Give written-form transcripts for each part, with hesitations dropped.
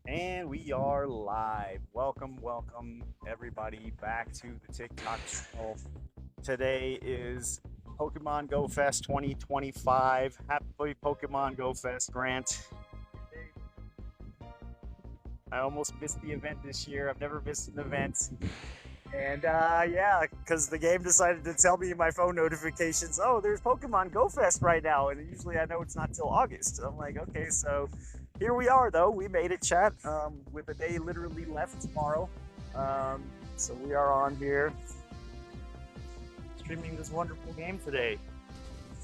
And we are live. Welcome, everybody, back to the TikTok channel. Today is Pokemon Go Fest 2025. Happy Pokemon Go Fest, Grant. I almost missed the event this year. I've never missed an event. And yeah, because the game decided to tell me in my phone notifications, oh, there's Pokemon Go Fest right now. And usually I know it's not till August. I'm like, okay, so here we are, though. We made it, chat, with a day literally left tomorrow. So we are on here streaming this wonderful game today.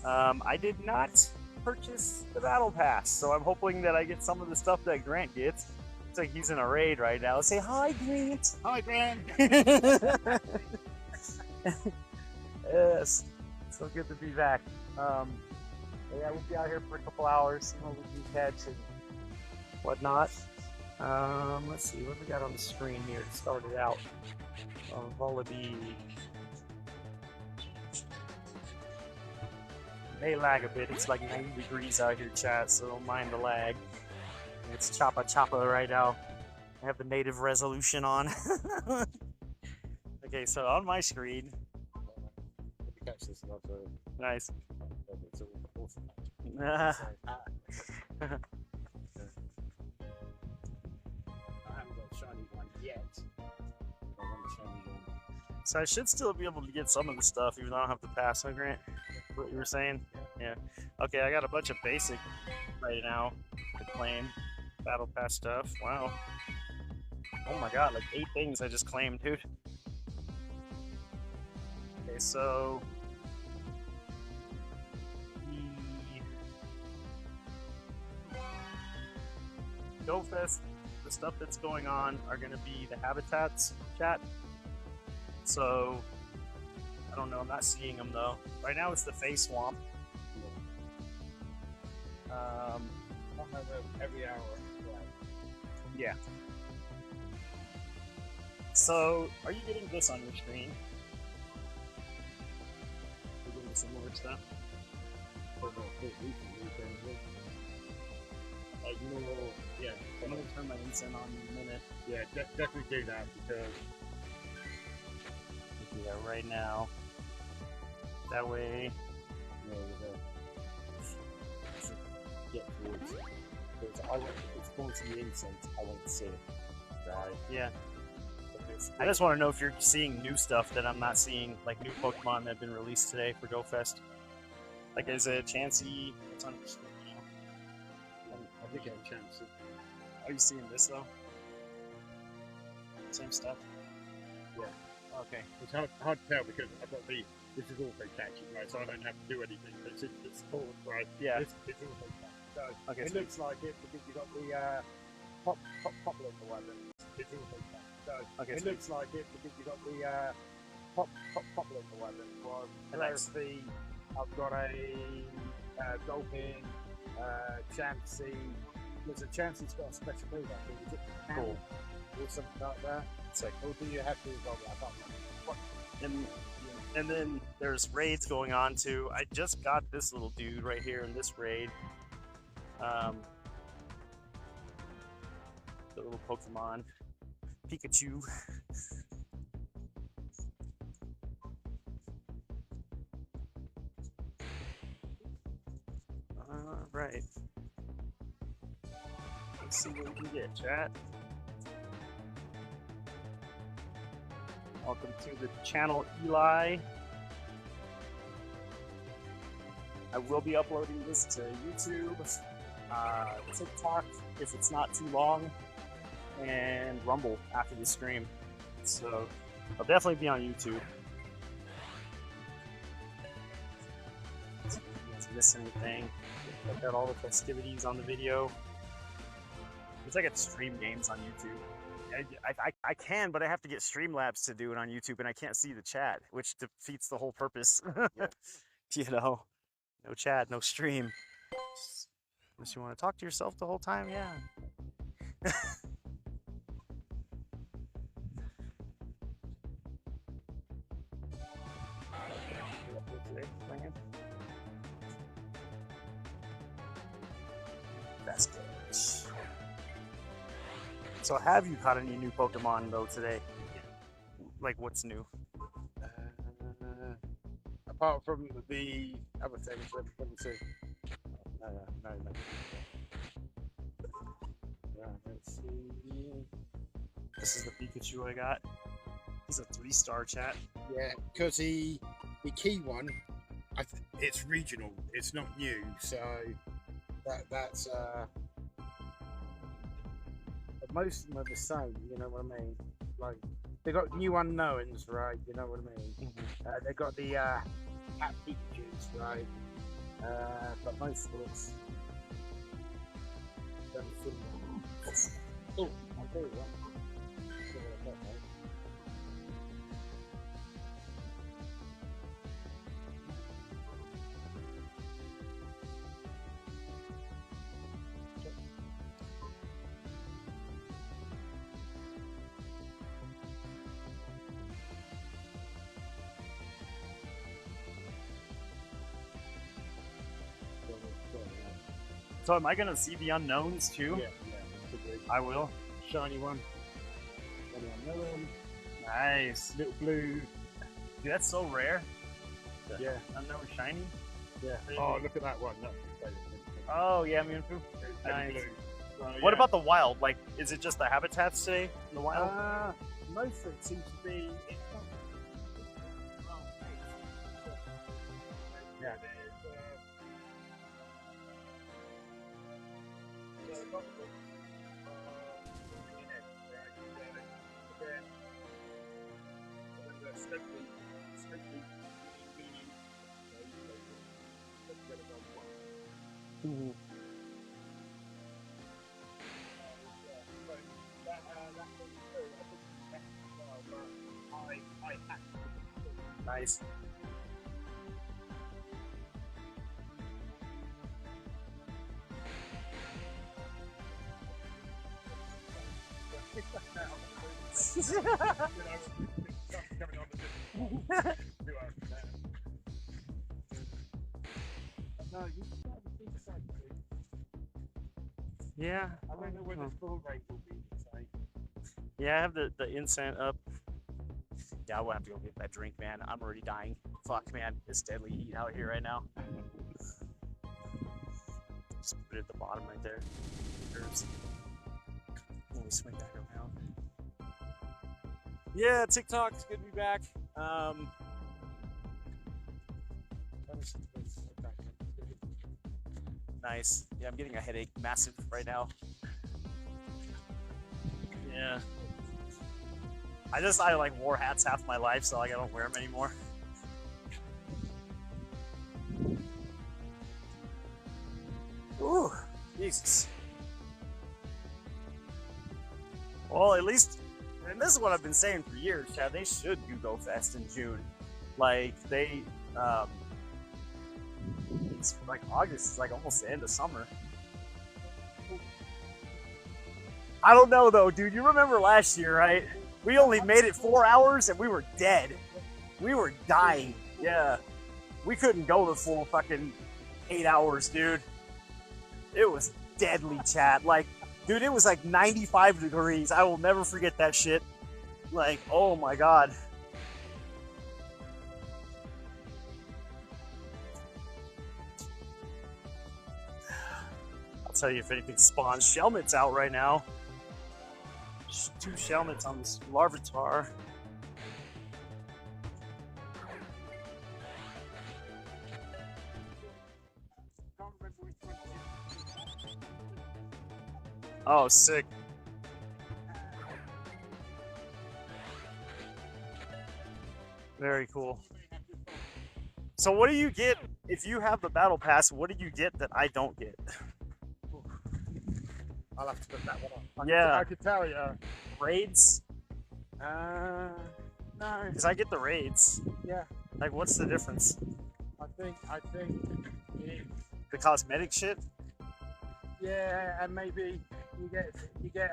I did not purchase the Battle Pass, so I'm hoping that I get some of the stuff that Grant gets. Looks like he's in a raid right now. Say hi, Grant. Hi, Grant. Yes, so good to be back. Yeah, we'll be out here for a couple hours, see what we can catch and whatnot. Let's see what we got on the screen here to start it out. Volibee may lag a bit. It's like 90 degrees out here, chat, so don't mind the lag. It's choppa right now. I have the native resolution on. Okay, so on my screen. Catch this not to Nice. I haven't got a shiny one yet. I want a shiny one. So I should still be able to get some of the stuff, even though I don't have to pass, huh, Grant? What you were saying? Yeah. Okay, I got a bunch of basic right now to claim. Battle Pass stuff. Wow. Oh my god, like 8 things I just claimed, dude. Okay, so the Go Fest, the stuff that's going on are going to be the habitats, chat. So I don't know, I'm not seeing them though. Right now it's the Face Swamp. I don't know every hour. Yeah. So, are you getting this on your screen? You're getting similar stuff? Like, Yeah, I'm gonna turn my incense on in a minute. yeah, definitely do that because I'll do that right now. That way, get towards it. Because it's going to the incense. I want to see it. Right. yeah. I just want to know if you're seeing new stuff that I'm not seeing, like new Pokemon that have been released today for Go Fest. Like, is it Chansey? What's on your screen now? I think I have a chance. Are you seeing this though? Same stuff? Yeah. Okay. It's hard to tell because I've got this is also catching, right? So I don't have to do anything. It's full, right? Yeah. It's also catching. So Okay, it sweet. looks like it because you've got the poplar in the weapon. It's also catching. So Okay, it sweet. looks like it because you've got the poplar in the weapon. Nice. Whereas I've got a Dolphin, Chansey. There's a Chansey's got a special move, I think. Is it Cool. or something like that? Sick. Or do you have to evolve it? I can't remember. And then there's raids going on too. I just got this little dude right here in this raid. The little Pokemon. Pikachu. Alright. Let's see what we can get, chat. Welcome to the channel, Eli. I will be uploading this to YouTube, TikTok if it's not too long, and Rumble after the stream. So I'll definitely be on YouTube. If you guys miss anything, I've got all the festivities on the video. It's like I could stream games on YouTube. I can, but I have to get Streamlabs to do it on YouTube, and I can't see the chat, which defeats the whole purpose. You know, no chat, no stream. Unless you want to talk to yourself the whole time, yeah. That's good. So have you caught any new Pokemon though today? Like what's new? Apart from the other things, let me see. No. Let's see. This is the Pikachu I got. He's a 3-star chat. Yeah, because the key one, it's regional. It's not new, so that's. But most of them are the same. You know what I mean? Like they got new unknowns, right? You know what I mean? They got the Cat Pikachu's, right? But most of it's. Oh, I'll tell you what. So am I gonna see the unknowns too? Yeah. I will. Shiny one. Unknown. Nice. Little blue. Dude, that's so rare. Yeah. Unknown shiny. Yeah. Oh, look at that one. Oh yeah, Mewtwo. Nice. Blue. So, What yeah. about the wild? Like, is it just the habitats today in the wild? Most of it seems to be. Yeah, Nice. Yeah. I don't know where the full rate will be. Yeah, I have the instant up. Yeah, I will have to go get that drink, man. I'm already dying. Fuck, man. It's deadly heat out here right now. Just put it at the bottom right there. Let me swing back around. Yeah, TikTok. It's good to be back. Nice. Yeah, I'm getting a headache, massive right now. Yeah. I like wore hats half my life, so like I don't wear them anymore. Ooh, Jesus. Well, at least, and this is what I've been saying for years, Chad, they should do Go Fest in June. Like, it's like August, it's like almost the end of summer. I don't know though, dude. You remember last year, right? We only made it 4 hours and we were dead. We were dying. Yeah. We couldn't go the full fucking 8 hours, dude. It was deadly, chat. Like, dude, it was like 95 degrees. I will never forget that shit. Like, oh my god. I'll tell you if anything spawns. Shelmet's out right now. 2 Shelmets on this Larvitar. Oh, sick. Very cool. So what do you get if you have the battle pass? What do you get that I don't get? I'll have to put that one on. Yeah. I could tell you. Raids? No. Because I get the raids. Yeah. Like, what's the difference? I think it's, The cosmetic shit? yeah, and maybe you get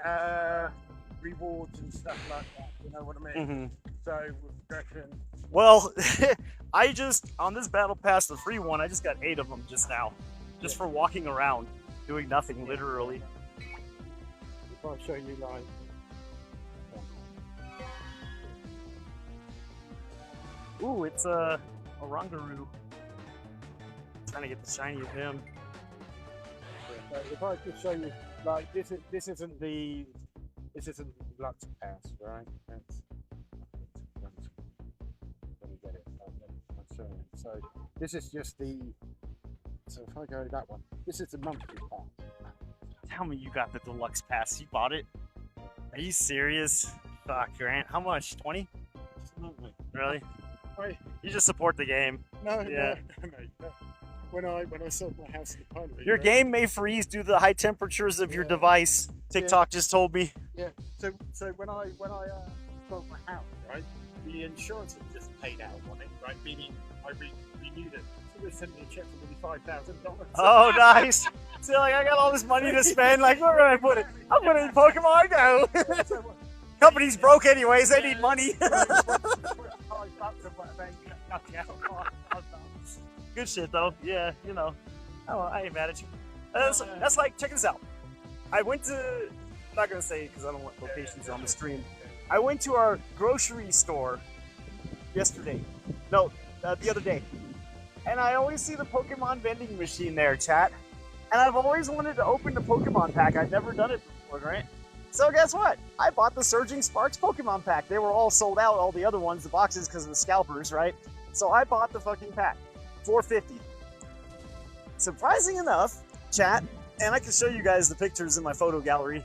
rewards and stuff like that. You know what I mean? Mm-hmm. So with progression. Well, I just, on this battle pass, the free one, I just got 8 of them just now. Just for walking around, doing nothing, literally. if I show you like. Ooh, it's a Orangaroo. Trying to get the shiny of him. If I could show you, like this isn't the Lux Pass, right? That's, let me get it. I'll show you. So this is just the. So if I go that one, this is the monthly pass. Tell me you got the deluxe pass. You bought it? Are you serious? Fuck, Grant. How much? 20? Really? You just support the game. No, Yeah. no. When I sold my house in the Pine Your game may freeze due to the high temperatures of your device. TikTok just told me. Yeah. So when I sold my house, right, the insurance had just paid out on it, right? Meaning I renewed it. So they sent me a check for nearly $5,000. Oh, nice. So like, I got all this money to spend. Like, where do I put it? I'm putting it in Pokemon Go. Company's broke anyways. They need money. Good shit though. Yeah, you know. I ain't mad at you. That's like, check this out. I went to, I'm not gonna say because I don't want locations on the stream. I went to our grocery store yesterday. No, the other day. And I always see the Pokemon vending machine there, chat. And I've always wanted to open the Pokemon pack. I've never done it before, right? So guess what? I bought the Surging Sparks Pokemon pack. They were all sold out, all the other ones, the boxes, because of the scalpers, right? So I bought the fucking pack. $4.50. Surprising enough, chat, and I can show you guys the pictures in my photo gallery,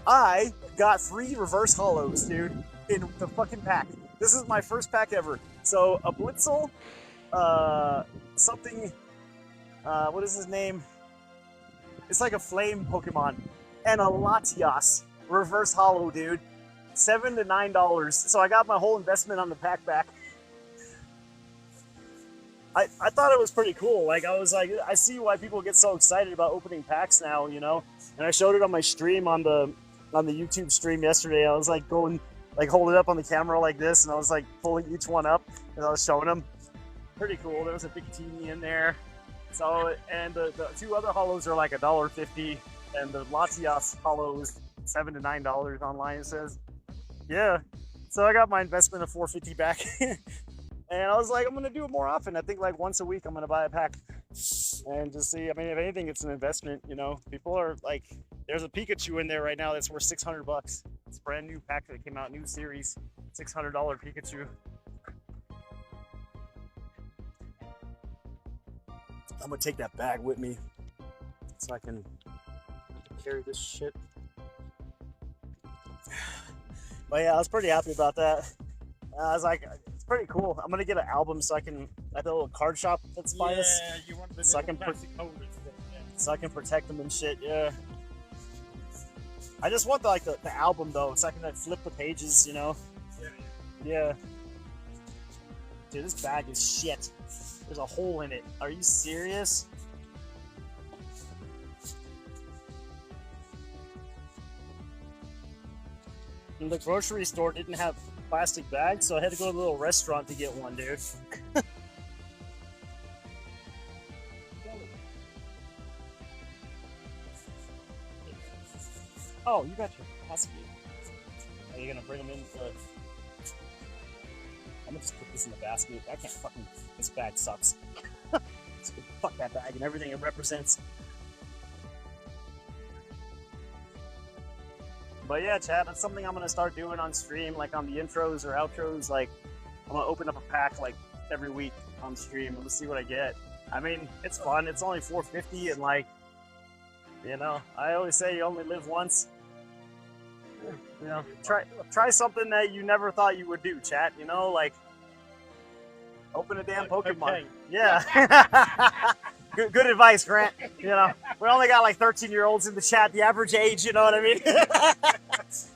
I got 3 reverse hollows, dude, in the fucking pack. This is my first pack ever. So a Blitzel, something, what is his name? It's like a flame Pokemon. And a Latias reverse hollow, dude. $7 to $9. So I got my whole investment on the pack back. I thought it was pretty cool. Like, I was like, I see why people get so excited about opening packs now, you know? And I showed it on my stream on the YouTube stream yesterday. I was like going, like holding it up on the camera like this, and I was like pulling each one up, and I was showing them. Pretty cool. There was a big teeny in there. So, and the 2 other hollows are like $1.50, and the Latias hollow is $7 to $9 online, it says. Yeah. So I got my investment of $4.50 back. And I was like, I'm gonna do it more often. I think like once a week I'm gonna buy a pack and just see. I mean, if anything, it's an investment, you know. People are like, there's a Pikachu in there right now that's worth $600. It's a brand new pack that came out, new series, $600 Pikachu. I'm gonna take that bag with me so I can carry this shit. But yeah, I was pretty happy about that. I was like, it's pretty cool. I'm gonna get an album so I can, at the little card shop that's by us. Yeah, you want the So I can plastic holders. Yeah. So I can protect them and shit. Yeah. I just want the album though, so I can like flip the pages, you know. Yeah. Dude, this bag is shit. There's a hole in it. Are you serious? And the grocery store didn't have plastic bags, so I had to go to a little restaurant to get one, dude. Oh, you got your basket. Are you gonna bring them in? I'm gonna just put this in the basket. I can't fucking. This bag sucks. Fuck that bag and everything it represents. But yeah, Chad, that's something I'm gonna start doing on stream, like on the intros or outros. Like, I'm gonna open up a pack like every week on stream. I'm gonna see what I get. I mean, it's fun. It's only $4.50, and like, you know, I always say you only live once. You know, try something that you never thought you would do, chat. You know, like open a damn Pokemon. Okay. Yeah. Good advice, Grant. You know, we only got like 13-year-olds in the chat. The average age, you know what I mean?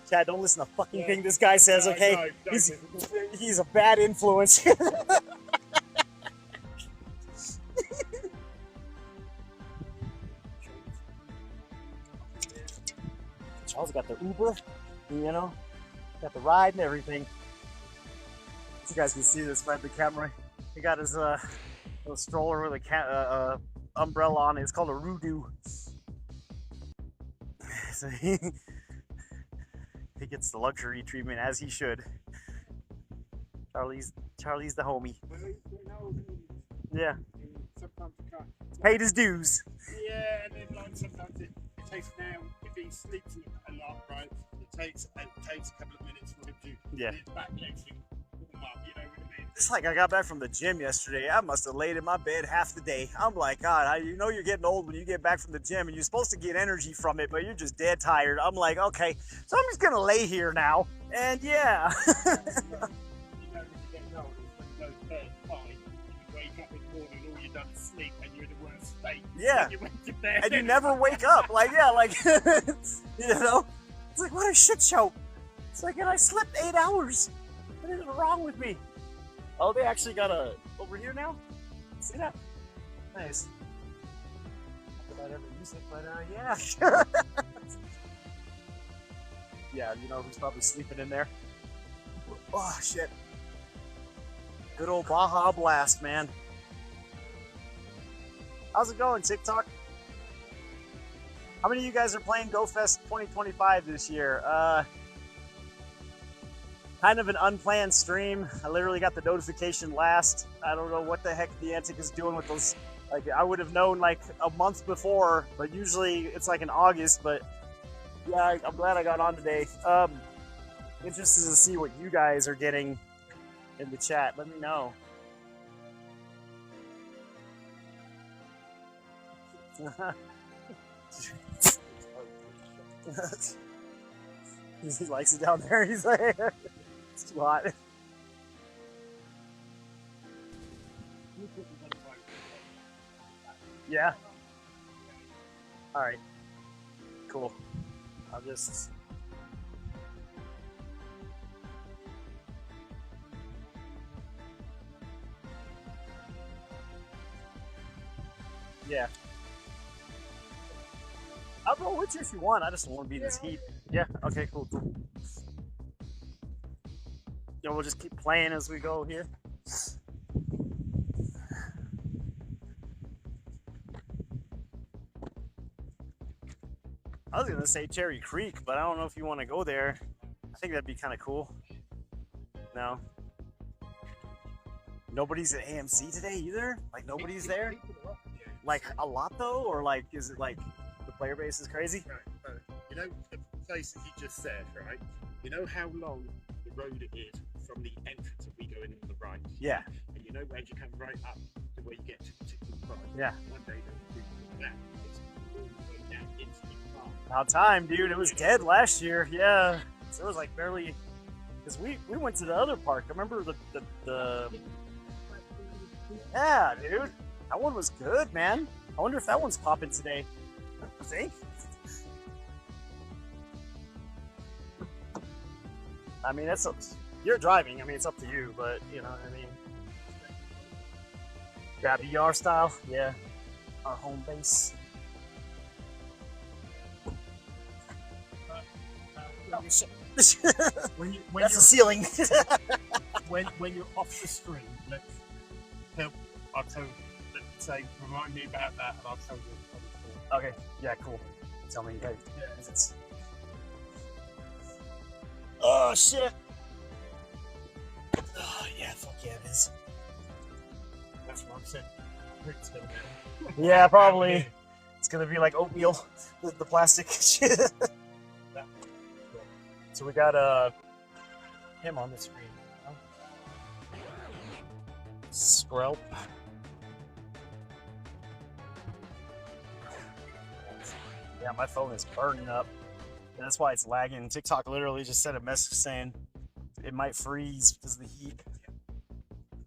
Chad, don't listen to fucking thing this guy says, okay? He's a bad influence. Charles got the Uber, you know, got the ride and everything. You guys can see this by the camera. He got his little stroller with a umbrella on it. It's called a Rudu. So He gets the luxury treatment as he should. Charlie's the homie. Well, he's getting old, isn't he? Yeah, Sometimes you can't. paid his dues. Yeah, and then like sometimes it takes now, if he sleeps a lot, right, it takes a couple of minutes for him to Yeah. his back legs to warm up, you know what I mean? It's like I got back from the gym yesterday. I must have laid in my bed half the day. I'm like, God, you know you're getting old when you get back from the gym and you're supposed to get energy from it, but you're just dead tired. I'm like, okay, so I'm just gonna lay here now. And yeah. You know, when you get old, it's when you go to bed, fine, you wake up in the morning, all you've done is sleep, and you're in the worst state. Yeah. When you went to bed. And you never wake up. Like, yeah, like, you know? It's like, what a shit show. It's like, and I slept 8 hours. What is wrong with me? Oh, they actually got a over here now? See that? Nice. Not that I'd ever use it, but yeah. Yeah, you know who's probably sleeping in there? Oh, shit. Good old Baja Blast, man. How's it going, TikTok? How many of you guys are playing GoFest 2025 this year? Kind of an unplanned stream. I literally got the notification last. I don't know what the heck Niantic is doing with those. Like, I would have known like a month before, but usually it's like in August. But yeah, I'm glad I got on today. Interested to see what you guys are getting in the chat. Let me know. He likes it down there. He's like, it's too hot. Yeah. All right. Cool. I'll just. Yeah. I'll roll with you if you want. I just don't want to be in this heat. Yeah. Okay. Cool. Cool. Yeah, we'll just keep playing as we go here. I was gonna say Cherry Creek, but I don't know if you want to go there. I think that'd be kind of cool. No. Nobody's at AMC today either. Like nobody's there. Like a lot though, or like is it like the player base is crazy? Right. You know the place that you just said, right? You know how long the road it is from the entrance that we go in on the right? Yeah. And you know where you come right up to where you get to the park? Yeah. One day they'll do that. It's all the way down into the park. About time, dude. It was dead last year. Yeah. So it was like barely. Because we went to the other park. I remember the. Yeah, dude. That one was good, man. I wonder if that one's popping today. You think? I mean, that's you're driving. I mean, it's up to you, but you know what I mean. Grab VR style, yeah. Our home base. When That's the ceiling. when you're off the stream, I'll tell you. Let's say, remind me about that, and I'll tell you. Okay, yeah, cool. Tell me, hey, it's. Oh shit! Oh yeah, fuck yeah, it is. That's what I'm saying. Rick's gonna Yeah, probably. It's gonna be like oatmeal, the plastic shit. So we got him on the screen. Skrelp. Yeah, my phone is burning up. That's why it's lagging. TikTok literally just sent a message saying it might freeze because of the heat.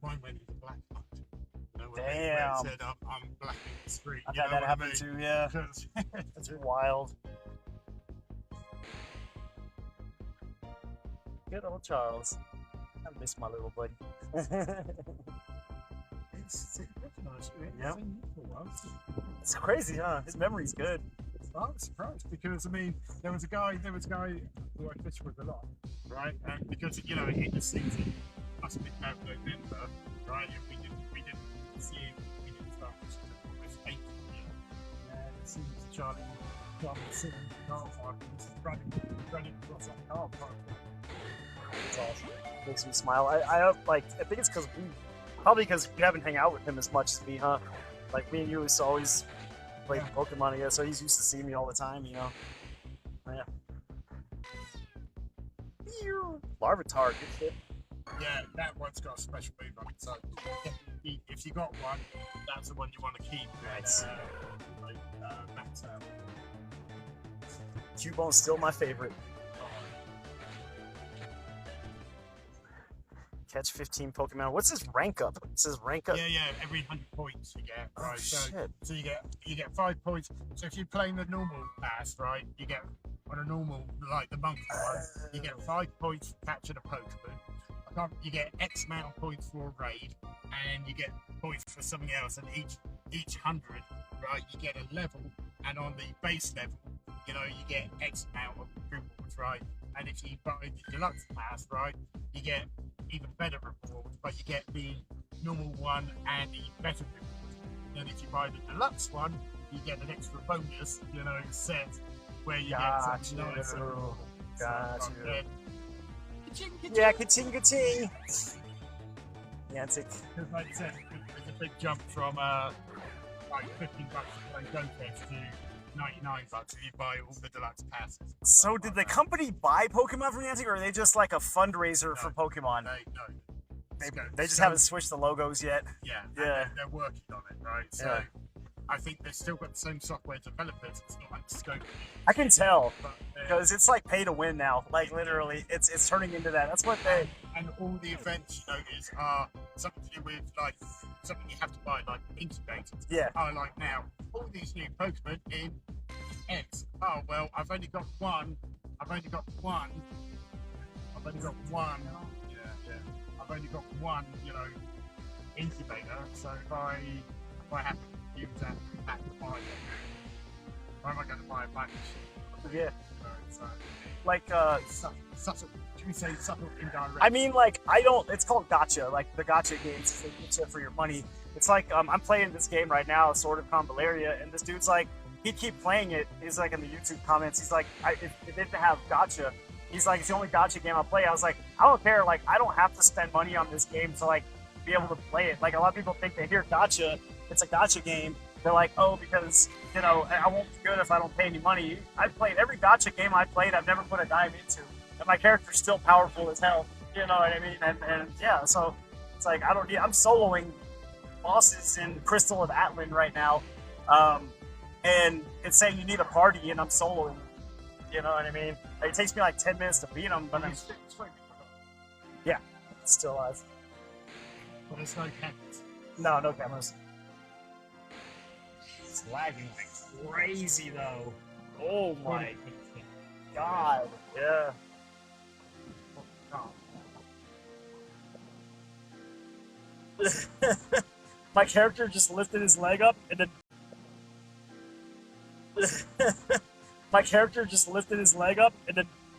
Mine went into black. You know, when Damn. it said I'm blacking the screen. I've You had know that what I happen mean? too, yeah. Because- That's wild. Good old Charles. I miss my little buddy. Yeah. It's crazy, huh? His memory's good. I'm surprised because I mean there was a guy who I fished with a lot, right? And because you know in the season must have been about November, right? And we didn't see him. We didn't start fishing until almost April. And it seems Charlie I'm sitting in the car park and just running across that car park. It's awesome. Makes me smile. I think it's probably because you haven't hung out with him as much as me, huh? Like me and you used to always play Pokemon together, so he's used to seeing me all the time, you know. Yeah. Larvitar, good shit. Yeah, that one's got a special move on it, so if you got one, that's the one you want to keep. Nice. Max out. Cubone's still my favorite. Catch 15 Pokemon. What's his rank up? It says rank up. Yeah, every 100 points you get. Right, shit. So you get 5 points. So if you're playing the normal pass, right, you get on a normal like the monthly one, you get 5 points for catching a Pokemon. You get X amount of points for a raid, and you get points for something else. And each 100, right, you get a level, and on the base level, you know, you get X amount of rewards, right? And if you buy the deluxe pass, right, you get even better rewards, but you get the normal one and the better rewards. And if you buy the deluxe one, you get an extra bonus, you know, set where you get something nice. Got you. Ka-ching. Yeah, ka-ching. Yeah, it's Because like I said, there's a big jump from like $15 to play GoFest to $99 if you buy all the deluxe passes. So did the company buy Pokemon from Niantic, or are they just like a fundraiser for Pokemon? They just haven't switched the logos yet. Yeah. Yeah. They're working on it, right? So Yeah. I think they've still got the same software developers. It's not like Scope. I can tell But because it's like pay to win now. Like literally, it's turning into that. That's what they. and all the events you notice are something to do with like something you have to buy, like incubators. Yeah. Are like now all these new Pokemon in X. Oh well, I've only got one. Yeah. I've only got one. You know, incubator. So if I have to use that to buy it, where am I going to buy a bunch? Yeah. So Like subtle. Should we say subtle indirect? I mean, like, I don't. It's called Gacha. Like the Gacha games, they get you for your money. It's like I'm playing this game right now, Sword of Convaleria, and this dude's like, he'd keep playing it. He's like in the YouTube comments. He's like, if it didn't have Gacha, he's like, it's the only Gacha game I play. I was like, I don't care. Like, I don't have to spend money on this game to like be able to play it. Like a lot of people think they hear Gacha, it's a Gacha game. They're like, oh, because you know I won't be good if I don't pay any money. I've played every Gacha game I played. I've never put a dime into. And my character's still powerful as hell, you know what I mean? And yeah, so it's like I'm soloing bosses in Crystal of Atlan right now, and it's saying you need a party, and I'm soloing. You know what I mean? Like, it takes me like 10 minutes to beat them, but I'm still alive. But there's no cameras. No cameras. It's lagging like crazy though. Oh my god! Yeah. My character just lifted his leg up and then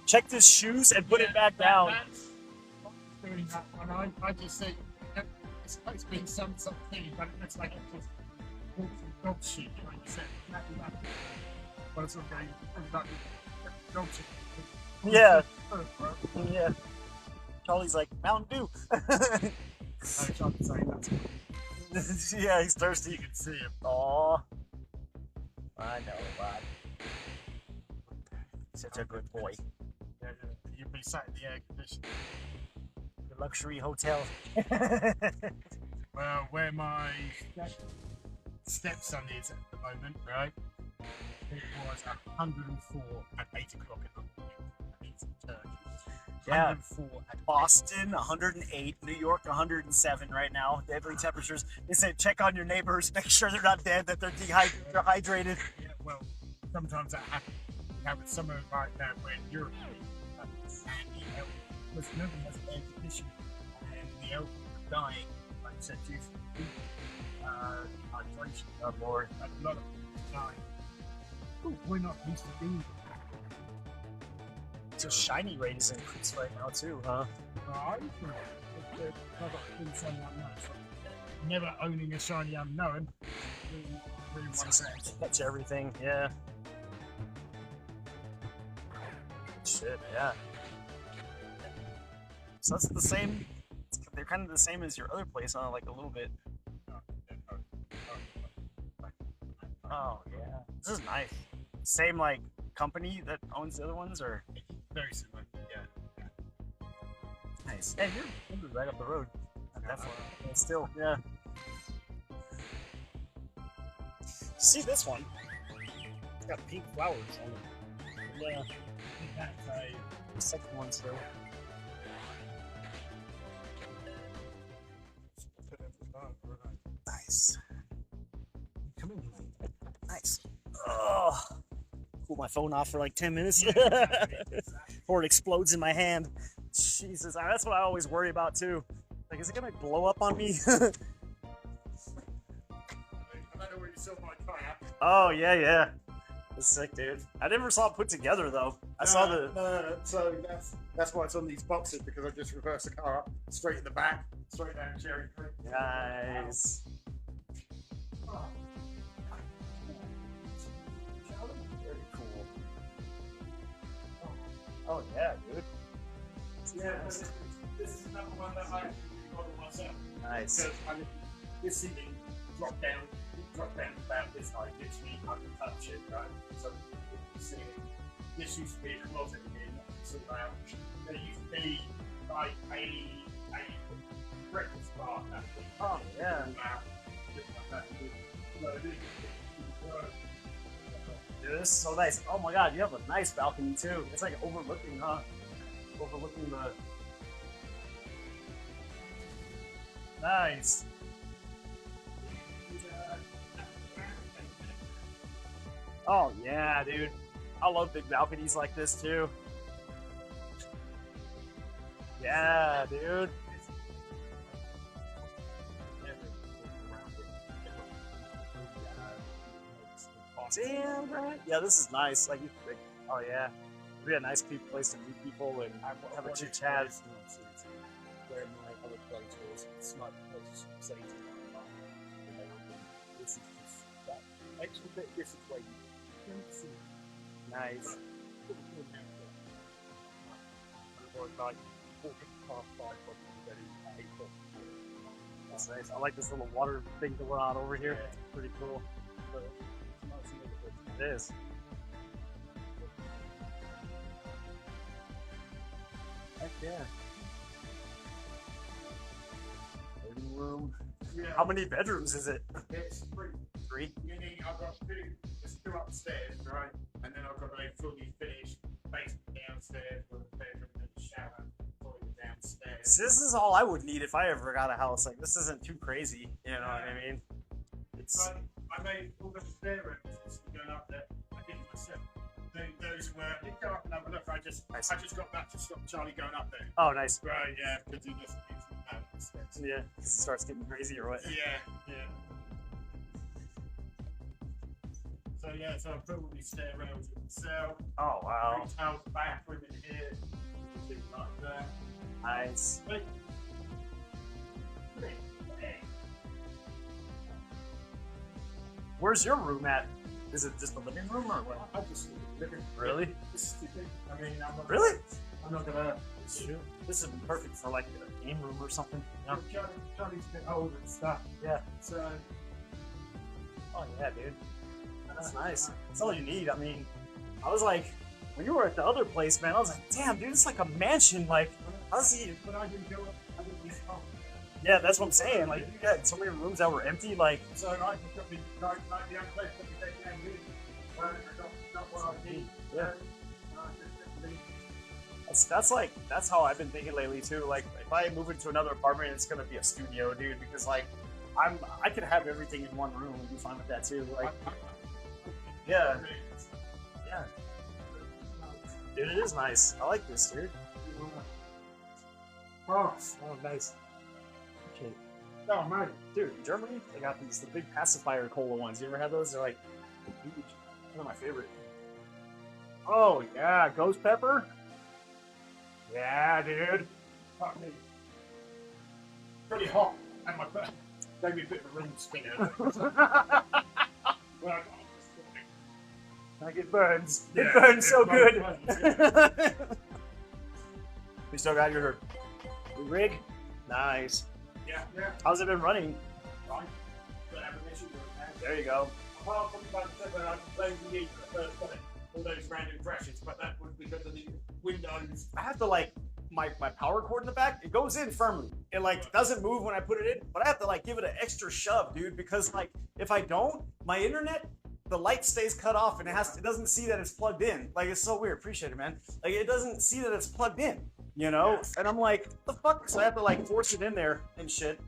checked his shoes and put it back down. Doing that one, I just say it's supposed to be something, but it looks like it's just dog shit, like you said. But it's okay. Dog shit. Yeah. Yeah. Charlie's like, Mountain Dew. Charlie's saying that's yeah, he's thirsty. you can see him. Aw. I know, Bob. Such a good boy. Yeah, you'd be sat in the air conditioning. The luxury hotel. Well, where my stepson is at the moment, right? It was 104 at 8 o'clock in the morning. It's in Turkey. Yeah. 104 at Boston, 108. New York, 107 right now. Deadly temperatures. They said check on your neighbors, make sure they're not dead, that they're dehydrated. Yeah, well, sometimes that happens. We have somewhere like that where in Europe, and the elk was known as air conditioning, and the elk were dying, like I said, due to heat, hydration. Oh, Lord. And a lot of people dying. Ooh, we're not used to being So shiny rate is increased right now too, huh? right. Never owning a shiny unknown. Really want to Catch everything, yeah. Shit, yeah. So that's the same. They're kind of the same as your other place, huh? Like a little bit. Oh yeah, this is nice. Same like company that owns the other ones, or Very similar. Yeah. nice. Yeah, you're right up the road. Not that far. Yeah, still, yeah. See this one? It's got pink flowers on it. Yeah. That's the second one still. Nice. Come in. Nice. Oh, cool my phone off for like 10 minutes before it explodes in my hand. Jesus, that's what I always worry about too. Like, is it gonna blow up on me? I don't know where you saw my car. Oh yeah. That's sick, dude. I never saw it put together though. I saw the. No. So that's why it's on these boxes, because I just reversed the car up straight in the back, straight down Cherry Creek. Nice. Very cool. Oh yeah, dude. Yeah, this is another one that I recorded myself. Nice. Because this ceiling dropped down about this height, literally I can touch it, right? So you see it. This used to be a closet here, not a sort of lounge. There used to be like a breakfast bar actually. Oh yeah. Dude, this is so nice. Oh my god, you have a nice balcony too. It's like overlooking, huh? Overlooking the. Nice. Oh yeah, dude. I love big balconies like this too. Yeah, dude. Damn, right? Yeah, this is nice. Like, oh yeah, it'd be a nice place to meet people and have a chit chat. Where my other place was, it's like close to Satan. This is just that extra bit. This is where you can see. Nice. Like 4 past 5 o'clock, ready at 8 o'clock. That's nice. I like this little water thing going on over here. Yeah. It's pretty cool. It is. Heck yeah. Living room. Yeah. How many bedrooms is it? It's 3. 3? Meaning I've got 2. There's 2 upstairs, right? And then I've got a fully finished basement downstairs with a bedroom and a shower toilet downstairs. So this is all I would need if I ever got a house. Like, this isn't too crazy. You know what I mean? It's. So I made all the stair entrances going up there. I did it myself. Those were. You go up and have a look. I just got that to stop Charlie going up there. Oh, nice. Right, yeah, because he just needs to steps. Yeah, because it starts getting crazy or what? Yeah. So I put all these stair rails in the cell. Oh, wow. 3 tiles bathroom in here. Things like that. Nice. Where's your room at? Is it just the living room or what? I just living. Really? This is the thing. I mean, Really? I'm not gonna. Shoot. This would be perfect for like a game room or something. You know? Charlie's a bit old and stuff. Yeah. So. Oh yeah, dude. That's nice. That's all you need. I mean, I was like, when you were at the other place, man, I was like, damn, dude, it's like a mansion. Like, how's he? But I didn't go up. I didn't leave home. Yeah, that's what I'm saying. Like, you had so many rooms that were empty. Like, So I just got me like the young place that we take down here. Well, I got what I need. Yeah. Just that's how I've been thinking lately too. Like, if I move into another apartment, it's gonna be a studio, dude, because like, I could have everything in one room and be fine with that too. Like, yeah, yeah, dude, it is nice. I like this, dude. Oh, Nice. Okay. no, mate. Dude, in Germany, they got the big pacifier cola ones. You ever had those? They're like huge. One of my favorite. Oh yeah, ghost pepper. Yeah, dude. Fuck me. Pretty hot, and my butt gave me a bit of a ring spinner. Well, I got this thing. Like it burns. Yeah, it burns so burns, good. We still got your rig? Nice. Yeah. How's it been running? Fine. Don't have an issue with that. There you go. Apart from the fact that when I complained to you for the first time, all those random crashes, but that was because of the Windows. I have to like my power cord in the back, it goes in firmly. It like doesn't move when I put it in, but I have to like give it an extra shove, dude, because like if I don't, my internet, the light stays cut off and it doesn't see that it's plugged in. Like it's so weird. Appreciate it, man. Like it doesn't see that it's plugged in, you know? And I'm like, what the fuck? So I have to like force it in there and shit.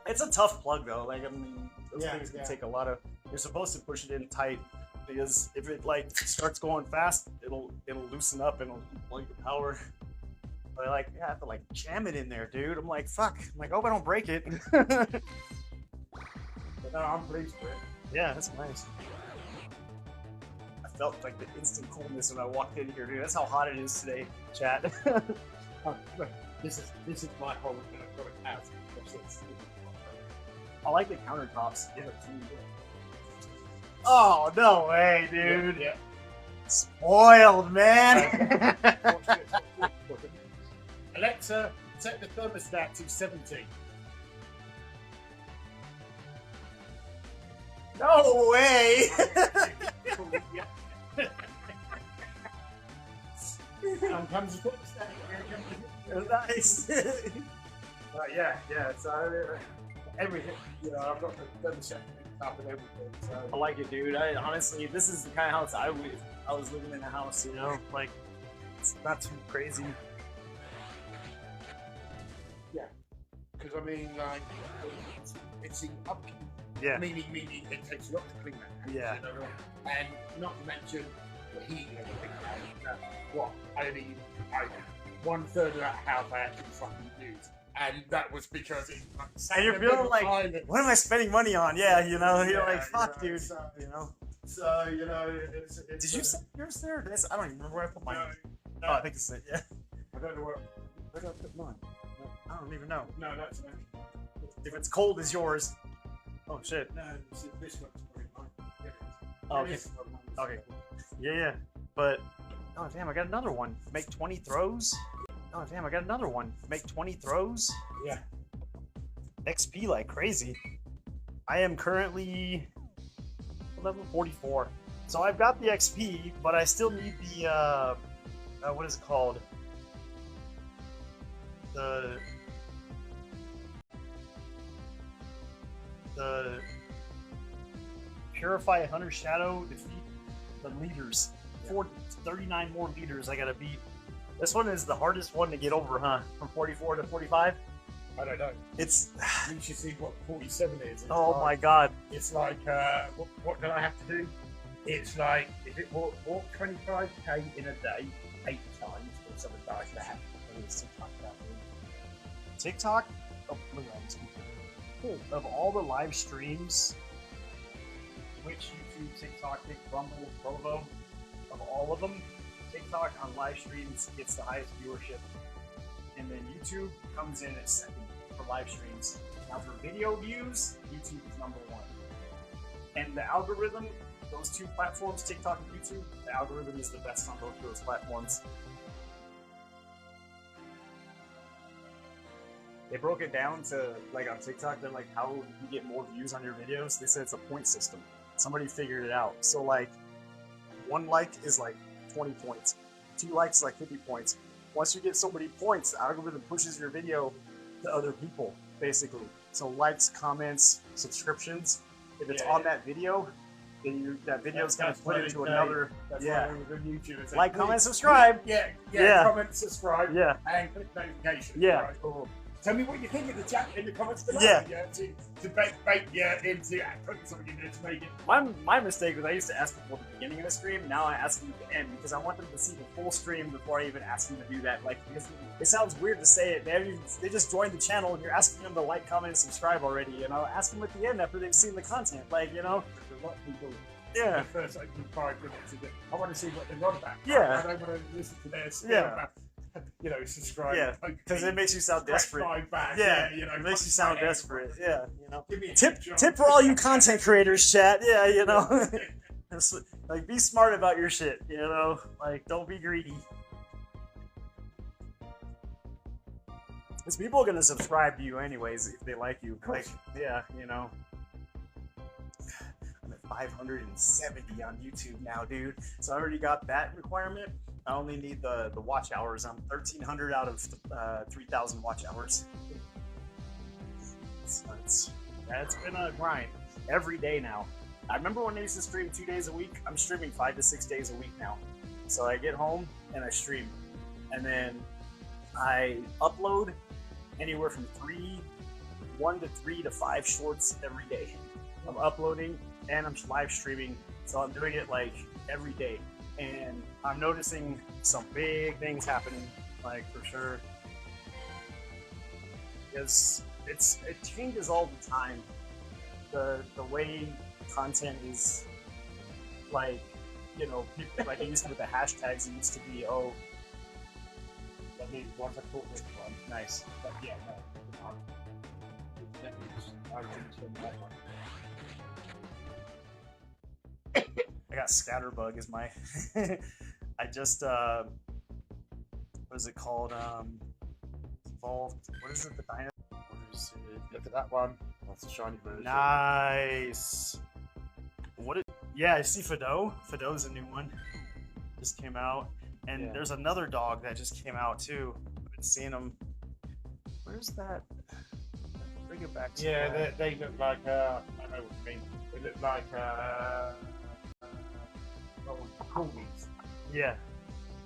It's a tough plug though. Like I mean, those things can take a lot of. You're supposed to push it in tight because if it like starts going fast, it'll loosen up and it'll plug the power. But I have to like jam it in there, dude. I'm like, fuck. I'm like, hope I don't break it. But no, I'm pleased with it. Yeah, that's nice. I felt like the instant coolness when I walked in here, dude. That's how hot it is today, chat. Oh, look, this is my whole house. I like the countertops. Yeah. Oh, no way, dude. Yeah. Spoiled, man. Alexa, set the thermostat to 70. No way. Comes the thermostat. Nice. Yeah. So everything, you know, I've got the thermostat up and everything. So I like it, dude. I honestly, this is the kind of house I was living in a house, you know, like it's not too crazy. because I mean, like, it's the upkeep. Yeah. Meaning, it takes a lot to clean that house, Yeah. you know? And not to mention the heating and everything. What? Only 1/3 of that house I actually fucking used. And that was because it like, And you're feeling like, what am I spending money on? Yeah, you know, you're like, fuck, dude. So, You know. So, you know, it's Did you set yours there? I don't even remember where I put mine. No, Oh, I think it's it. Yeah. I don't know where did I put mine? I don't even know. No, that's If it's cold as yours. Oh shit. no. This one's probably mine. Yeah, Oh, it okay. is. Okay. Yeah. But oh damn, I got another one. Make 20 throws. Oh damn, I got another one. Make 20 throws. Yeah. XP like crazy. I am currently level 44. So I've got the XP, but I still need the what is it called? The Purify Hunter Shadow, defeat the leaders. 39 more leaders I gotta beat. This one is the hardest one to get over, huh? From 44 to 45? I don't know. It's You should see what 47 is. It's oh like, my god. It's like, what do I have to do? It's like, if it walk 25k in a day 8 times, or something like that. And it's something like that. TikTok? Oh, look at all these people. Cool. Of all the live streams, Twitch, YouTube, TikTok, Rumble, Provo, of all of them, TikTok on live streams gets the highest viewership. And then YouTube comes in at second for live streams. Now for video views, YouTube is number 1. And the algorithm, those two platforms, TikTok and YouTube, the algorithm is the best on both of those platforms. They broke it down to, like on TikTok, they're like, how you get more views on your videos? They said it's a point system. Somebody figured it out. So like, 1 like is like 20 points. 2 likes is like 50 points. Once you get so many points, the algorithm pushes your video to other people, basically. So likes, comments, subscriptions. If it's on that video, then that video is going to put it into another. That's Yeah. why the YouTube Like, comment, subscribe. Yeah. Comment, subscribe, Yeah. and click notification. Yeah. Right, cool. Tell me what you think in the chat, in the comments below. Yeah. To bait into putting something in there to make it. My mistake was I used to ask people at the beginning of the stream. Now I ask them at the end because I want them to see the full stream before I even ask them to do that. Like, because it sounds weird to say it. They just joined the channel and you're asking them to like, comment, and subscribe already. You know, ask them at the end after they've seen the content. Like, you know. There's a lot of people. Yeah. The first opening 5 minutes of it. I want to see what they're on about. Yeah. I don't want to listen to their stuff Yeah. about, you know, subscribe. Yeah. Because it makes you sound desperate. Back. Yeah. You know, It makes you sound desperate. Yeah. You know. Give me a Tip job. for all you content creators, chat. Yeah. You know. Like, be smart about your shit, you know? Like, don't be greedy. Because people are gonna subscribe to you anyways if they like you. Like, yeah, you know. I'm at 570 on YouTube now, dude. So I already got that requirement. I only need the watch hours. I'm 1,300 out of 3,000 watch hours. It's been a grind every day now. I remember when I used to stream 2 days a week. I'm streaming 5 to 6 days a week now. So I get home and I stream, and then I upload anywhere from 1 to 3 to 5 shorts every day. I'm uploading and I'm live streaming, so I'm doing it like every day, and I'm noticing some big things happening, like for sure. Because it changes all the time. The way content is, like, you know, people, like it used to with the hashtags. It used to be, oh, Let me once I caught this one. nice. But yeah, no. Let me just, I didn't turn that one. I got Scatterbug as my. I just what is it called? Evolved. What is it? The dino. What is it? Look at that one. That's a shiny version. Nice. What? Yeah, I see Fido. Fido's a new one. Just came out, and Yeah. there's another dog that just came out too. I've been seeing them. Where's that? Bring it back. Yeah, they look like, I know what you mean. They look like, coolies. Yeah.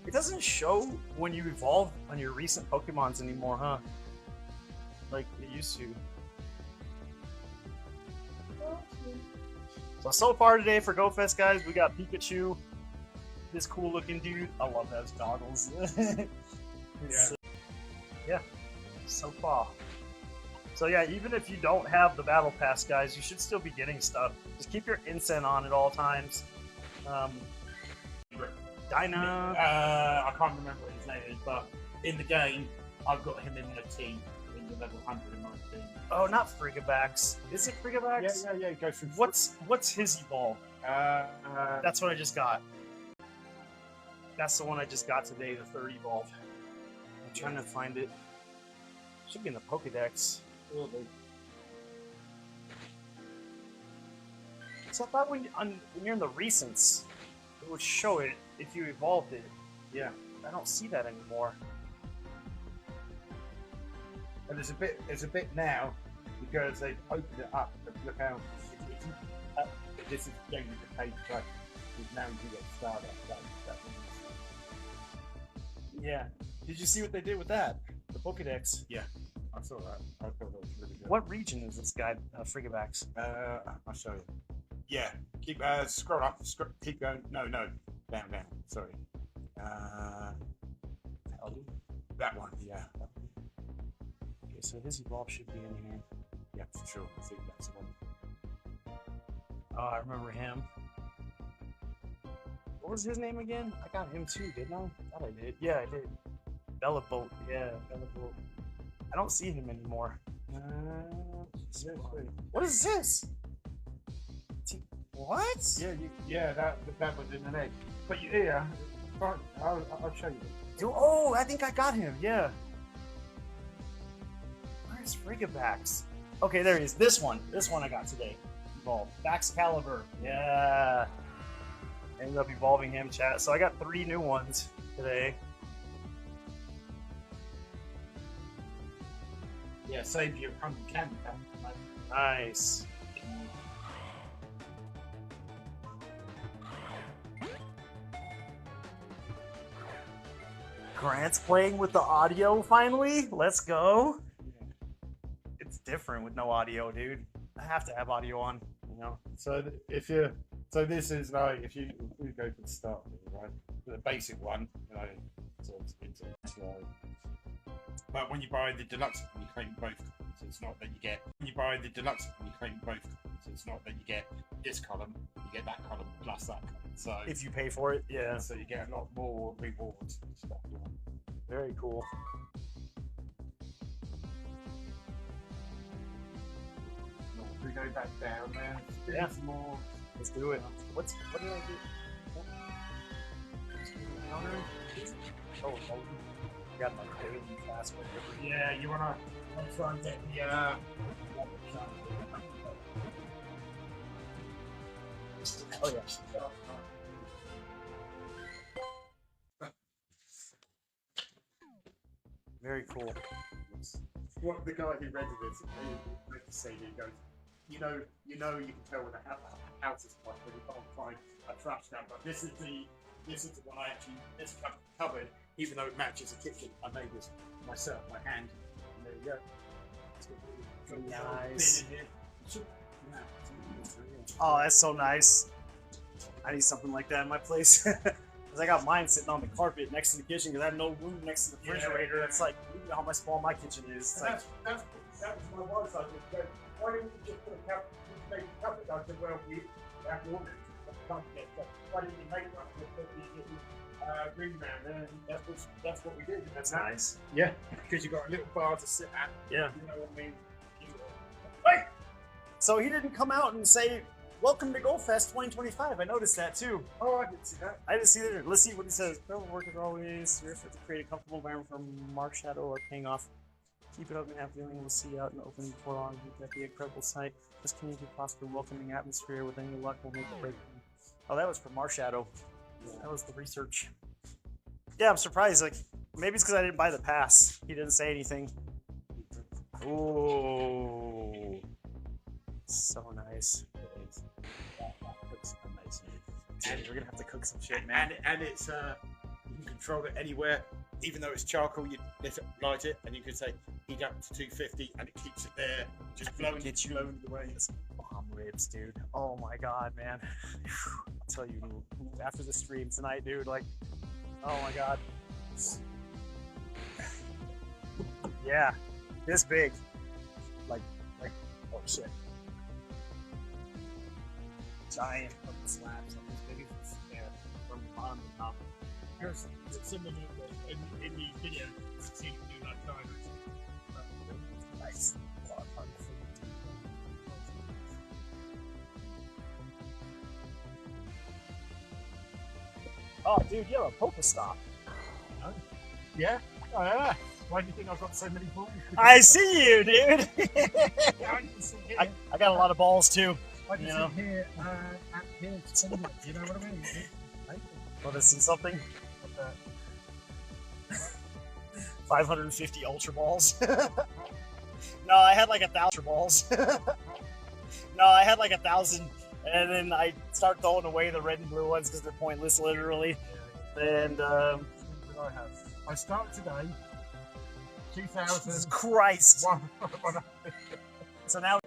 It doesn't show when you evolve on your recent Pokemons anymore, huh? Like it used to. So far today for GoFest, guys, we got Pikachu, this cool looking dude. I love those goggles. Yeah, so far. So yeah, even if you don't have the Battle Pass, guys, you should still be getting stuff. Just keep your Incen on at all times. Dyna. I can't remember what his name is, but in the game, I've got him in the team in the level 119. Oh, not Frigibax. Is it Frigibax? Yeah. Go through. What's his evolve? That's what I just got. That's the one I just got today, the third evolve. I'm trying to find it. Should be in the Pokedex. So I thought when you're in the recents, it would show it if you evolved it. Yeah. I don't see that anymore. And there's a bit now because they've opened it up. Look how this is going to the page track. Now you get started. That Yeah. Did you see what they did with that? The Pokedex. I saw that. I thought that was really good. What region is this guy, Frigibax? I'll show you. Yeah. Keep scroll up. Keep going. No. Down. Sorry. That one. Yeah. Okay, so his evolve should be in here. Yeah, for sure. I think that's the one. Oh, I remember him. What was his name again? I got him too, didn't I? I thought I did. Yeah, I did. Bellabolt. Yeah, Bellabolt. I don't see him anymore. What is this? What? Yeah. That was in the egg. But yeah, I'll show you. Oh, I think I got him. Yeah. Where's Frigibax? Okay, there he is. This one I got today. Evolved. Baxcalibur. Yeah. Ended up evolving him, chat. So I got 3 new ones today. Yeah, save you 100 candy. Nice. Grant's playing with the audio finally. Let's go. It's different with no audio, dude. I have to have audio on, you know. So this is like if you go to the start, right? The basic one, you know. So it's like, but when you buy the deluxe, you claim both columns. It's not that you get. When you buy the deluxe, you claim both columns. It's not that you get this column, you get that column plus that column. So If you pay for it, yeah. so you get a lot more rewards and stuff. You know? Very cool. If we go back down there, Yeah. some more. Let's do it. What did I do? Oh, you got my daily fast one. Yeah, you wanna try and get the Oh yeah. Very cool. what the guy who rented it, he to say, he goes, you know, you can tell when a house is like when you can't find a trash can, but this is the one I actually this covered, even though it matches the kitchen. I made this myself by hand. And there you go. Nice. Oh, that's so nice. I need something like that in my place. Because I got mine sitting on the carpet next to the kitchen because I have no room next to the refrigerator. It's like, you know how small my kitchen is. It's like, that was my wife's idea. Why didn't you just put a make a carpet? I said, well, we have to order it. Why didn't you make one? Just put the little ring round, and that's what we did. that's nice. Yeah, because you got a little bar to sit at. Yeah. You know what I mean? Hey! So he didn't come out and say, welcome to GoFest 2025. I noticed that too. Oh, I didn't see that. I didn't see that. Let's see what he says. Work as always. Your efforts to create a comfortable environment for Mark Shadow are paying off. Keep it open and have feeling we'll see you out in the open before long. You've got the incredible site. This community foster welcoming atmosphere with any luck will make a break. Oh, that was for Marshadow. That was the research. Yeah, I'm surprised. Like, maybe it's because I didn't buy the pass. He didn't say anything. Ooh. So nice. Dude, we're gonna have to cook some shit, man. And it's you can control it anywhere. Even though it's charcoal, you light it, and you can say heat up to 250, and it keeps it there, just blowing the way. Bomb ribs, dude. Oh my god, man. I'll tell you after the stream tonight, dude. Like, oh my god. Yeah, this big. Like, oh shit. Giant fucking slabs, like as big as this, from the bottom to the top. Here's similar in the video. See you do that time. Nice. Oh, dude, you have a Pokestop. Yeah? Oh, yeah. Why do you think I've got so many balls? I see you, dude. I I got a lot of balls too. Why do you sit here at here to send it? You know what I mean? Want to see something? 550 Ultra Balls. No, I had like 1,000 Ultra Balls. No, I had like 1,000, and then I start throwing away the red and blue ones because they're pointless, literally. And I started today. 2000. Jesus Christ! So now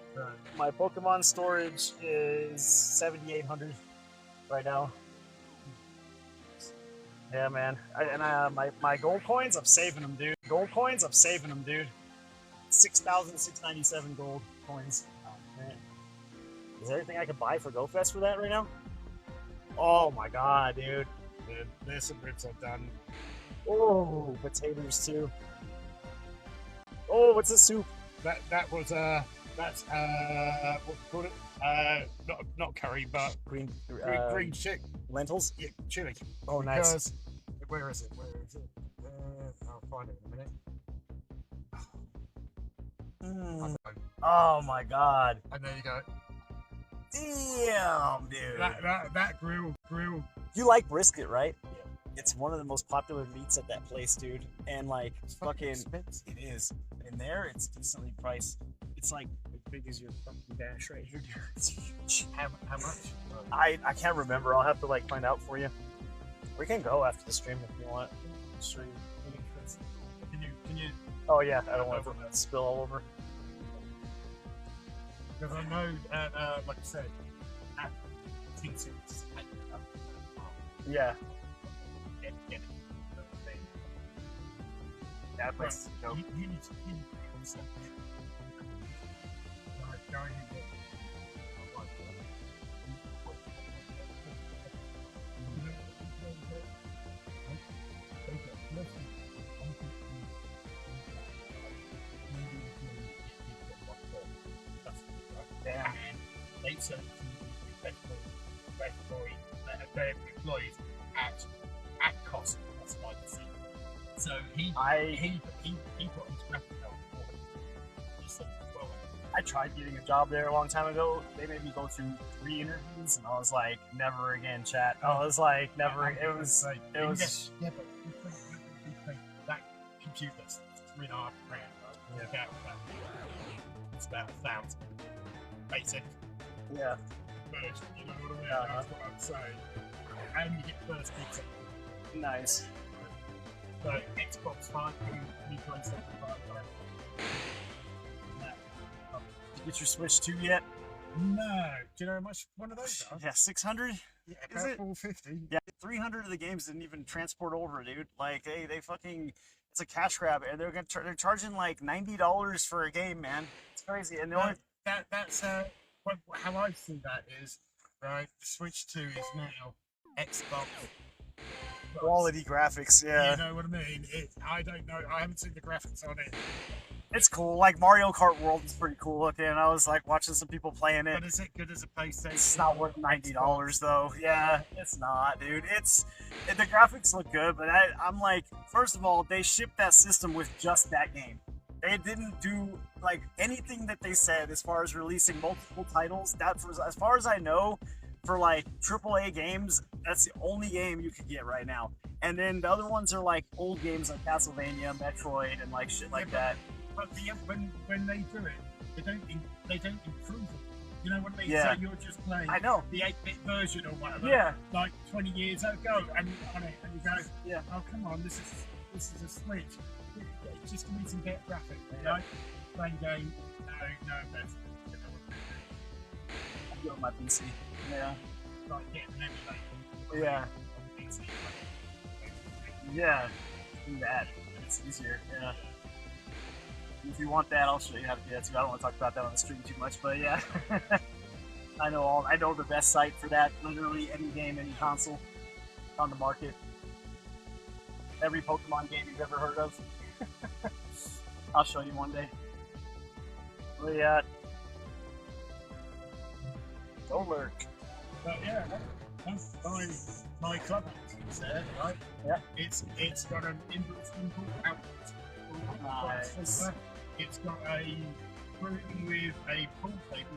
my Pokemon storage is 7,800 right now. Yeah, man. My gold coins, I'm saving them, dude. Gold coins, I'm saving them, dude. 6,697 gold coins. Oh, man. Is there anything I can buy for GoFest for that right now? Oh my god, dude. There's some ribs I've done. Oh, potatoes too. Oh, what's this soup? That was that's what do you call it? Not curry, but Green chick. lentils? Yeah, chili. Oh, nice. Because, where is it? I'll find it in a minute. Oh my god. And there you go. Damn, dude. That grill. You like brisket, right? Yeah. It's one of the most popular meats at that place, dude. And like, It's fucking, expensive. it is. In there, it's decently priced. It's like as big as your fucking dash right here, dude. It's huge. How much? I can't remember. I'll have to like find out for you. We can go after the stream if you want. Stream. Can you? Oh yeah, I don't want it to spill all over. Because I know, like I said, at T6, Yeah. get it. That place is dope. You need to understand. Going in Damn. They sell it to employees at cost. That's my decision. So he put his graphic novel for just like 12. I tried getting a job there a long time ago. They made me go through 3 interviews, and I was like, never again, chat. I was like, never. It was. Yeah, but you think that computer's $3.5 grand, right? Yeah. It's about 1,000. Basic. Yeah. Version, you know what I mean? Yeah. That's what I'm saying. And you get first pizza. Nice. So Xbox 5, new PlayStation 5, Did you get your Switch 2 yet? No. Do you know how much one of those are? Yeah, 600. Yeah, Is about it? 450. Yeah, 300 of the games didn't even transport over, dude. Like they fucking, it's a cash grab, and they're charging like $90 for a game, man. It's crazy. And the only That's how I see that is, right, the Switch 2 is now Xbox quality graphics, yeah. You know what I mean? I don't know. I haven't seen the graphics on it. It's cool. Like Mario Kart World is pretty cool looking. I was like watching some people playing it. But is it good as a PlayStation? It's not worth $90 though. Yeah, it's not, dude. The graphics look good, but I'm like, first of all, they shipped that system with just that game. They didn't do like anything that they said as far as releasing multiple titles. That, as far as I know, for like AAA games, that's the only game you could get right now. And then the other ones are like old games like Castlevania, Metroid, and like shit like that. But when they do it, they don't improve it. You know what I mean? Yeah. So you're just playing I know. the 8-bit version or whatever. Yeah. Like 20 years ago, and on it, and you go, Yeah. oh come on, this is a Switch. Just give me some better graphics. Yeah. Right? Playing game, no, that's I do it on my PC. Yeah. like getting an emulator. Yeah. On PC. Yeah. Do that. It's easier. Yeah. If you want that, I'll show you how to do that too. I don't want to talk about that on the stream too much, but yeah. I know the best site for that. Literally any game, any console on the market. Every Pokemon game you've ever heard of. I'll show you one day. Where you at? Go lurk. But yeah, that's my club is there, right? Yeah. It's got an input output. Nice. It's got a room with a pool table.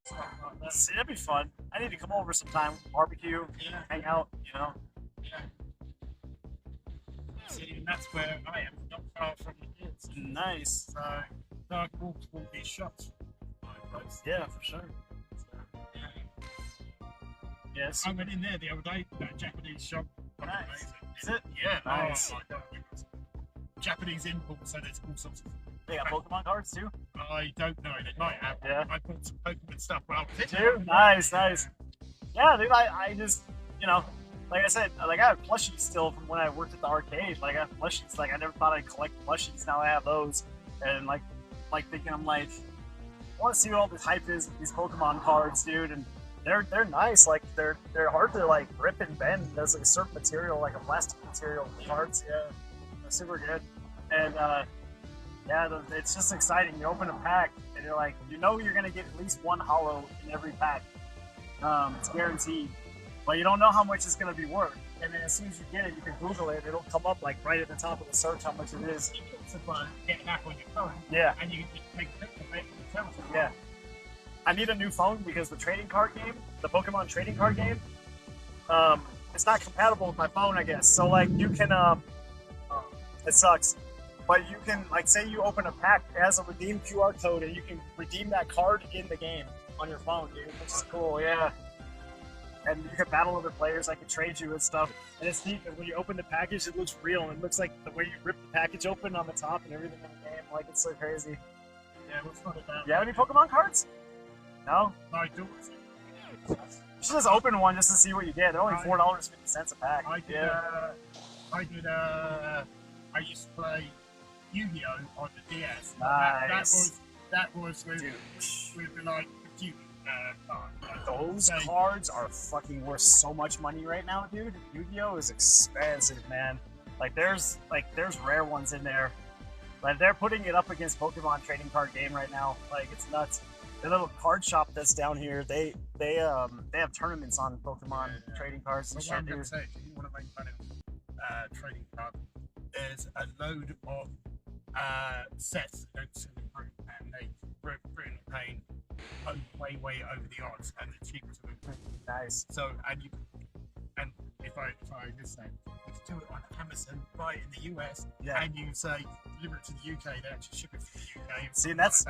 Stuff like that. See, that'd be fun. I need to come over sometime, barbecue, Yeah. hang out, you know. Yeah. See, and that's where I am, not far from the kids. Nice. So I can walk to all these shops. My place. Yeah, for sure. So, yeah. Yes. I went in there the other day, that Japanese shop. Nice. Amazing. Is it? Yeah, Nice. Oh my God. Japanese imports, so there's all sorts of. They got Pokemon cards too? I don't know, they might have. Yeah. I bought some Pokemon stuff. Well, Dude, nice. Yeah, dude, I just, you know, like I said, like I have plushies still from when I worked at the arcade. Like I have plushies. Like I never thought I'd collect plushies. Now I have those, and like thinking I'm like, I want to see what all this hype is with these Pokemon cards, dude. And they're nice. Like they're hard to like rip and bend. There's like a certain material, like a plastic material cards. Yeah, they're super good. And yeah, it's just exciting. You open a pack and you're like, you know, you're gonna get at least one holo in every pack. It's guaranteed, but you don't know how much it's gonna be worth. And then as soon as you get it, you can Google it. It'll come up like right at the top of the search how much it is. It's fun. Get an app on your phone. Yeah, And you can just take a picture of it and tell us. yeah. I need a new phone because the trading card game, the Pokemon trading card game, it's not compatible with my phone, I guess. So like you can, it sucks. But you can, like, say you open a pack, it has a redeem QR code, and you can redeem that card in the game on your phone, dude, which is cool, yeah. And you can battle other players, I can trade you and stuff. And it's neat because when you open the package, it looks real, and it looks like the way you rip the package open on the top and everything in the game. Like, it's so crazy. Yeah, what's fun about You have any Pokemon cards? No? my daughter's? You should just open one just to see what you get. They're only $4.50 a pack. I used to play Yu-Gi-Oh on the DS. Nice. That was with Dude. the like computer card. Those So- cards are fucking worth so much money right now, dude. Yu-Gi-Oh is expensive, man. Like there's rare ones in there. Like they're putting it up against Pokemon trading card game right now. Like it's nuts. The little card shop that's down here, they have tournaments on Pokemon Yeah. trading cards and But what shit, I'm gonna dude. say, if you want to make money trading card, there's a load of sets that don't sell in Britain, and they Britain are paying way over the odds, and the cheapest of them. Nice. So, and if I just say, you can do it on Amazon, buy it in the US, Yeah. and you say deliver it to the UK, they actually ship it from the UK. See, and that's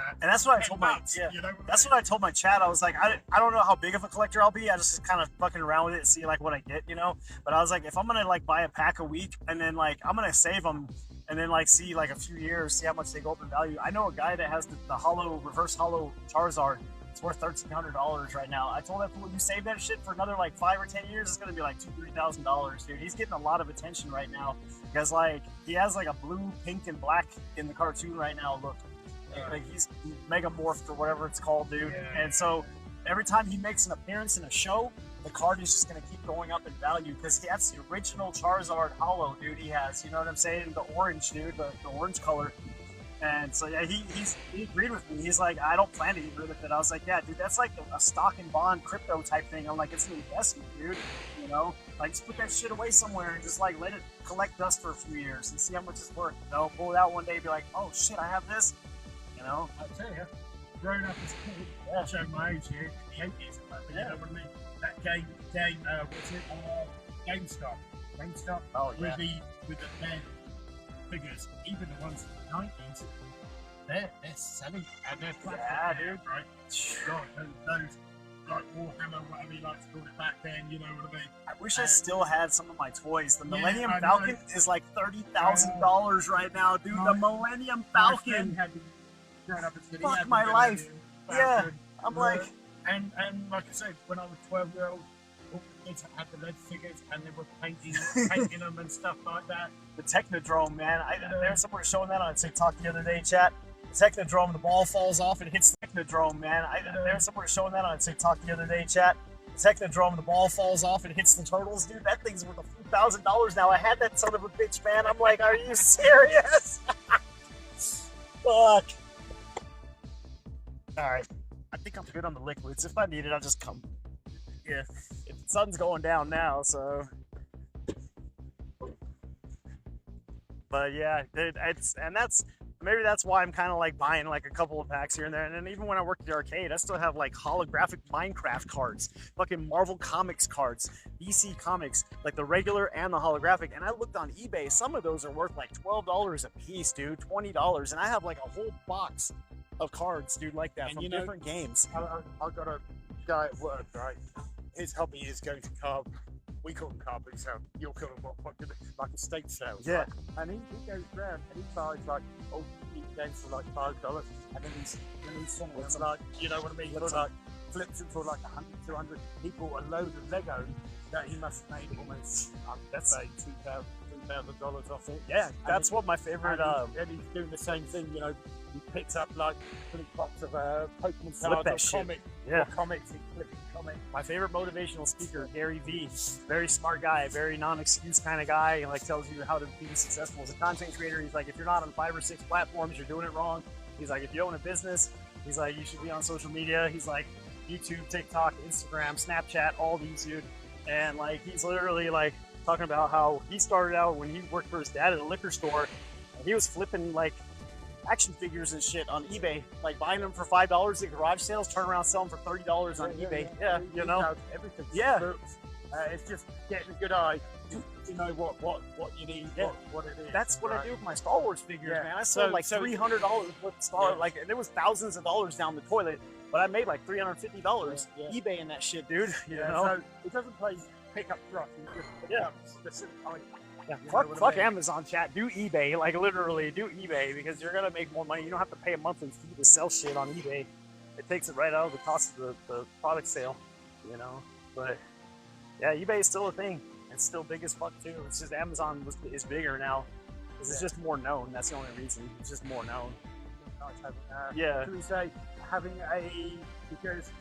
what I told my you know, that's what I told my chat. I was like, I don't know how big of a collector I'll be. I just kind of fucking around with it and see like what I get, you know. But I was like, if I'm gonna like buy a pack a week and then like I'm gonna save them and then like see like a few years, see how much they go up in value. I know a guy that has the hollow reverse hollow Charizard. It's worth $1,300 right now. I told that fool, you save that shit for another like 5 or 10 years, it's gonna be like $2,000-$3,000, dude. He's getting a lot of attention right now because like he has like a blue, pink, and black in the cartoon right now. Look, like he's Mega Morphed or whatever it's called, dude. Yeah. And so every time he makes an appearance in a show, the card is just gonna keep going up in value because that's the original Charizard Hollow, dude. He has, you know what I'm saying? The orange, dude, the orange color. And so yeah, he agreed with me. He's like, I don't plan to get rid of it. I was like, yeah, dude, that's like a stock and bond crypto type thing. I'm like, it's an investment, dude. You know, like just put that shit away somewhere and just like let it collect dust for a few years and see how much it's worth. You know, pull it out one day, and be like, oh shit, I have this. You know, I tell you, growing up as a kid, Yeah. showing my age here in the 80s, you know what I mean? That game, what's it? GameStop. oh yeah, With the men figures, even the ones from the 90s, they're selling and they're Yeah, dude. right? God, those like Warhammer, whatever you like to call it back then, you know what I mean? I wish I still had some of my toys. The Yeah, Millennium I know. Falcon is like $30,000 right now, dude. The Millennium Falcon. Growing up as a kid, Fuck he had my the life. Millennium Falcon. I'm like, And like I said, when I was 12-year-old, all the kids had the lead figures and they were painting them and stuff like that. the Technodrome, man. There's someone showing that on TikTok the other day, chat. The Technodrome, the ball falls off and hits the Technodrome, man. There's someone showing that on TikTok the other day, chat. The Technodrome, the ball falls off and hits the turtles, dude. That thing's worth $1,000 now. I had that son of a bitch, man. I'm like, are you serious? Fuck. All right. I think I'm good on the liquids. If I need it, I'll just come. Yeah. The sun's going down now, so. But yeah, maybe that's why I'm kind of like buying like a couple of packs here and there. And then even when I work at the arcade, I still have like holographic Minecraft cards, fucking Marvel Comics cards, DC Comics, like the regular and the holographic. And I looked on eBay, some of those are worth like $12 a piece, dude, $20. And I have like a whole box of cards, dude, like that, And from you know- different games. I've got a guy at work, right? His hobby is going to carve. We call them carving sales. You'll call them like estate sales. Yeah. Right? And he goes around and he buys like old games for like $5, and then he's selling them like, you know what I mean? For like flips them for like 100, 200. He bought a load of Lego that he must have made almost, let's say, $2,000 off it. Yeah, that's what my favorite. And he's doing the same thing, you know. He picks up like 3 pots of Pokemon Flip cards that or shit. Yeah. comics. He's flipping comics. My favorite motivational speaker, Gary Vee. Very smart guy, very non-excuse kind of guy. He like tells you how to be successful as a content creator. He's like, if you're not on 5 or 6 platforms, you're doing it wrong. He's like, if you own a business, he's like, you should be on social media. He's like, YouTube, TikTok, Instagram, Snapchat, all these, dude. And like, he's literally like talking about how he started out when he worked for his dad at a liquor store. And he was flipping like action figures and shit on eBay, like buying them for $5 at garage sales, turn around, sell them for $30 on eBay. Yeah, you know. Does everything. Yeah. It's just getting a good eye to know what you need, Yeah. what it is. That's what I right? do with my Star Wars figures, Yeah. man. I sold So- like so- $300 worth of Star, Yeah. like, and there was thousands of dollars down the toilet, but I made like $350 Yeah. eBay in that shit, dude. You Yeah, know? so it doesn't play pick up truck. It just picks Yeah. up specific items. Yeah, You know fuck, what I fuck mean? Amazon chat. Do eBay, like literally do eBay because you're gonna make more money. You don't have to pay a monthly fee to sell shit on eBay. It takes it right out of the cost of the product sale, you know. But yeah, eBay is still a thing. It's still big as fuck too. It's just Amazon is bigger now because it's just more known. That's the only reason. It's just more known. Nice having, Yeah. should we say having because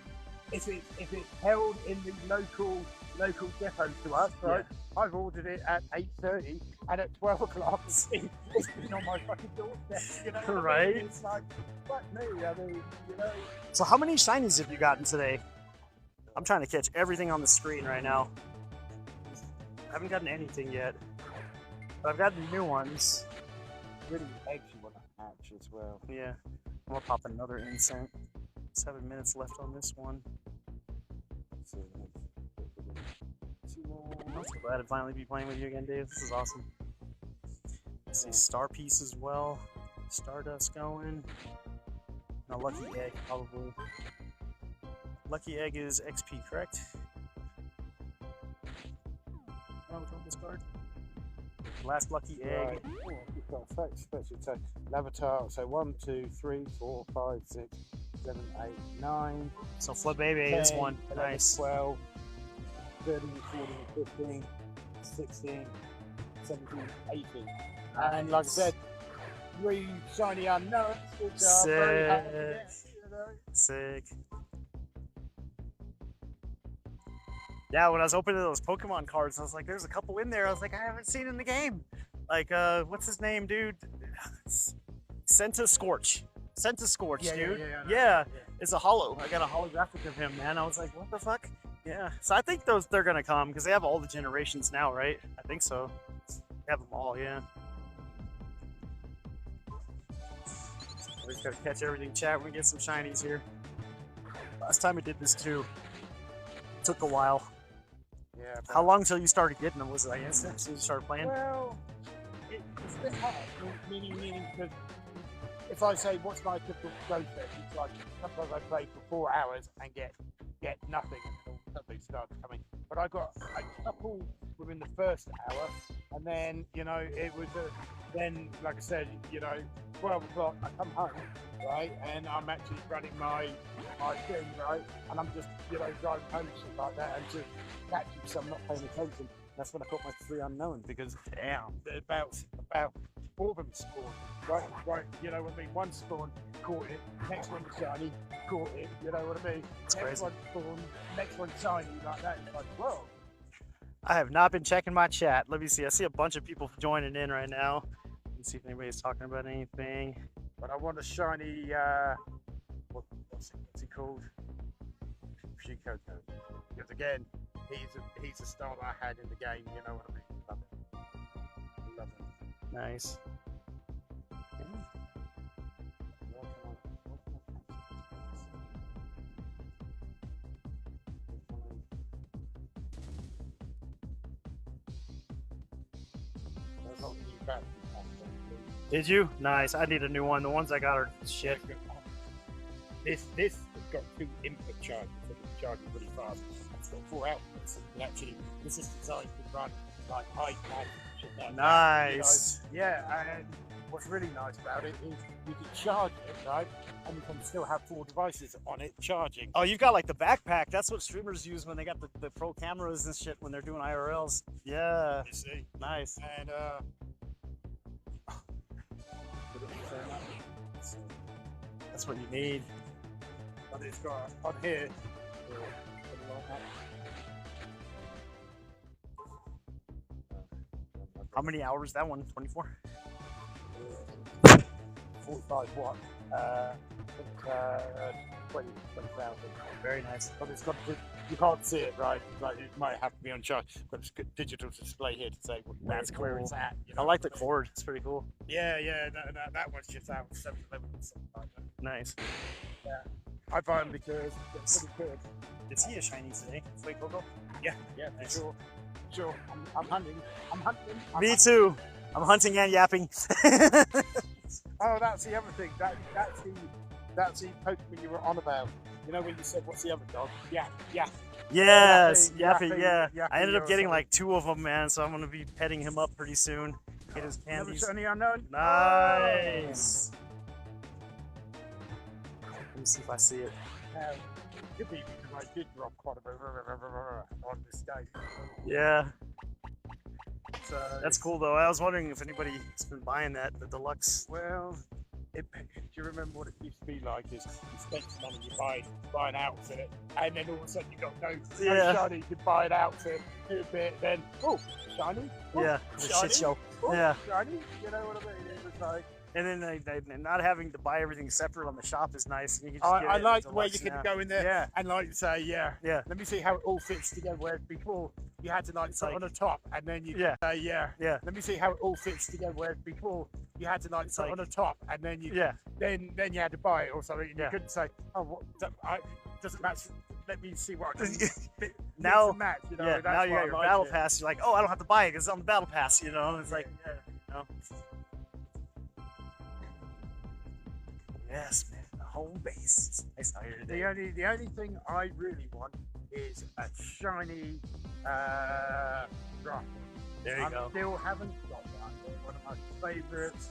if it's held in the local depot to us, right? I've ordered it at 8:30, and at 12 o'clock it's been on my fucking doorstep. You know what I mean? Right. It's like, fuck me. I mean, you know. So how many shinies have you gotten today? I'm trying to catch everything on the screen right now. I haven't gotten anything yet. But I've got the new ones. Really eggs you want to hatch as well. Yeah. I'm gonna pop another incense. 7 minutes left on this one. So, I'm so glad to finally be playing with you again, Dave. This is awesome. Let's see, Star Piece as well. Stardust going. No, Lucky Egg, probably. Lucky Egg is XP, correct? Oh, with this card. Last Lucky Egg. right. Oh, you've got effects, special attack. Lavatar, so 1, 2, 3, 4, 5, 6, 7, 8, 9. So Flood Baby is 10, one. 11, Nice. 12, 13, 14, 15, 16, 17, 18. And like I said, 3 shiny unknowns, which are very hard to get, you know. Sick. Yeah, when I was opening those Pokemon cards, I was like, there's a couple in there. I was like, I haven't seen in the game. Like, what's his name, dude? Senta Scorch. Senta Scorch, dude. Yeah, it's a holo. I got a holographic of him, man. I was like, what the fuck? Yeah. So I think they're gonna come because they have all the generations now, right? I think so. They have them all, yeah. We just gotta catch everything, chat. We get some shinies here. Last time I did this too. Took a while. Yeah. But, How long till you started getting them? Was it like instant as soon as you started playing? well, it's a bit hard. Meaning because if I say what's my typical growth rate, it's like sometimes I play for 4 hours and get nothing until something starts coming. But I got a couple within the first hour, and then it was then like I said, 12 o'clock I come home, right, and I'm actually running my thing, right, and I'm just driving home and shit like that, and just catching some not paying attention. That's when I got my 3 unknown because Damn. about 4 of them spawned. Right, you know what I mean? One spawned, caught it, next one shiny, caught it, you know what I mean? It's Next crazy. one spawned, next one shiny, like that. It's like, whoa. I have not been checking my chat. Let me see. I see a bunch of people joining in right now. Let's see if anybody's talking about anything. But I want a shiny, what's he called? Shikoto. Because again, he's a star that I had in the game, you know what I mean? Love it. Love it. Nice. There's not new batteries. Did you? Nice. I need a new one. The ones I got are shit. This has got 2 input charges, so it's charging really fast. It's got 4 outputs, and actually, this is designed to run like iPad and shit like that, Nice. Yeah, and what's really nice about it is you can charge it, right, and you can still have 4 devices on it charging. Oh, you've got like the backpack. That's what streamers use when they got the pro cameras and shit when they're doing IRLs. Yeah. You see, Nice. and That's what you need. but it's got on here. How many hours that one? 24? 45 watt, 20,000. Very nice. But it's got you can't see it, right? Like it might have to be on charge, but it's got digital display here to say That's where cool. it's at. I like the cord. It's pretty cool. Yeah, that one's just out 7-Eleven or something like that. Nice. I buy them because they're pretty good. Is he a shiny today? Sweet Coco? Yeah, Nice. for sure. I'm hunting. I'm Me hunting. too. I'm hunting and yapping. Oh, that's the other thing. That's the Pokemon you were on about. You know when you said, "What's the other dog?" Yeah. Yes, Yappy, Yappy, yeah. Yappy I ended up or getting something. like 2 of them, man. So I'm gonna be petting him up pretty soon. Get his Never candies. shiny unknown. Nice. Let me see if I see it. Could be because I did drop quite a bit on this day. Yeah, So that's cool though. I was wondering if anybody's been buying the deluxe. Well, do you remember what it used to be like? Is you spend some money, you buy an outfit, and then all of a sudden you got no Yeah. shiny. You could buy an outfit, do a bit, then shiny. Oh, Yeah, the shiny. shit show. Oh, Yeah. shiny. You know what I mean? It was like And then not having to buy everything separate on the shop is nice. And you can just I get it like into the way one you can snap. go in there Yeah, and like say, yeah, yeah, let me see how it all fits together. Where before you had to like sit like- on the top and then you Yeah. say, yeah, yeah, let me see how it all fits together. Where before you had to like sit like- on the top and then you yeah. then you had to buy it or something. And Yeah. you couldn't say, oh, what, doesn't match. Let me see what I can fit, Now- mix and match. You know, Yeah, that's now you why got I your like battle it. pass. You're like, oh, I don't have to buy it because it's on the battle pass. You know, it's like, yeah, you know. Yes, man, the home base. It's nice out here today. The only thing I really want is a shiny drop. There you I go. still haven't got one. They're one of my favorites.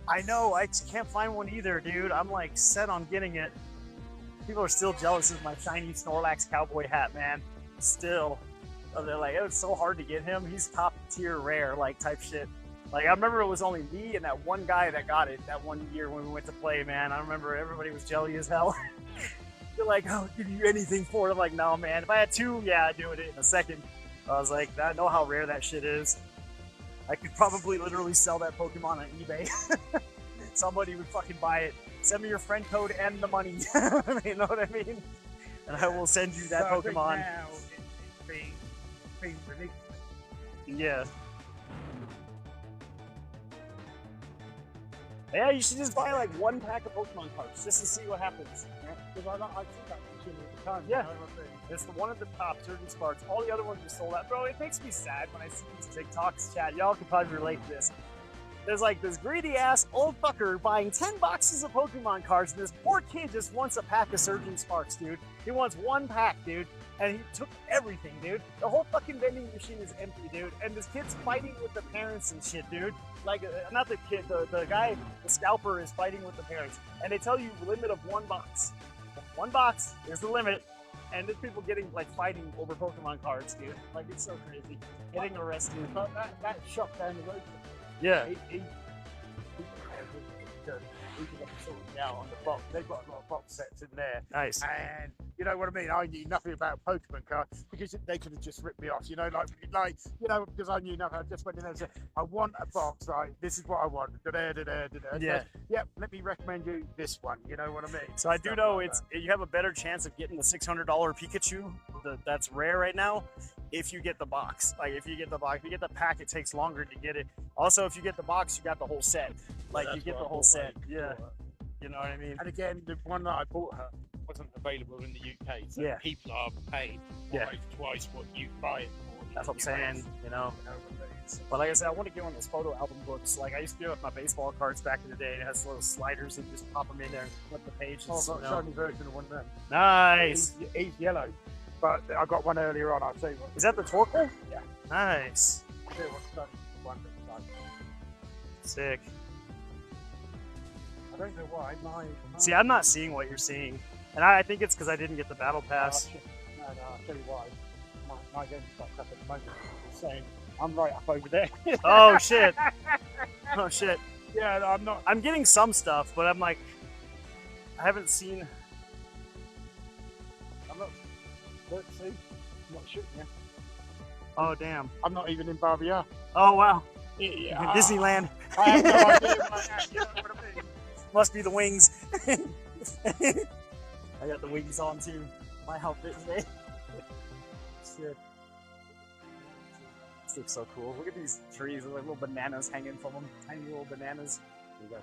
I know, I just can't find one either, dude. I'm like set on getting it. People are still jealous of my shiny Snorlax cowboy hat, man. Still. They're like, it was so hard to get him. He's top tier rare, like type shit. Like, I remember it was only me and that one guy that got it that one year when we went to play, man. I remember everybody was jelly as hell. They're like, I'll give you anything for it. I'm like, no, man. If I had two, yeah, I'd do it in a second. I was like, I know how rare that shit is. I could probably literally sell that Pokemon on eBay. Somebody would fucking buy it. Send me your friend code and the money. You know what I mean? And I will send you that So I think Pokemon. now it's being released. Yeah. Yeah, you should just buy like one pack of Pokemon cards just to see what happens. Because I see that machine all the time. Yeah. You know what I mean? It's the one at the top, Surgeon Sparks. All the other ones are sold out. Bro, it makes me sad when I see these TikToks, chat. Y'all can probably relate to this. There's like this greedy ass old fucker buying 10 boxes of Pokemon cards, and this poor kid just wants a pack of Surgeon Sparks, dude. He wants one pack, dude. And he took everything, dude. The whole fucking vending machine is empty, dude. And this kid's fighting with the parents and shit, dude. Like, not the kid, the guy, the scalper is fighting with the parents. And they tell you limit of one box. One box is the limit. And there's people getting, like, fighting over Pokemon cards, dude. Like, it's so crazy. Getting arrested. But that shop down the road. Yeah. He out on the box. They've got a lot of box sets in there. Nice. And you know what I mean? I knew nothing about Pokemon cards because they could have just ripped me off, you know, like you know, because I knew nothing. I just went in there and said, I want a box, right? This is what I want. Yeah. Yep, let me recommend you this one. You know what I mean? So I do Stuff know like it's you have a better chance of getting the $600 Pikachu that's rare right now if you get the box. Like if you get the box, if you get the pack, it takes longer to get it. Also, if you get the box, you got the whole set. Like you get the whole set. Yeah. You know what I mean? And again, the one that I bought her wasn't available in the UK, so Yeah. people are paying twice what you buy it for. That's what I'm saying, you know. But like I said, I want to get one of those photo album books. Like I used to do with my baseball cards back in the day. It has little sliders and you just pop them in there and flip the pages. Oh, I've got you a know. shiny version of one of them. Nice. He's yellow, but I got one earlier on. I'll tell you what. Is that the Torkoal? Yeah. Nice. I'll tell you what's done. One that's done. Sick. I don't know why. My See, I'm not seeing what you're seeing. And I think it's because I didn't get the battle pass. No, I'll tell you why. My game's fucked up at the moment. It's saying I'm right up over there. Oh, shit. Oh, shit. Yeah, I'm not. I'm getting some stuff, but I'm like, I haven't seen. I'm not. Let's see. I'm not shooting you. Oh, damn. I'm not even in Barbia. Oh, wow. Yeah. Disneyland. I have no idea where I am. You know what I mean? Must be the wings. I got the wings on too. My outfit today. Shit. This looks so cool. Look at these trees with like little bananas hanging from them. Tiny little bananas. There you go.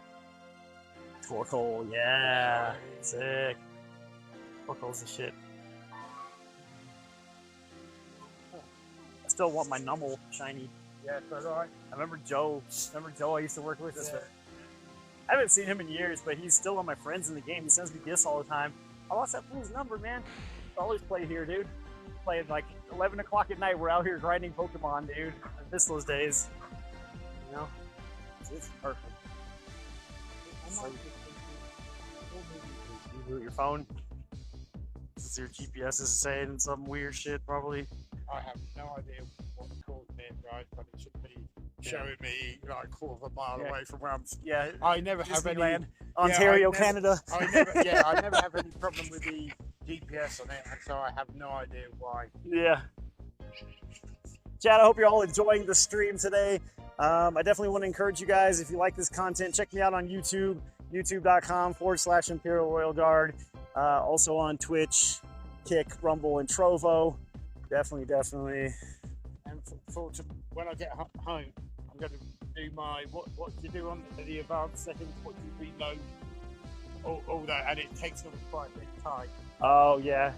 Torkoal, yeah. Sick. Torkoal's the shit. I still want my Numble shiny. Yeah, so right. I remember Joe. I used to work with. Yeah. I haven't seen him in years, but he's still one of my friends in the game. He sends me gifts all the time. I lost that fool's number, man. I always play here, dude. Play at like 11 o'clock at night. We're out here grinding Pokemon, dude. I miss those days. You know? It's perfect. So, you reboot your phone. This is your GPS is saying some weird shit, probably. I have no idea what caused it, right? But it should be showing me like a quarter of a mile away from where I'm. Yeah. I never have any. Disneyland, Ontario, I never- Canada. I never have any problem with the GPS on it, and so I have no idea why. Yeah. Chad, I hope you're all enjoying the stream today. I definitely want to encourage you guys, if you like this content, check me out on YouTube, youtube.com/Imperial Royal Guard. Also on Twitch, Kick, Rumble, and Trovo. Definitely. And when I get home, I'm going to do my what do you do on the advanced settings? What do you reload? All that, and it takes them quite a bit of time. Oh yeah.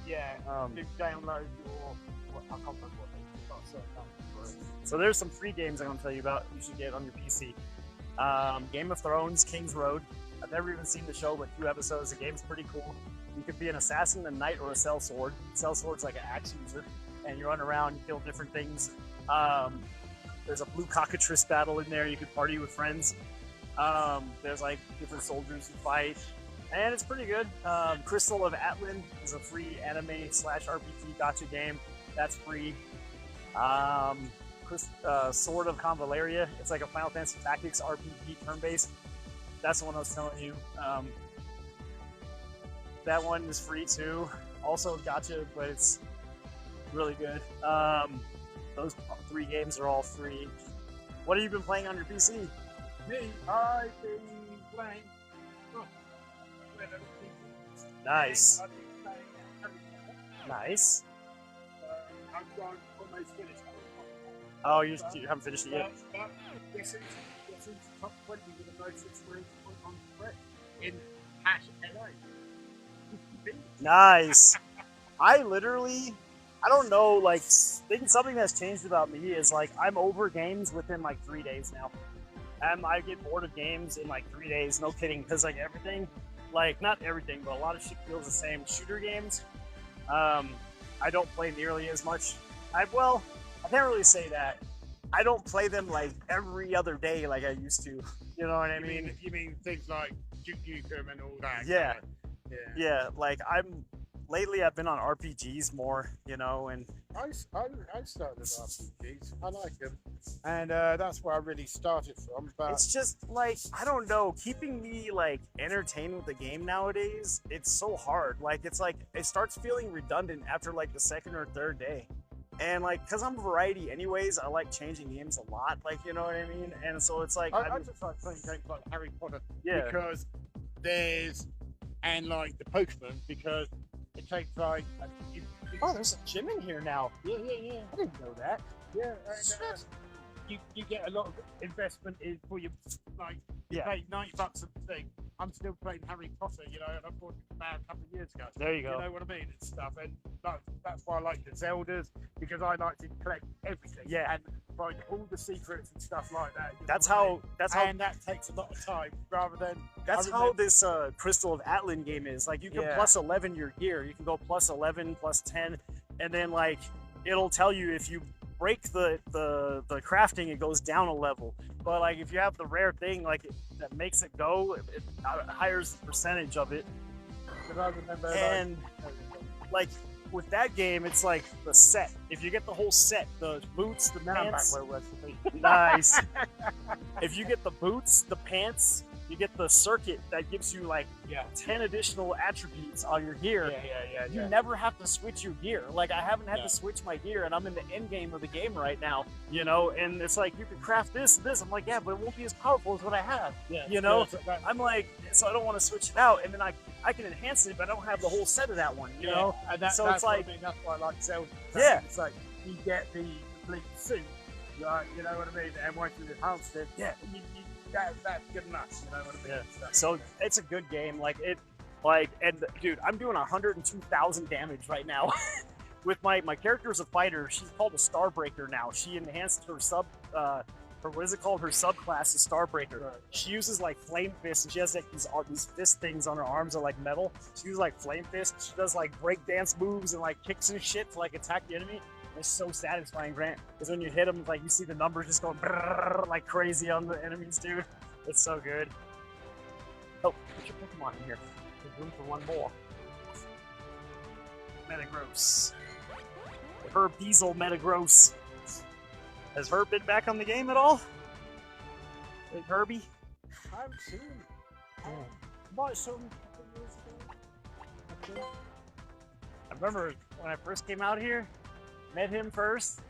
Yeah. You download your. I can't remember what they've got set up for it. So there's some free games I'm going to tell you about you should get on your PC. Game of Thrones, King's Road. I've never even seen the show, but 2 episodes. The game's pretty cool. You could be an assassin, a knight, or a sellsword. Sellsword's like an axe user, and you run around, you kill different things. There's a blue cockatrice battle in there. You could party with friends. There's like different soldiers who fight, and it's pretty good. Crystal of Atlan is a free anime/RPG gacha game. That's free. Sword of Convaleria. It's like a Final Fantasy Tactics RPG turn-based. That's the one I was telling you. That one is free too. Also gacha, but it's really good. Those 3 games are all free. What have you been playing on your PC? Me, I've been playing. Nice. I've been playing Harry Potter. Nice. I've almost finished. Oh, you haven't finished it yet? But this is top 20 with the most experience on threat in #LA. Nice. I don't know, like, something that's changed about me is, like, I'm over games within, like, 3 days now. I get bored of games in, like, 3 days, no kidding, because, like, everything, like, not everything, but a lot of shit feels the same. Shooter games, I don't play nearly as much. I can't really say that. I don't play them, like, every other day like I used to. You know what I mean? You mean things like Duke Nukem and all that? Yeah. Kind of, Yeah, like, lately I've been on RPGs more, you know, and I started with RPGs. I like them, and that's where I really started from. But it's just like, I don't know, keeping me like entertained with the game nowadays, it's so hard. Like, it's like it starts feeling redundant after like the 2nd or 3rd day. And like, because I'm variety anyways, I like changing games a lot, like, you know what I mean? And so it's like I just like playing games like Harry Potter, Yeah. because and like the Pokemon, because it takes like oh, there's a gym in here now. yeah. I didn't know that. Yeah, and, you get a lot of investment in for your, like, you Yeah. pay $90 a thing. I'm still playing Harry Potter, you know, and I bought it about a couple of years ago. There you go. You know what I mean? And stuff, and that's why I like the Zeldas, because I like to collect everything. Yeah. And find all the secrets and stuff like that. you know That's what I how mean? And that takes a lot of time, rather than That's I how remember- this Crystal of Atlan game is. Like, you can Yeah. plus 11 your gear. You can go plus 11, plus 10, and then like it'll tell you if you break the crafting, it goes down a level. But like if you have the rare thing like that makes it go, it hires the percentage of it. Because I remember, And like with that game, it's like the set. If you get the whole set, the boots, the now I'm back pants, where it was to be. nice. If you get the boots, the pants, you get the circuit that gives you like Yeah. 10 additional attributes on your gear. Yeah. You never have to switch your gear. Like, I haven't had Yeah. to switch my gear, and I'm in the end game of the game right now, you know, and it's like, you can craft this and this. I'm like, yeah, but it won't be as powerful as what I have, you know? so that- I'm like, so I don't want to switch it out, and then I can enhance it, but I don't have the whole set of that one, you know? and So that's it's what like- I mean, that's why I like Zelda. Yeah. It's like you get the complete suit, right? You know what I mean? And once you enhance it, Yeah. that's good enough. You know what I mean? Yeah. So it's a good game. And dude, I'm doing 102,000 damage right now. With my character's a fighter. She's called a Starbreaker now. She enhanced her her subclass is Starbreaker. Right. She uses like Flame Fist, and she has like these fist things on her arms are like metal. She uses like Flame Fist. She does like breakdance moves and like kicks and shit to like attack the enemy. It's so satisfying, Grant, because when you hit them, like you see the numbers just going brrrr, like crazy on the enemies, dude. It's so good. Oh, put your Pokemon in here. There's room for one more. Metagross. Herb Diesel Metagross. Has Herb been back on the game at all? Big Herbie? I haven't seen him. Might have saw him a couple of years ago. I think. I remember when I first came out here, met him first,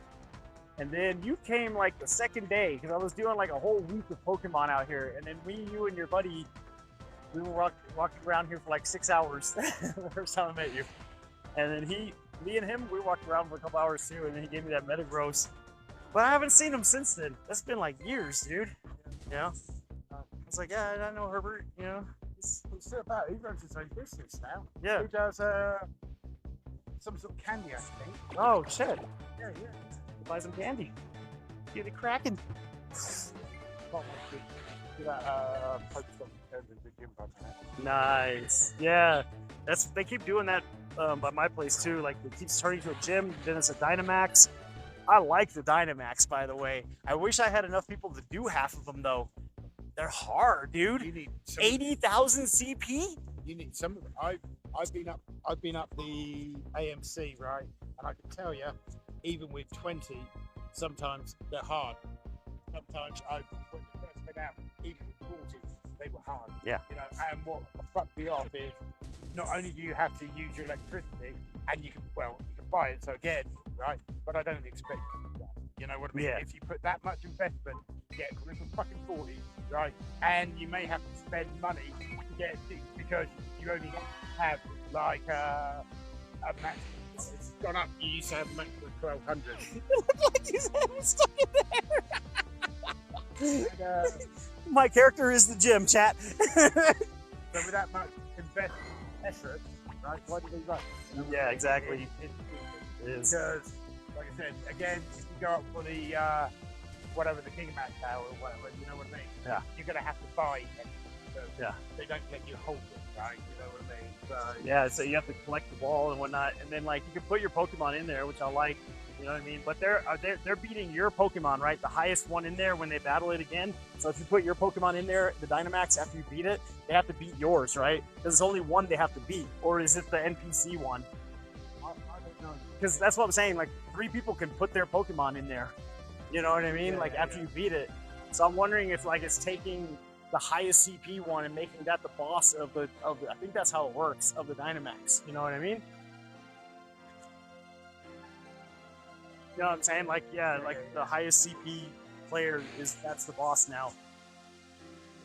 And then you came like the second day because I was doing like a whole week of Pokemon out here. And then you and your buddy, we were walking around here for like 6 hours the first time I met you. And then me and him, we walked around for a couple hours too. And then he gave me that Metagross. But I haven't seen him since then. That's been like years, dude. You know? I was like, yeah, I know Herbert, you know? He's still about. He runs his own business now. Yeah. He does some sort of candy, I think. Oh, shit. Yeah. Buy some candy. Get it cracking. Not like that Pokestop in the gym by now. Nice. Yeah. They keep doing that by my place too. Like it keeps turning to a gym, then it's a Dynamax. I like the Dynamax, by the way. I wish I had enough people to do half of them though. They're hard, dude. You need 80,000 CP? You need some of them. I've been up the AMC, right? And I can tell you, even with 20, sometimes they're hard. Sometimes when I first went out, even with 40, they were hard. Yeah. You know, and what fucked me off is not only do you have to use your electricity, and you can buy it, so again, right? But I don't expect you to do that. You know what I mean? Yeah. If you put that much investment, you get a group of fucking 40, right? And you may have to spend money to get it because you only have like a maximum. It's gone up. You used to have a maximum of 1,200. Like you said, I'm stuck in there. And, My character is the gym, chat. so with that much investment effort, right? Why do they run? Yeah, exactly. It is. Because, like I said, again, if you go up for the whatever the King Mac Tower or whatever, you know what I mean? Yeah. You're gonna have to buy it. So Yeah. They don't let you hold it, right? You know what I mean? So Yeah, so you have to collect the ball and whatnot, and then like you can put your Pokemon in there, which I like. You know what I mean? But they're beating your Pokemon, right? The highest one in there when they battle it again. So if you put your Pokemon in there, the Dynamax, after you beat it, they have to beat yours, right? Because it's only one they have to beat, or is it the NPC one? I don't know. Because that's what I'm saying. Like 3 people can put their Pokemon in there. You know what I mean? Yeah, like after yeah. you beat it. So I'm wondering if like it's taking the highest CP one and making that the boss of the I think that's how it works, of the Dynamax. You know what I mean? You know what I'm saying? Like yeah, like the highest CP player that's the boss now.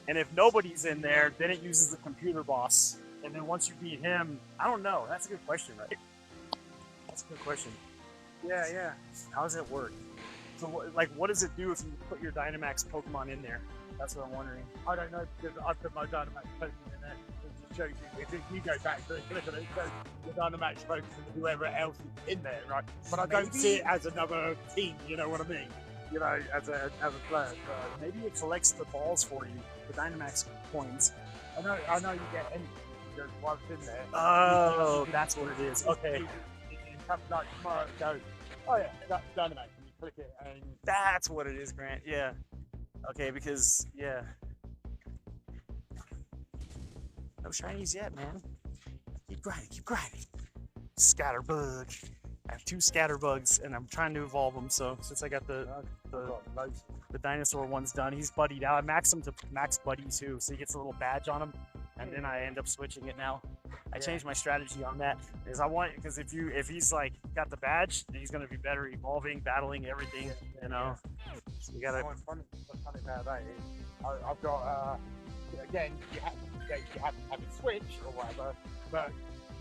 And if nobody's in there, then it uses the computer boss. And then once you beat him, I don't know. That's a good question, right? That's a good question. Yeah. How does it work? So, what does it do if you put your Dynamax Pokemon in there? That's what I'm wondering. I don't know because I put my Dynamax Pokemon in there. It just shows you. If you go back to it, click on it, it shows the Dynamax Pokemon and whoever else is in there, right? But I don't see it as another team. You know what I mean? You know, as a player. So Maybe it collects the balls for you, the Dynamax coins. I know you get anything. There's one in there. Oh, that's what it is. Okay, You come like tomorrow and go, oh yeah, that's Dynamax. And you click it and that's what it is, Grant. Yeah. Okay, because yeah. No shinies yet, man. Keep grinding. Scatterbug. I have 2 Scatterbugs, and I'm trying to evolve them. So since I got the dinosaur one's done, he's buddied out. I maxed him to max buddy too, so he gets a little badge on him, and then I end up switching it now. I changed my strategy on that because if he's like got the badge, then he's gonna be better evolving, battling everything. You know, so you gotta. What's funny about that is I've got again you have to have it switch or whatever, but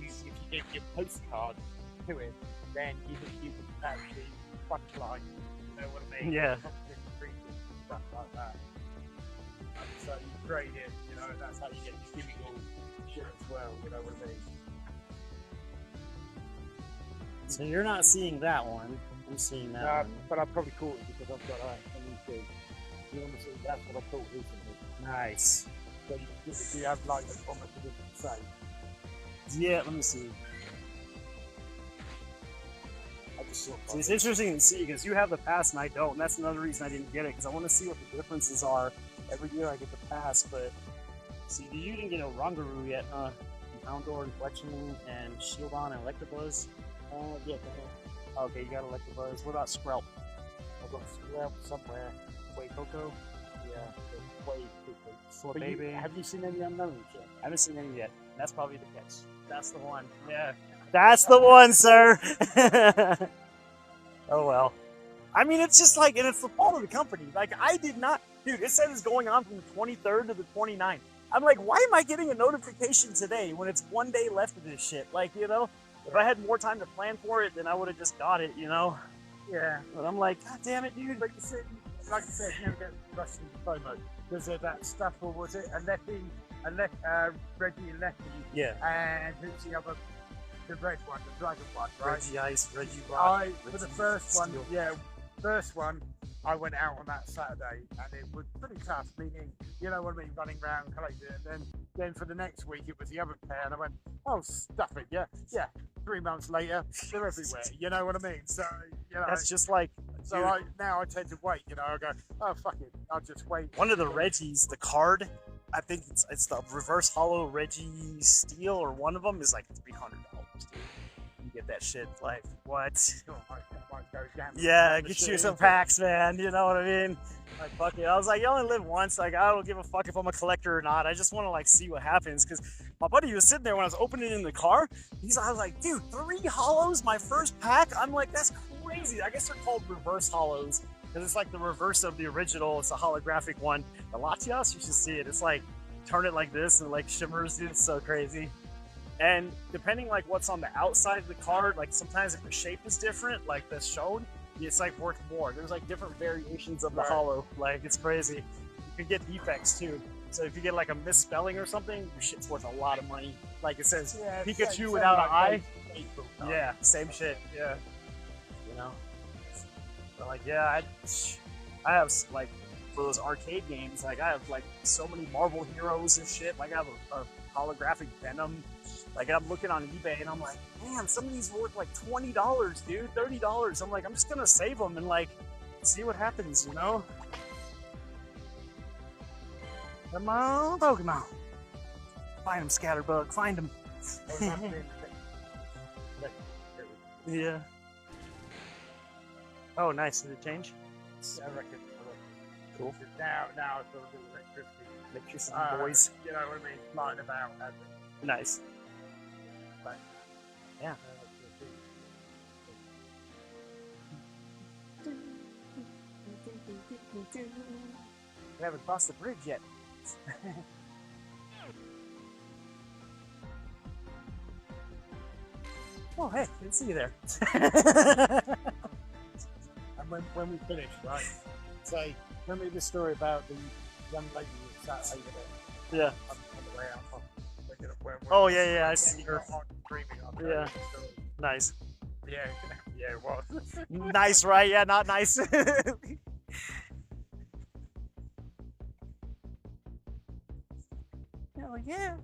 if you give your postcard to it, then you can actually butterfly. You know what I mean? Yeah. Stuff like that. And so you trade it. You know, that's how you get your gimmick shit as well. You know what I mean? So you're not seeing that one. I'm seeing that one. But I probably caught it because I've got that. You want to see? That's what I caught recently. Nice. So you have like almost a different save. Yeah, let me see. I just saw See, it's interesting to see because you have the pass and I don't, and that's another reason I didn't get it because I want to see what the differences are. Every year I get the pass, but see, you didn't get a Rongaroo yet, huh? Houndour, Fletchling, and Shieldon, and Electabuzz. Yeah. Okay, you got Electabuzz. What about Skrelp? I've got Skrelp somewhere. Wait, Coco? Yeah, way quickly. Slow But Baby. have you seen any unknowns yet? I haven't seen any yet. That's probably the catch. That's the one. Yeah. That's the one, sir. Oh well. I mean, it's just like, and it's the fault of the company. Like, I did not, dude, it said it's going on from the 23rd to the 29th. I'm like, why am I getting a notification today when it's 1 day left of this shit? Like, you know, if I had more time to plan for it, then I would have just got it, you know? Yeah. But I'm like, God damn it, dude. But you see, like I said, you never get rushed into FOMO. There's that stuff, or was it Reggie Alecki, Yeah. and who's the other, the red one, the dragon one, right? Reggie Ice, Reggie Rock. For the first one, Steel. yeah, first one, I went out on that Saturday, and it was pretty tough, meaning, you know what I mean, running around, collecting it, and then for the next week, it was the other pair, and I went, oh, stuff it, yeah. 3 months later, they're everywhere, you know what I mean? So, you know. That's just like, So now I tend to wait, you know, I go, oh, fuck it, I'll just wait. one of the Reggies, the card, I think it's the reverse hollow Reggie Steel, or one of them is like $300, dude. You get that shit, like, what? Oh, I might go gambling Yeah, on the get you shit. some packs, man. You know what I mean? Like, fuck it. I was like, you only live once. Like, I don't give a fuck if I'm a collector or not. I just want to, like, see what happens. Because my buddy was sitting there when I was opening it in the car. I was like, dude, 3 hollows, my first pack? I'm like, that's crazy. I guess they're called reverse hollows. Because it's like the reverse of the original. It's a holographic one. The Latias, you should see it. It's like, turn it like this and, like, shimmers, dude. It's so crazy. And depending like what's on the outside of the card, like sometimes if the shape is different, like that's shown, it's like worth more. There's like different variations of the hollow. Like it's crazy. You can get defects too. So if you get like a misspelling or something, your shit's worth a lot of money. Like it says Pikachu without an eye. Yeah, same shit. Yeah. You know. But like yeah, I have like for those arcade games, like I have like so many Marvel heroes and shit. Like I have a holographic Venom. Like I'm looking on eBay and I'm like, man, some of these are worth like $20, dude, $30. I'm like, I'm just gonna save them and like see what happens, you know? Come on, Pokemon. Find them, Scatterbug. Find them. Yeah. Oh, nice. Did it change? I reckon. Cool. Now it's all the electricity. Electricity boys. You know what I mean? Flying about. Nice. But, yeah. We haven't crossed the bridge yet. Oh, hey, didn't see you there. And when we finish, right? Say, remember the story about the young lady who sat over there? Yeah. On the way out. Oh, yeah, I see her. Dreaming of Yeah. Nice. Yeah, it was. Nice, right? Yeah, not nice. Hell yeah.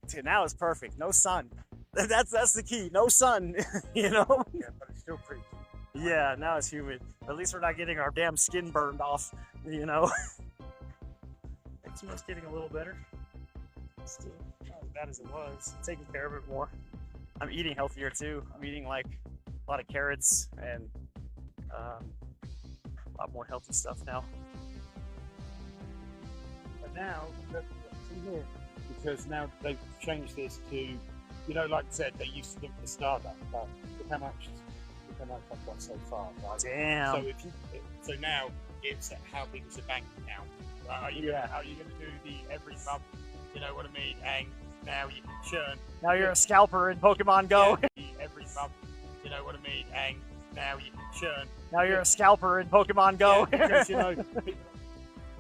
Dude, now it's perfect. No sun. That's the key. No sun, you know? Yeah, but it's still pretty. Yeah, now it's humid. At least we're not getting our damn skin burned off, you know? Eczema's getting a little better. Still not as bad as it was. Taking care of it more. I'm eating healthier too. I'm eating like a lot of carrots and a lot more healthy stuff now. But now, look in here, because now they've changed this to, you know, like I said, they used to look at the Stardust, but look how much I've got so far, right? Damn. So now it's how big is the bank account? Right? Are you going to do the every month? You know what I mean? And now you can churn. Now you're a scalper in Pokemon Go. Yeah, every month. You know what I mean? And now you can churn. Now you're a scalper in Pokemon Go. Yeah, because, you know,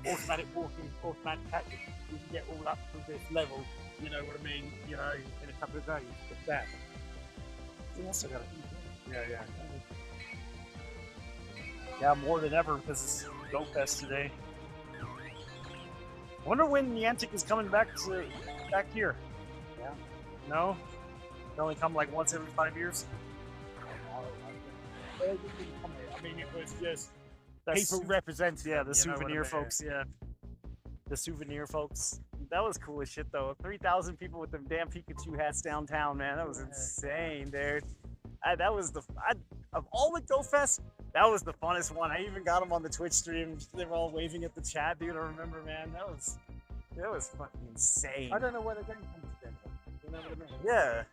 automatic walking, automatic catching, you can get all up to this level. You know what I mean? You know, in a couple of days. With that. You also got Yeah. Yeah, more than ever because it's Go Fest today. Wonder when Niantic is coming back here. Yeah. No? They only come like once every 5 years? I mean, it was just That's, people representing. yeah, the you know what I souvenir mean? folks, yeah. The souvenir folks. That was cool as shit though. 3,000 people with them damn Pikachu hats downtown, man. That was insane, dude. Of all the Go Fest, that was the funnest one. I even got them on the Twitch stream. They were all waving at the chat, dude. I remember, man. That was fucking insane. I don't know where they're going from today. You know what I mean? Yeah.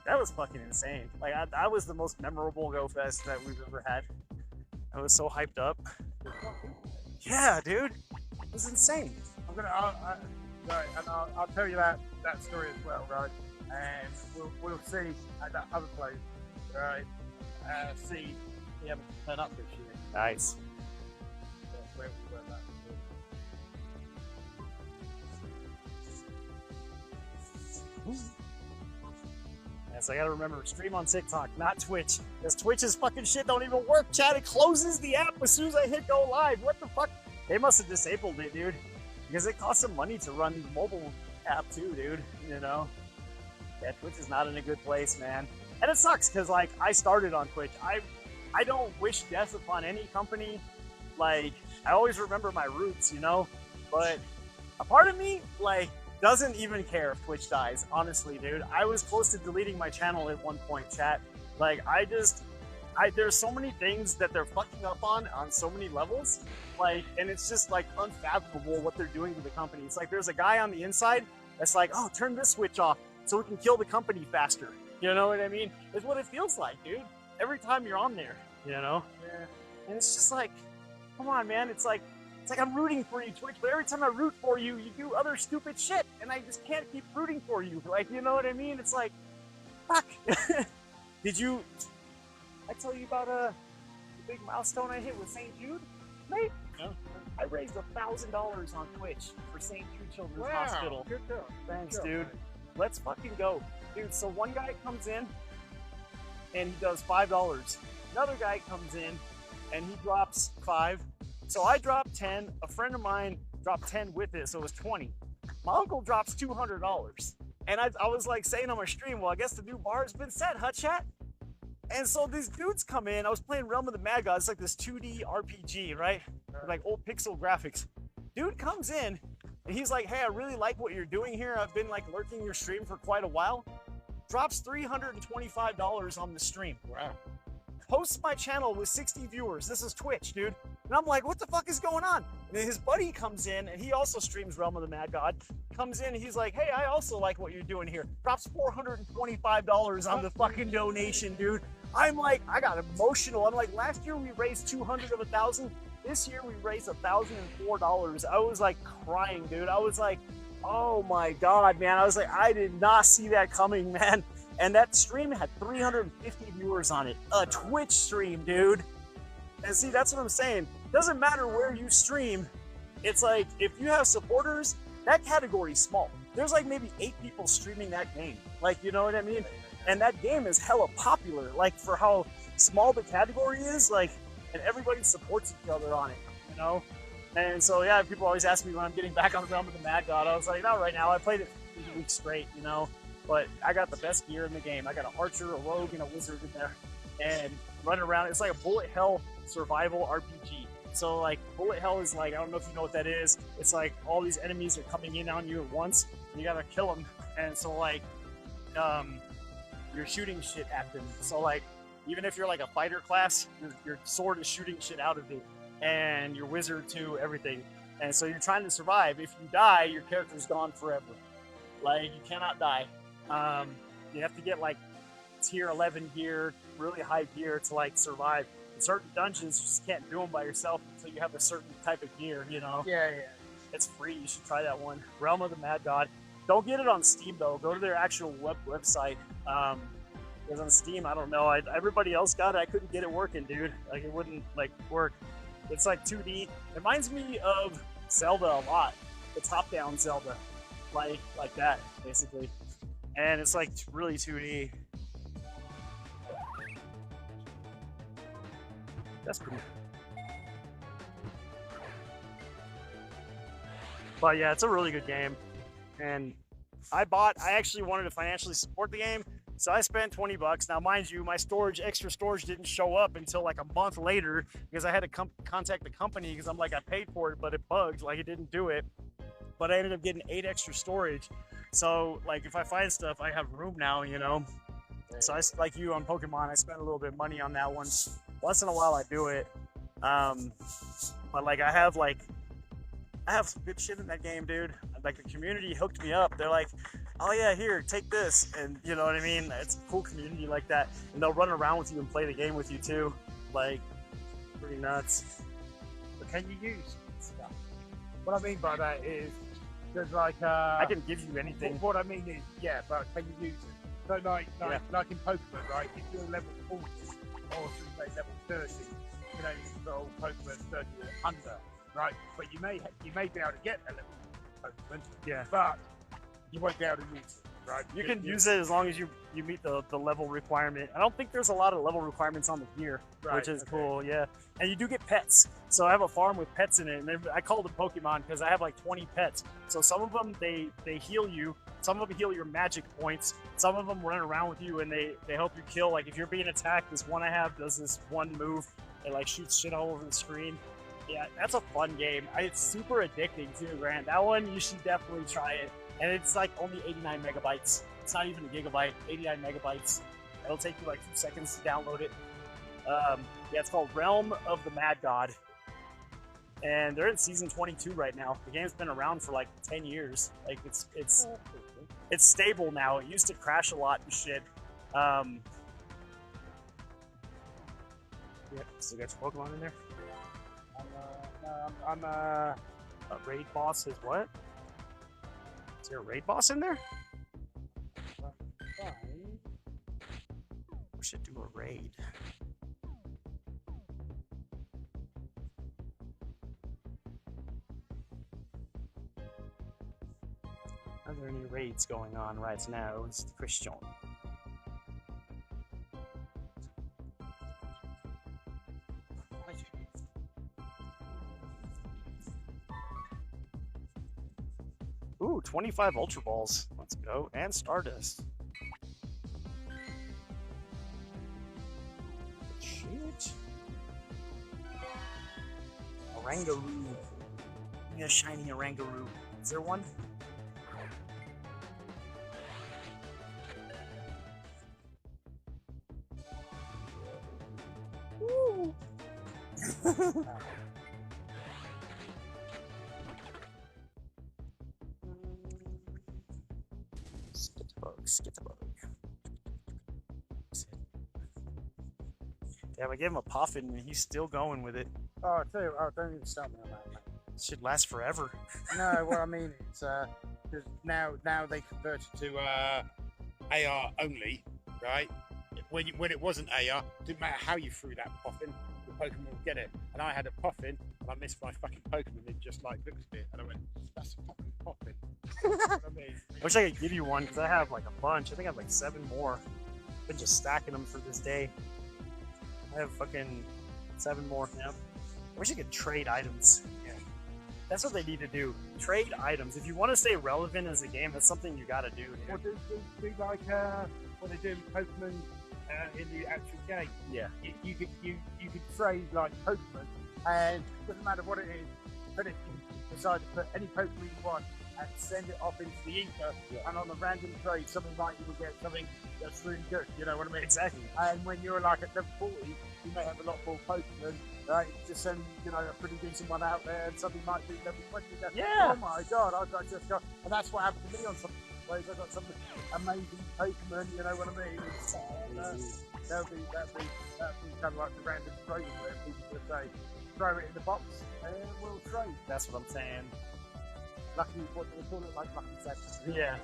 That was fucking insane. Like, that was the most memorable Go Fest that we've ever had. I was so hyped up. Yeah, dude, it was insane. I'll tell you that story as well, right? And we'll see at that other place, right? See the ever turn up this year. Nice. Where we were that Yes, I gotta remember, stream on TikTok, not Twitch. Because Twitch's fucking shit don't even work, chat. It closes the app as soon as I hit go live. What the fuck? They must have disabled it, dude. Because it costs some money to run the mobile app too, dude. You know? Yeah, Twitch is not in a good place, man. And it sucks, because, like, I started on Twitch. I don't wish death upon any company. Like, I always remember my roots, you know? But a part of me, like, doesn't even care if Twitch dies, honestly, dude. I was close to deleting my channel at one point, chat. Like, there's so many things that they're fucking up on so many levels. Like, and it's just, like, unfathomable what they're doing to the company. It's like, there's a guy on the inside that's like, oh, turn this switch off so we can kill the company faster. You know what I mean? It's what it feels like, dude. Every time you're on there, you know? Yeah. And it's just like, come on, man. It's like I'm rooting for you, Twitch, but every time I root for you, you do other stupid shit, and I just can't keep rooting for you. Like, you know what I mean? It's like, fuck. Did I tell you about the big milestone I hit with St. Jude? Mate, No. I raised $1,000 on Twitch for St. Jude Children's Wow. Hospital. Good job. Thanks, Good job, dude. mate. Let's fucking go. Dude, so one guy comes in, and he does $5. Another guy comes in, and he drops 5. So I dropped 10. A friend of mine dropped 10 with it, so it was 20. My uncle drops $200. And I was like saying on my stream, well, I guess the new bar has been set, huh, chat? And so these dudes come in. I was playing Realm of the Mad God. It's like this 2D RPG, right? Like old pixel graphics. Dude comes in, and he's like, hey, I really like what you're doing here. I've been like lurking your stream for quite a while. Drops $325 on the stream. Wow. Posts my channel with 60 viewers. This is Twitch, dude. And I'm like, what the fuck is going on? And then his buddy comes in, and he also streams Realm of the Mad God. Comes in, and he's like, hey, I also like what you're doing here. Drops $425 on the fucking donation, dude. I'm like, I got emotional. I'm like, last year we raised 200 of 1,000. This year we raised $1,004. I was like crying, dude. I was like, oh my God, man. I was like, I did not see that coming, man. And that stream had 350 viewers on it. A Twitch stream, dude. And see, that's what I'm saying. Doesn't matter where you stream. It's like, if you have supporters, that category's small. There's like maybe 8 people streaming that game. Like, you know what I mean? And that game is hella popular. Like, for how small the category is, like, and everybody supports each other on it, you know? And so, yeah, people always ask me when I'm getting back on the Realm of the Mad God. I was like, not right now. I played it 3 weeks straight, you know? But I got the best gear in the game. I got an archer, a rogue, and a wizard in there. And running around, it's like a bullet hell survival RPG. So, like, bullet hell is like, I don't know if you know what that is. It's like all these enemies are coming in on you at once, and you gotta kill them. And so, like, you're shooting shit at them. So, like, even if you're like a fighter class, your sword is shooting shit out of it. And your wizard too, everything. And so you're trying to survive. If you die, your character's gone forever. Like, you cannot die. You have to get like tier 11 gear, really high gear to like survive. In certain dungeons, you just can't do them by yourself until you have a certain type of gear, you know? Yeah. It's free. You should try that one. Realm of the Mad God. Don't get it on Steam though. Go to their actual website. Because on Steam, I don't know. Everybody else got it. I couldn't get it working, dude. Like, it wouldn't like work. It's like 2D. It reminds me of Zelda a lot. The top-down Zelda, like that, basically. And it's like really 2D. That's cool. But yeah, it's a really good game. And I actually wanted to financially support the game, so I spent $20. Now, mind you, my extra storage didn't show up until like a month later because I had to contact the company because I'm like, I paid for it, but it bugged, like it didn't do it. But I ended up getting 8 extra storage. So, like, if I find stuff, I have room now, you know? So, like you on Pokemon, I spent a little bit of money on that one. Once in a while, I do it. But, like, I have some good shit in that game, dude. Like, the community hooked me up. They're like, oh, yeah, here, take this. And, you know what I mean? It's a cool community like that. And they'll run around with you and play the game with you, too. Like, pretty nuts. But can you use stuff? What I mean by that is, there's like I can give you anything. What I mean is, yeah, but can you use it? So like in Pokemon, right? If you're level 40 or should we say level 30, you know, you can go Pokemon 30 or under, right? But you may be able to get a level Pokemon, Yeah. but you won't be able to use it, right? You can use it as long as you meet the level requirement. I don't think there's a lot of level requirements on the gear, Right, which is okay. cool, yeah. And you do get pets. So I have a farm with pets in it, and I call them Pokemon because I have like 20 pets. So some of them, they heal you. Some of them heal your magic points. Some of them run around with you, and they help you kill. Like if you're being attacked, this one I have does this one move. It like shoots shit all over the screen. Yeah, that's a fun game. It's super addicting too, Grant. That one, you should definitely try it. And it's like only 89 megabytes. It's not even a gigabyte, 89 megabytes. It'll take you like 2 seconds to download it. Yeah, it's called Realm of the Mad God. And they're in season 22 right now. The game's been around for like 10 years. Like it's stable now. It used to crash a lot and shit. Yeah, still got your Pokemon in there? I'm A raid boss is what? Is there a raid boss in there? fine. We should do a raid. Are there any raids going on right now? It's the Christian. Ooh, 25 Ultra Balls. Let's go. And Stardust. Shit. Orangaroo. Give me a shiny Orangaroo. Is there one? Woo! Skitterbug. Damn, I gave him a Puffin and he's still going with it. Oh, I tell you, don't even start me on that, mate. Should last forever. No, what I mean is, 'cause now they converted to AR only, right? When it wasn't AR, didn't matter how you threw that Puffin, the Pokemon would get it. And I had a Puffin, and I missed my fucking Pokemon. It just like looked at it, and I went, "That's a fucking Puffin." What I mean, I wish I could give you one because I have like a bunch. I think I have like 7 more. Been just stacking them for this day. I have fucking 7 more now. I wish I could trade items. Yeah. That's what they need to do. Trade items. If you want to stay relevant as a game, that's something you gotta do. or Dude. do like what they do with Pokemon in the actual game. Yeah. You could trade like Pokemon, and it doesn't matter what it is. But if you decide to put any Pokemon you want and send it off into the ether, and on a random trade, something like you will get something that's really good. You know what I mean? Exactly. And when you're like at level 40, you may have a lot more Pokemon. Right? Just send a pretty decent one out there, and something might be level 20. Yeah. Oh my god! I just got, and that's what happened to me on some plays. I got some amazing Pokemon. You know what I mean? That'll be kind of like the random trade where people will say, throw it in the box and we'll trade. That's what I'm saying. Lucky, what do they call it? Like lucky sets. Yeah.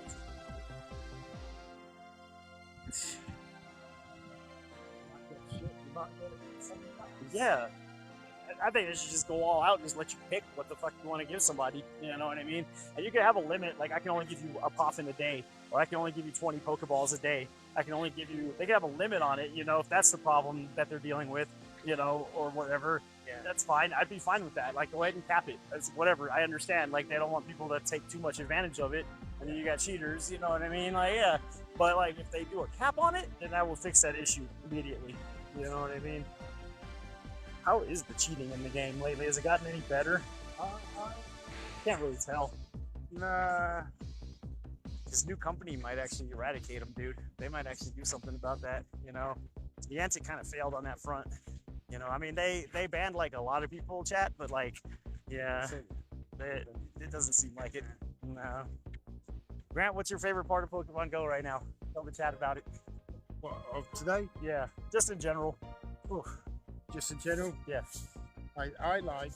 Yeah. I think they should just go all out and just let you pick what the fuck you want to give somebody. You know what I mean? And you can have a limit, like I can only give you a Puffin a day, or I can only give you 20 Pokeballs a day. I can only give you, they can have a limit on it, you know, if that's the problem that they're dealing with, you know, or whatever. Yeah. That's fine. I'd be fine with that. Like, go ahead and cap it. That's whatever. I understand. Like, they don't want people to take too much advantage of it. And then you got cheaters, you know what I mean? Like, yeah. But, like, if they do a cap on it, then I will fix that issue immediately. You know what I mean? How is the cheating in the game lately? Has it gotten any better? Can't really tell. Nah. This new company might actually eradicate them, dude. They might actually do something about that, you know? Niantic kind of failed on that front. You know, I mean, they banned, like, a lot of people, chat, but, like, yeah, it doesn't seem like it. No. Grant, what's your favorite part of Pokemon Go right now? Tell the chat about it. What, of today? Yeah, just in general. Oof. just in general. Yeah. I like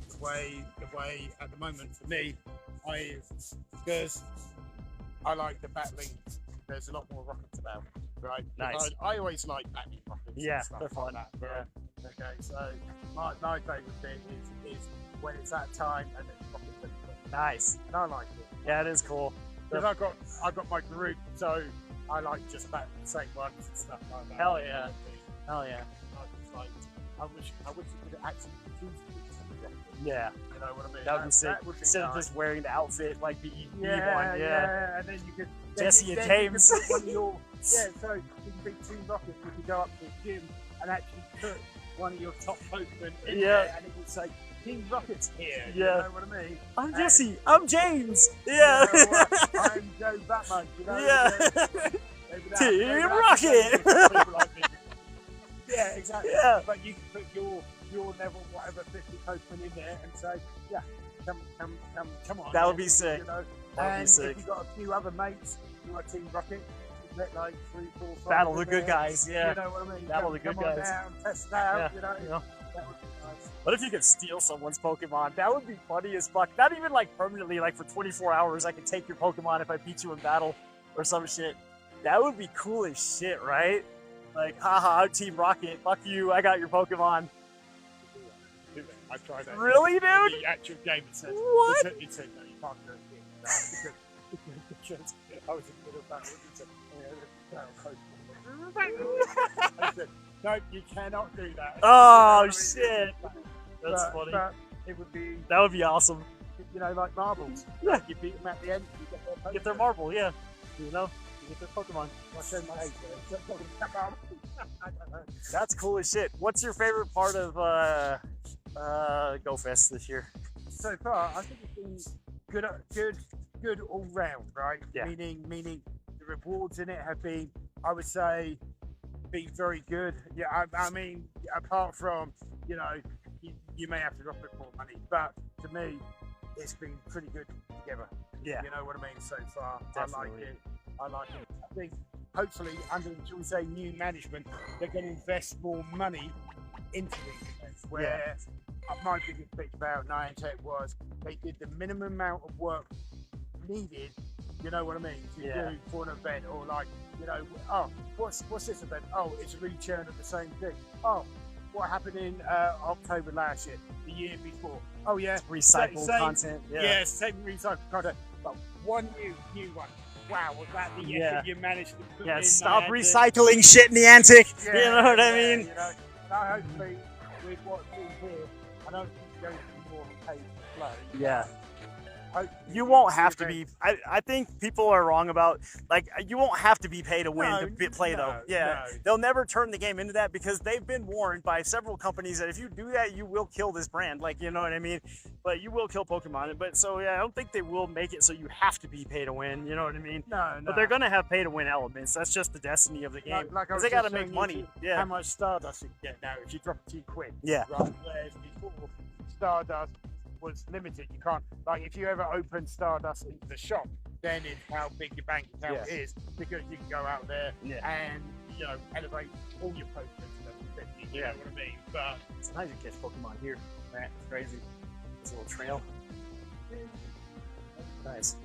the way at the moment for me, because I like the battling. There's a lot more rockets about, right? Nice. I always like battling rockets. Yeah, and stuff they're fun. Like that, Yeah. right? Okay, so my favourite thing is when it's that time and it's rockets everywhere. Nice. And I like it. Yeah, it is cool. Because I've got my group, so I like just battling the same ones and stuff like that. Hell yeah. Hell yeah. I wish you could actually choose these. Yeah. You know what I mean? That would be sick. would be Instead of nice. just wearing the outfit like the E1. Yeah, Yeah. and then you could Jesse and then James. You could put one of your, so you could be Team Rocket. You could go up to the gym and actually put one of your top postmen in Yeah. there, and it would say Team Rocket's here. Yeah. You know what I mean? I'm And- Jesse. I'm James. Yeah. You know what? I'm Joe Batman. You know? Yeah. They would have- Team they would have Rocket. people like me. Yeah, exactly. Yeah. But you can put your level, whatever, 50 postman in there and say, yeah, come on. That would man, be sick. You know? That would be And sick. if you've got a few other mates who are Team Rocket, you let like 3, 4, 5 Battle the in good there, guys, yeah. You know what I mean? Battle the good come on guys. down, test it out, Yeah. you know? You know? That would be nice. What if you could steal someone's Pokemon? That would be funny as fuck. Not even like permanently, like for 24 hours, I could take your Pokemon if I beat you in battle or some shit. That would be cool as shit, right? Like, haha, I'm Team Rocket. Fuck you, I got your Pokemon. I tried that. Really, dude? The actual game, it says, What? It said, no, you can't do it. Because I was in the middle of battle. It said, I said, no, you cannot do that. Oh, You know what I mean? shit. That's funny. But it would be, That would be awesome. you know, like marbles. Yeah. You beat them at the end, you get their Pokemon. Get their marble, yeah. You know? You get their Pokemon. I showed my age there. So I'm talking about marbles. I don't know. That's cool as shit. What's your favorite part of GoFest this year? So far, I think it's been good all round, right? Yeah. Meaning the rewards in it have been, I would say, been very good. Yeah, I mean, apart from, you know, you may have to drop a bit more money, but to me, it's been pretty good together. Yeah. You know what I mean? So far, Definitely. I like it. I think hopefully under, shall we say, new management, they're going to invest more money into these events. Where my biggest bitch about Niantic was they did the minimum amount of work needed. You know what I mean? To do for an event, or like, you know, oh, what's this event? Oh, it's a return of the same thing. Oh, what happened in October last year, the year before? Oh yeah, Recycled same- content. yeah, same recycled content, but one new one. Wow, was that the effort you managed to put Yeah, in? stop Niantic? recycling shit, Niantic. Yeah, you know what I yeah, mean? You know, now hopefully with what's in here, I don't think it's going to be more paid flow. Yeah. Hopefully You won't the have to be. event- I think people are wrong about, like, you won't have to be pay to win No, to play, though. no, Yeah. no. They'll never turn the game into that because they've been warned by several companies that if you do that, you will kill this brand. Like, you know what I mean? But you will kill Pokemon. But so, yeah, I don't think they will make it so you have to be pay to win. You know what I mean? No, But they're going to have pay to win elements. That's just the destiny of the game. Like I Because was they got to just make saying, money. How Yeah. much Stardust you get now if you drop £2? Yeah. Right, whereas before Stardust was limited. You can't, like, if you ever open Stardust into the shop, then it's how big your bank account is, because you can go out there Yeah. and, you know, elevate all your posters to 50. You know what I mean? But Sometimes you catch Pokemon here. Man, it's crazy. This little trail. Nice.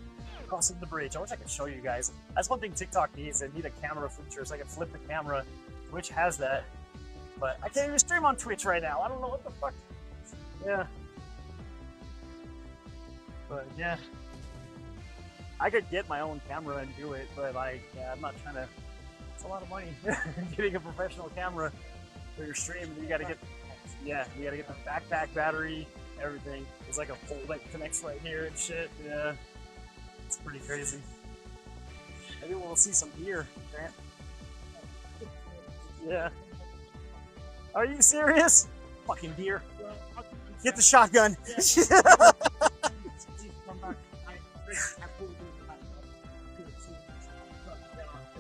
Crossing the bridge. I wish I could show you guys. That's one thing TikTok needs. They need a camera feature so I can flip the camera. Twitch has that. But I can't even stream on Twitch right now. I don't know what the fuck. Yeah. But yeah. I could get my own camera and do it, but like, yeah, I'm not trying to. It's a lot of money. Getting a professional camera for your stream. You gotta get. Yeah, you gotta get the backpack battery, everything. There's like a pole that connects right here and shit. Yeah, it's pretty crazy. Maybe we'll see some deer, Grant. Yeah. Are you serious? Fucking deer. Get the shotgun.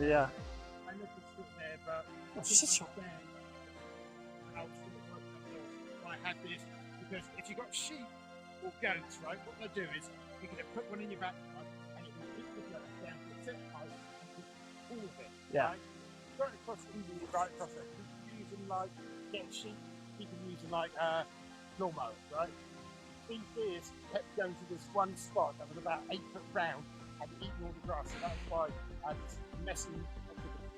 Yeah. I look at shit there, but Shit show. I had this because if you've got sheep or goats, right, what they do is you're going to put one in your backpack and you can lift the goat down to a set height and put all of it. Yeah. Right? Right across India, right across it. You can like get sheep people using like lawnmowers, right? These deers kept going to this one spot that was about 8 foot round and eating all the grass. So that's why I was messing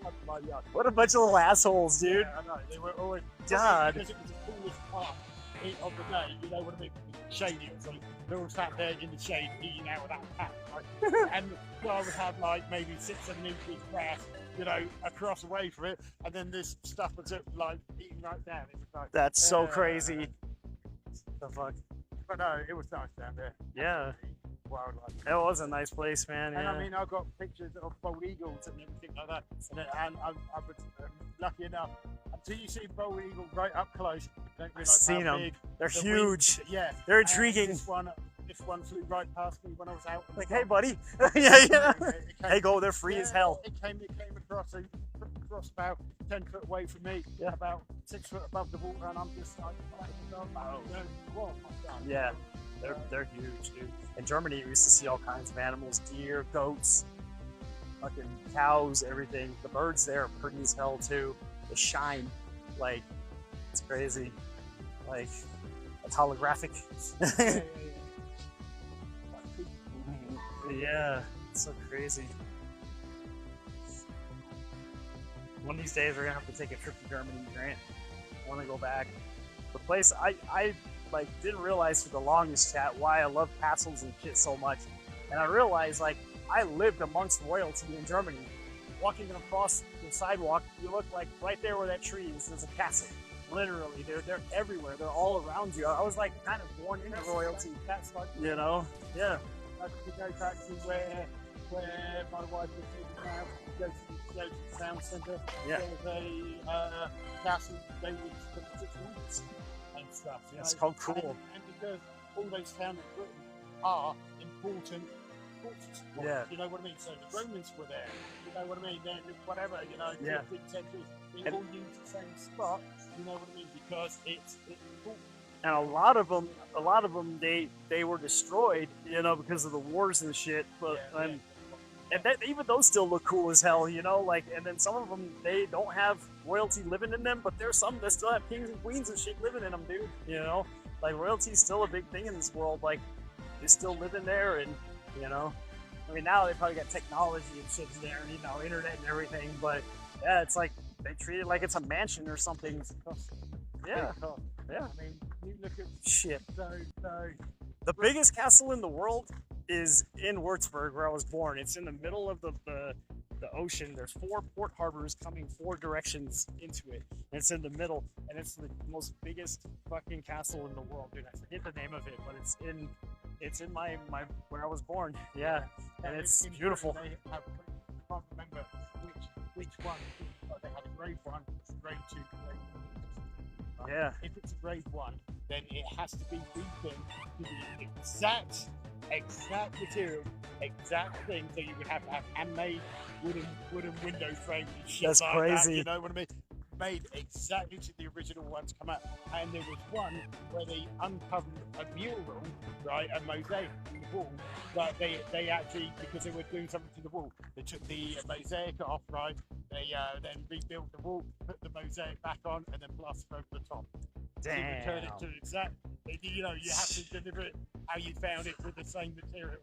up my yard. What a bunch of little assholes, dude. Yeah, I know. They were always God. because it was the coolest part of the day. You know what I mean? Shady. So they all sat there in the shade eating out of that pack. Right? And the guy would have like maybe 6-7 inches of grass, you know, across away from it, and then this stuff was like eating right down. It was like, That's so crazy. The fuck? but no, it was nice down there. Yeah. Wildlife. It was a nice place, man. And Yeah. I mean, I got pictures of bald eagles and everything like that. And I was lucky enough. Until you see bald eagle right up close, you don't realise Seen how 'em. big. They're the huge. wings- yeah. They're And intriguing. This one flew right past me when I was out. Like, hey, buddy. Yeah, yeah. It came- Hey, go. They're free as hell. It came across about 10 foot away from me, Yeah. about 6 foot above the water, and I'm just like, oh my God. Yeah. They're huge, dude. In Germany, we used to see all kinds of animals: deer, goats, fucking cows, everything. The birds there are pretty as hell too. They shine, like it's crazy. Like it's holographic. Yeah, it's so crazy. One of these days, we're gonna have to take a trip to Germany, Grant. I want to go back. The place I like didn't realize for the longest chat why I love castles and shit so much, and I realized like I lived amongst royalty in Germany. Walking across the sidewalk, you look like right there where that tree is. There's a castle. Literally, they're everywhere. They're all around you. I was like kind of born into royalty. That's like, You know? Yeah. like to go back to where my wife was living now, go to the town centre. Yeah. There's a castle dated to the 600s and stuff. You That's know? so cool. And because all those towns in Britain are important forces. Yeah. You know what I mean? So the Romans were there. You know what I mean? Then whatever, you know, Yeah. 15th century, they And- all use the same spot. You know what I mean? Because it's important. And a lot of them, they were destroyed, you know, because of the wars and shit. But Yeah, and that, even those still look cool as hell, you know. Like, and then some of them they don't have royalty living in them, but there's some that still have kings and queens and shit living in them, dude. You know, like royalty's still a big thing in this world. Like, they still live in there, and you know, I mean, now they probably got technology and shit in there, you know, internet and everything. But yeah, it's like they treat it like it's a mansion or something. Yeah, yeah. I mean, you look at Shit. so The biggest castle in the world is in Würzburg, where I was born. It's in the middle of the ocean. There's 4 port harbors coming 4 directions into it. And it's in the middle, and it's the most biggest fucking castle in the world, dude. I forget the name of it, but it's in my where I was born. Yeah, and it's in beautiful. Britain They have, I can't remember which one. They had a grade 1, grade 2, grade 3. Yeah. If it's a grade 1, then it has to be redone to the exact material, exact thing. So you would have to have handmade wooden window frames and shit That's like crazy. that, you know what I mean? Made exactly to the original ones come out. And there was one where they uncovered a mural, right, a mosaic in the wall. But they actually, because they were doing something to the wall, they took the mosaic off, right? They then rebuilt the wall, put the mosaic back on, and then plastered over the top. To return it Damn. to exact, you know, you have to deliver it how you found it with the same material.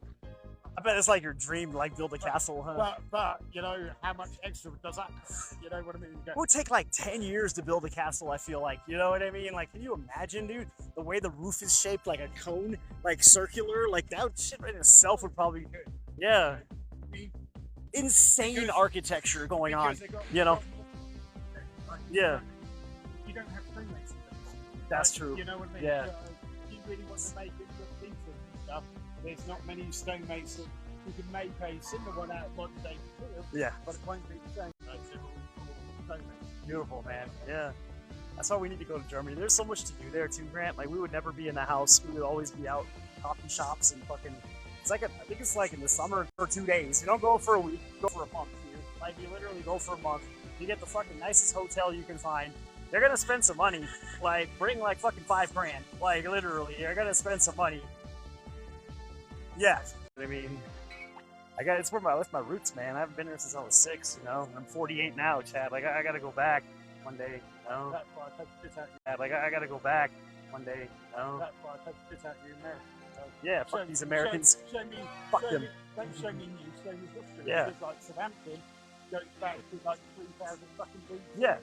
I bet it's like your dream, to, like build a castle, huh? But you know, how much extra does that cost? You know what I mean? You go, It would take like 10 years to build a castle, I feel like. You know what I mean? Like, can you imagine, dude? The way the roof is shaped like a cone, like circular, like that shit in itself would probably, yeah. we- Insane Because- architecture going on. because they got- you know? like, Yeah. You don't have freemasons. That's true. You know what I mean? Yeah. So, if you really want to make it look decent and stuff, there's not many stonemasons who can make a similar one out of modern day material, Yeah. but it won't be the same as stonemasons. Beautiful, man. Yeah. That's why we need to go to Germany. There's so much to do there too, Grant. Like, we would never be in the house. We would always be out coffee shops and fucking. It's like I think it's like in the summer for 2 days. You don't go for a week, you go for a month. Like, you literally go for a month. You get the fucking nicest hotel you can find. You're gonna spend some money. Like, bring like fucking $5 grand. Like, literally, you're gonna spend some money. Yeah. I mean, that's my roots, man. I haven't been here since I was 6. You know, I'm 48 now, Chad. Like, I gotta go back one day. No. That's why I take the piss out of you. Yeah, like I gotta go back one day. No. That's why I take the piss out of you, America. So, Yeah, fuck these Americans. Show me, Fuck show them. Me, don't show me you, show me history. Yeah. Because like Southampton goes back to like 3,000 fucking BC. Yeah.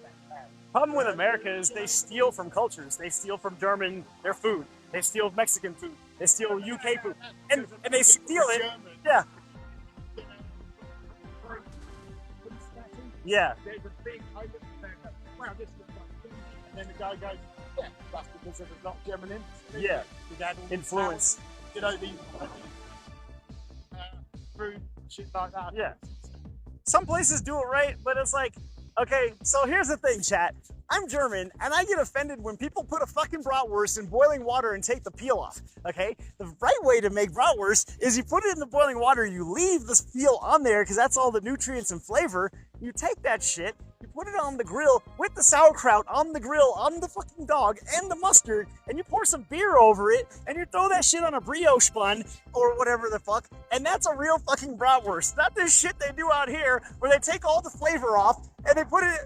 Problem with America is they steal from cultures. They steal from German their food. They steal Mexican food. They steal UK food, and they steal it. Yeah. Yeah. There's a big open America. Wow, this looks like food. And then the guy goes, yeah, that's because there's not German in. Yeah. We've had all these Influence. powers, you know, these food, shit like that. Yeah. Some places do it right, but it's like, okay, so here's the thing, chat. I'm German, and I get offended when people put a fucking bratwurst in boiling water and take the peel off, okay? The right way to make bratwurst is you put it in the boiling water, you leave the peel on there, because that's all the nutrients and flavor. You take that shit, you put it on the grill with the sauerkraut on the grill, on the fucking dog, and the mustard, and you pour some beer over it, and you throw that shit on a brioche bun, or whatever the fuck, and that's a real fucking bratwurst. Not this shit they do out here, where they take all the flavor off, and they put it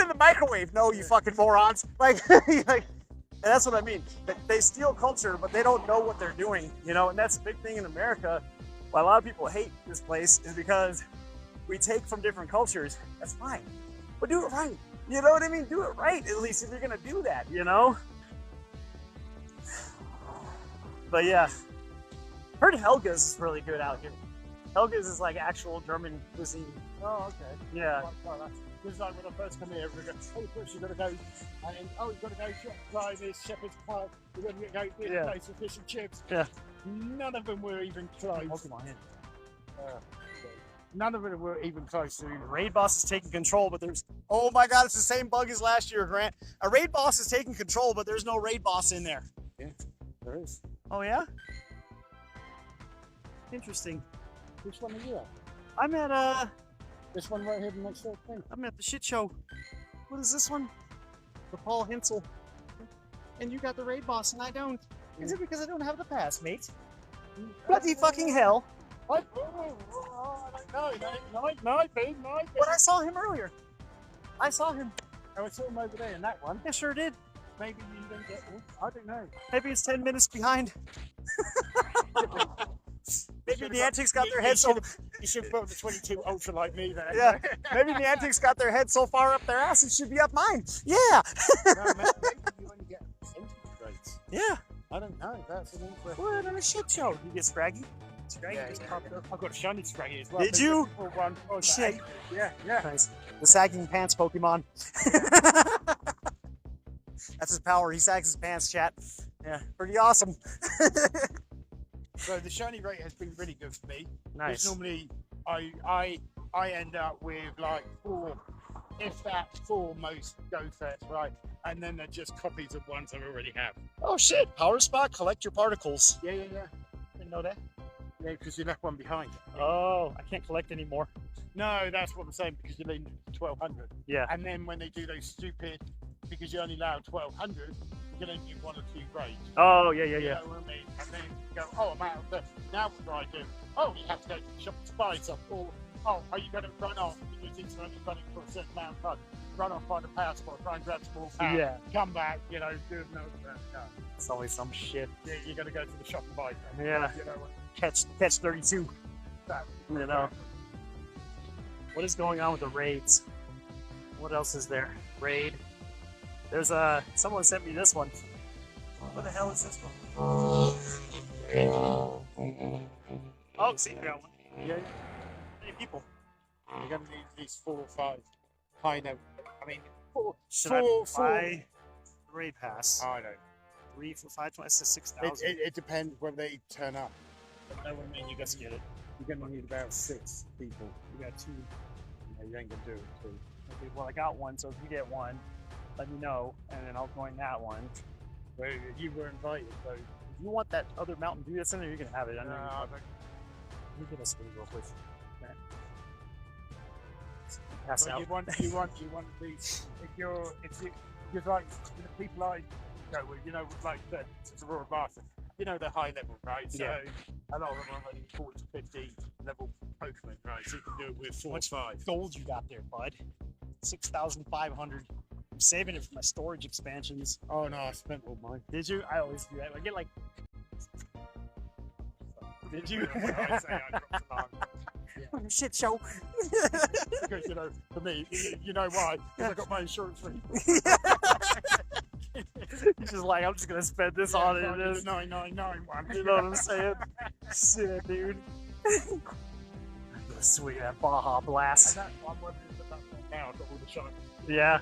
in the microwave. No, you fucking morons. Like, and that's what I mean. They steal culture, but they don't know what they're doing, you know, and that's a big thing in America. Why a lot of people hate this place is because we take from different cultures. That's fine, but do it right. You know what I mean? Do it right, at least, if you're gonna do that, you know? But yeah, heard Helga's is really good out here. Helga's is like actual German cuisine. Oh, okay. Yeah. Because like when I first come here, we go, oh, first you've got to go, and oh, you've got to go try this shepherd's pie, you've got to go to this Yeah. place for fish and chips. Yeah. None of them were even close. Pokemon, yeah. None of them were even close to Raid boss is taking control, but there's, oh my god, it's the same bug as last year, Grant. A raid boss is taking control, but there's no raid boss in there. There is. Oh yeah? Interesting. Which one are you at? I'm at This one right here, the next little thing. I'm at the shit show. What is this one? The Paul Hensel. And you got the raid boss and I don't. Is it because I don't have the pass, mate? Bloody fucking hell. I don't know. Might be. But I saw him earlier. I saw him. I saw him over there in that one. I sure did. Maybe you didn't get one. I don't know. Maybe it's 10 minutes behind. Maybe the antics got their You head so... You should put the 22 Ultra like me there. Yeah, maybe the antics got their head so far up their ass, it should be up mine. Yeah. No, maybe you only get percentage rates. Yeah. I don't know. That's an interesting. What on a shit show? You get Scraggy? Scraggy Yeah, just yeah, popped up. I've got a shiny Scraggy as well. Did you? One. Oh, Shit. Yeah. Nice. The sagging pants Pokemon. That's his power. He sags his pants, chat. Yeah, pretty awesome. So the shiny rate has been really good for me. Nice. Normally, I end up with like 4, if that 4 most go sets, right? And then they're just copies of ones I already have. Oh shit! Power spot. Collect your particles. Yeah. Didn't know that. Yeah, because you left one behind. Oh, I can't collect anymore. No, that's what I'm saying, because you need 1,200. Yeah. And then when they do those stupid, because you only allow 1,200, you're going to do 1 or 2 raids. Oh yeah. You know what I mean? And then you go, oh, I'm out of there. Now what do I do? Oh, you have to go to the shop to buy stuff. Or, oh, are you going to run off? Because it's only running for a certain amount of time. Run off by the power spot, try and grab some more power. Yeah. Come back, you know, do another round. No. It's always some shit. Yeah, you're going to go to the shop and buy them. Yeah. You know what? Catch 32. That, You know. What is going on with the raids? What else is there? Raid. There's someone sent me this one. What the hell is this one? Oh, see, I got one. Yeah. Many people. You're going to need at least 4 or 5 high note. I mean, 4. Should four, I buy the raid pass? I know. 3 for 520, that's 6,000. It depends when they turn up. No, I mean, you guys get it. You're going to need about 6 people. You got 2. Yeah, you ain't going to do it. So. Okay, well, I got one, so if you get one, let me know, and then I'll join that one. Well, you were invited, so. If you want that other Mountain Dew that's in there, you can have it. I know. I Let me get a spin real quick. Pass But out. you want these. If you're like the people I go with, you know, like the Aurora Bastard, you know, they're high level, right? So Yeah. a lot of them are only 40 to 50 level Pokemon, right? So you can do it with 4 or Much 5. gold you got there, bud? 6,500. I'm saving it for my storage expansions. Oh no, I spent all mine. Did you? I always do that. I get like. Did you? I say I dropped a line. Shit show. Because, you know, for me, you know why? Because I got my insurance free. He's just like, I'm just gonna spend this on it. It's like 999 one. You know what I'm saying? Shit, dude. Sweet, that Baja And Blast. that's why I'm wondering if that's not now. I've got all the shots. Yeah.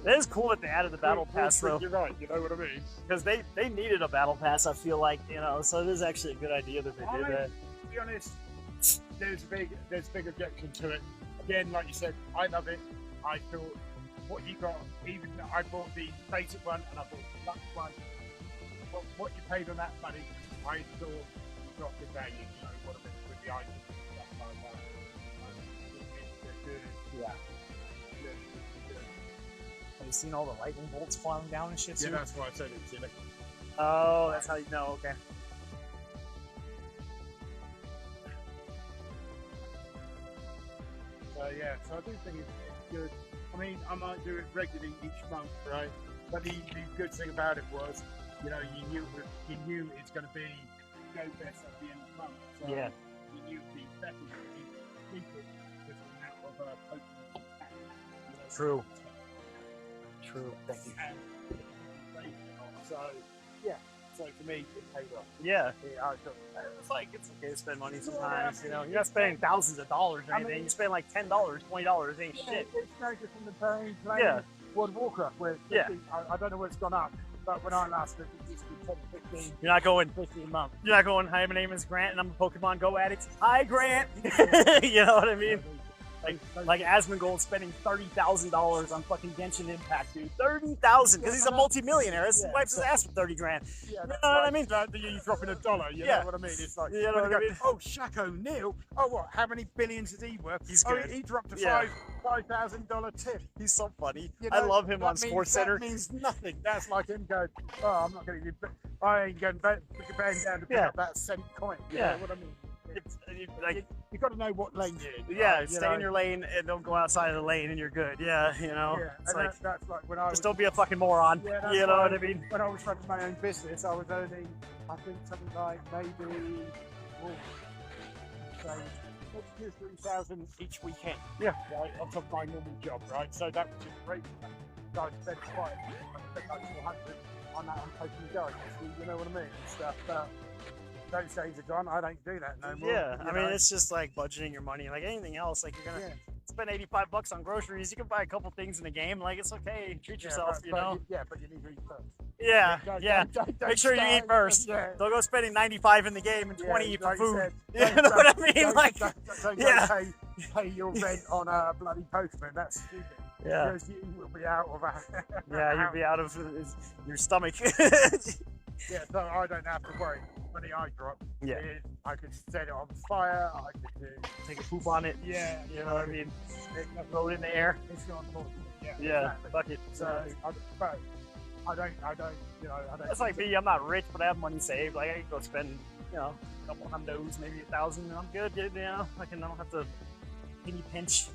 It is cool that they added the battle pass though, You're right, you know what I mean? because they needed a battle pass. I feel like, you know, so it is actually a good idea that they did that. To be honest, there's a big objection to it. Again, like you said, I love it. I thought what you got, even I bought the basic one and I bought the deluxe one. What you paid on that money, I thought you got good value. You know what I mean with the items and stuff like that. They're good. Yeah. Good. Have you seen all the lightning bolts flying down and shit? Yeah, too? that's why I said it's in it. Oh, that's how you know. Okay. So yeah, so I do think it's good. I mean, I might do it regularly each month, right? But the good thing about it was, you know, you knew it's going to be go best at the end of the month. So Yeah. you knew it'd be better for people with the amount of Pokemon pack, you know, True. True. Thank you. and so yeah, so for me it paid off. Yeah. Yeah, I thought, It's like, it's okay to spend money sometimes, you know. You're not spending thousands of dollars or I anything. mean- You spend like $10, $20, ain't yeah, shit. it's no different than playing Yeah. World of Warcraft, where Yeah. I don't know where it's gone up, but when I last looked, it used to be 10, 15, You're not going, 15 a month. you're not going, hi, my name is Grant and I'm a Pokemon Go addict. Hi, Grant. You know what I mean? Like Asmongold spending $30,000 on fucking Genshin Impact, dude. 30,000 because he's a multi-millionaire. He Yeah. wipes his ass for 30 grand. Yeah, You that's know what I like mean? that you dropping $1, you Yeah. know what I mean? It's like, You know when what you I go, mean? oh, Shaq O'Neal, oh what, how many billions is he worth? He's oh, good. he dropped a Yeah. $5,000 tip. He's so funny. You I know, love him that on means- Sports Center. That means nothing. That's like him going, oh, I'm not going to I ain't going to bend down to pick Yeah. up that cent coin. You Yeah. know what I mean? Like, You got to know what lane you're in. yeah, right? You stay know? in your lane and don't go outside of the lane and you're good. Yeah, you know. Yeah, It's and like, that's like when I was just don't be a fucking moron. Yeah, that's You know why what I mean? when I was running my own business, I was earning, I think, something like maybe, say, 2,000-3,000 each weekend. Yeah. Right, on top of my normal job, right? So that was just great. So I spent quite, I spent like 400 on that on Pokemon Go. You know what I mean? And stuff. But those days are gone. I don't do that no more. Yeah, you I mean, know? it's just like budgeting your money. Like anything else, like you're gonna Yeah. spend $85 on groceries. You can buy a couple things in the game. Like it's okay. Treat yourself, but, you know. Yeah, but you need to eat first. Yeah, Don't- yeah. don't Make sure you start- eat first. Yeah. Don't go spending 95 in the game and Yeah, 20 for like you food. said, You know what I mean? Don't- Like, don't yeah. go pay your rent on a bloody Pokemon. That's stupid. yeah, Because you will be out of a. yeah, you'd be out of your stomach. Yeah, so I don't have to worry. Money I drop. Yeah. I could set it on fire. I could do. Take a poop on it. Yeah, You know what I mean? Throw it in the air. It's not important. Yeah. Yeah, Exactly. fuck it. So but I don't. You know, I don't. That's like me. I'm not rich, but I have money saved. Like I can go spend, you know, a couple hundos, maybe 1,000, and I'm good. You know, I don't have to penny pinch.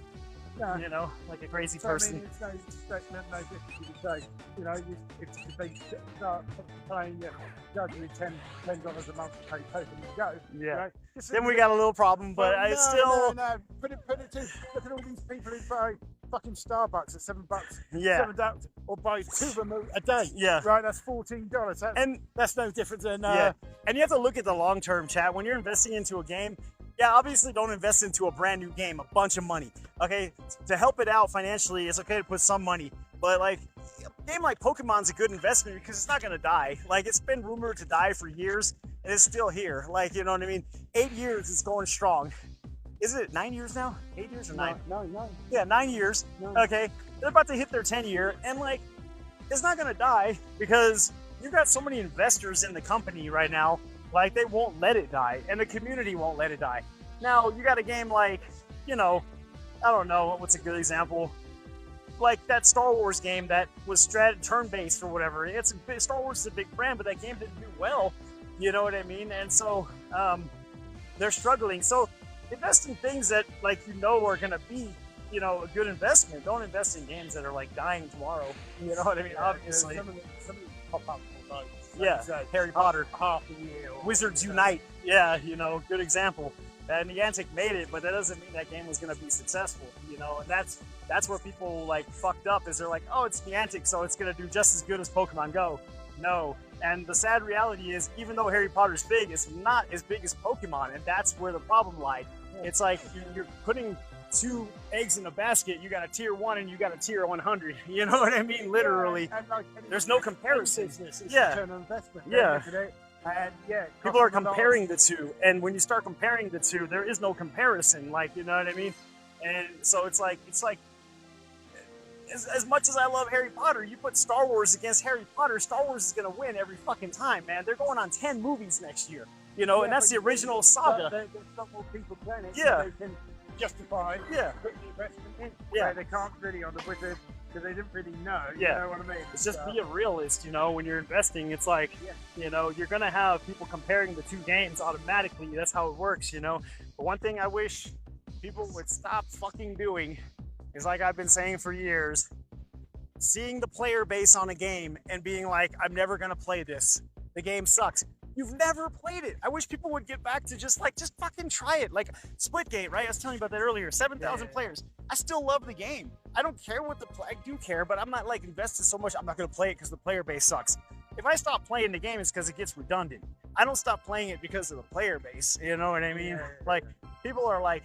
Yeah. You know, like a crazy So, person. I mean, it's no difference to say, you know, if they start paying you, charging you $10 a month to pay Pokemon Go, you Yeah. know, just Then look we at got a little problem, but Well, I no, still, no. Put it to look at all these people who buy fucking Starbucks at $7, yeah, $7, or buy 2 of them a day. yeah. Right, that's $14. And That's no different than yeah, and you have to look at the long term, chat. When you're investing into a game, yeah, obviously don't invest into a brand new game, a bunch of money. Okay, to help it out financially, it's okay to put some money, but like a game like Pokemon's a good investment because it's not gonna die. Like it's been rumored to die for years, and it's still here. Like you know what I mean? 8 years, it's going strong. Is it 9 years now? 8 years or 9? No. Yeah, 9 years. No. Okay, they're about to hit their 10 year, and like, it's not gonna die because you've got so many investors in the company right now. Like, they won't let it die, and the community won't let it die. Now, you got a game like, you know, I don't know, what's a good example? Like that Star Wars game that was turn-based or whatever. Star Wars is a big brand, but that game didn't do well. You know what I mean? And so, they're struggling. So, invest in things that like you know are gonna be, you know, a good investment. Don't invest in games that are like dying tomorrow. You know what I mean? Obviously. Some of the pop up like, Yeah, Harry Potter, half a year. Or Wizards Unite. Yeah, you know, good example. And Niantic made it, but that doesn't mean that game was going to be successful, you know. And that's where people like fucked up. Is they're like, oh, it's Niantic, so it's going to do just as good as Pokemon Go. No. And the sad reality is, even though Harry Potter's big, it's not as big as Pokemon, and that's where the problem lied. It's like you're putting 2 eggs in a basket. You got a tier 1 and you got a tier 100. You know what I mean? Literally. And like, There's no comparison. It's Yeah. return on investment. Yeah. Look at it. And yeah, People are costs a lot. comparing the two, and when you start comparing the two, there is no comparison. Like, you know what I mean? And so it's like as much as I love Harry Potter, you put Star Wars against Harry Potter, Star Wars is gonna win every fucking time, man. They're going on 10 movies next year, you know, Yeah, and that's but the original saga. There's not more people playing it. Yeah. So they can justify Yeah, putting the investment in. Yeah. So they can't really on the Wizard because they didn't really know. Yeah. You know what I mean? it's just So, be a realist, you know. When you're investing, it's like, Yeah. you know, you're gonna have people comparing the two games automatically. That's how it works, you know. But one thing I wish people would stop fucking doing is, like I've been saying for years, seeing the player base on a game and being like, I'm never gonna play this. The game sucks. You've never played it. I wish people would get back to just fucking try it. Like Splitgate, right? I was telling you about that earlier. 7,000 Yeah. players. I still love the game. I don't care what I do care, but I'm not like invested so much. I'm not gonna play it because the player base sucks. If I stop playing the game, it's because it gets redundant. I don't stop playing it because of the player base. You know what I mean? Yeah. Like people are like,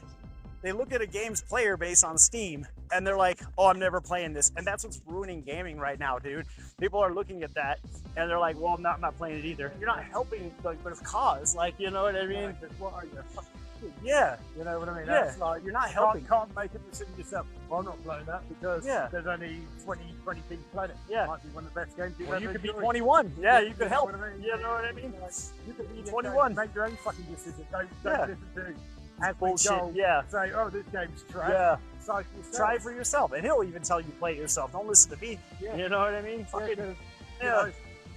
they look at a game's player base on Steam and they're like, oh, I'm never playing this. And that's what's ruining gaming right now, dude. People are looking at that and they're like, well, I'm not playing it either. You're not helping the cause, like, you know what I mean? What are you? Fucking shit. Yeah, You know what I mean? Yeah. That's like, you're not you helping. can't make a decision yourself. Well, I'm not playing that because Yeah. there's only 20 people playing it. Yeah. Might be one of the best games you've Or ever you could be enjoyed. 21. Yeah, you could know help. what I mean? You know what I mean? You could be 21. Make your own fucking decision. Don't Yeah. listen to as we Bullshit. go, Yeah, say, oh, this game's trash. yeah. Decide for yourself. Try it for yourself, and he'll even tell you play it yourself. Don't listen to me. Yeah. You know what I mean? Yeah, Fucking, 'cause, yeah. you know,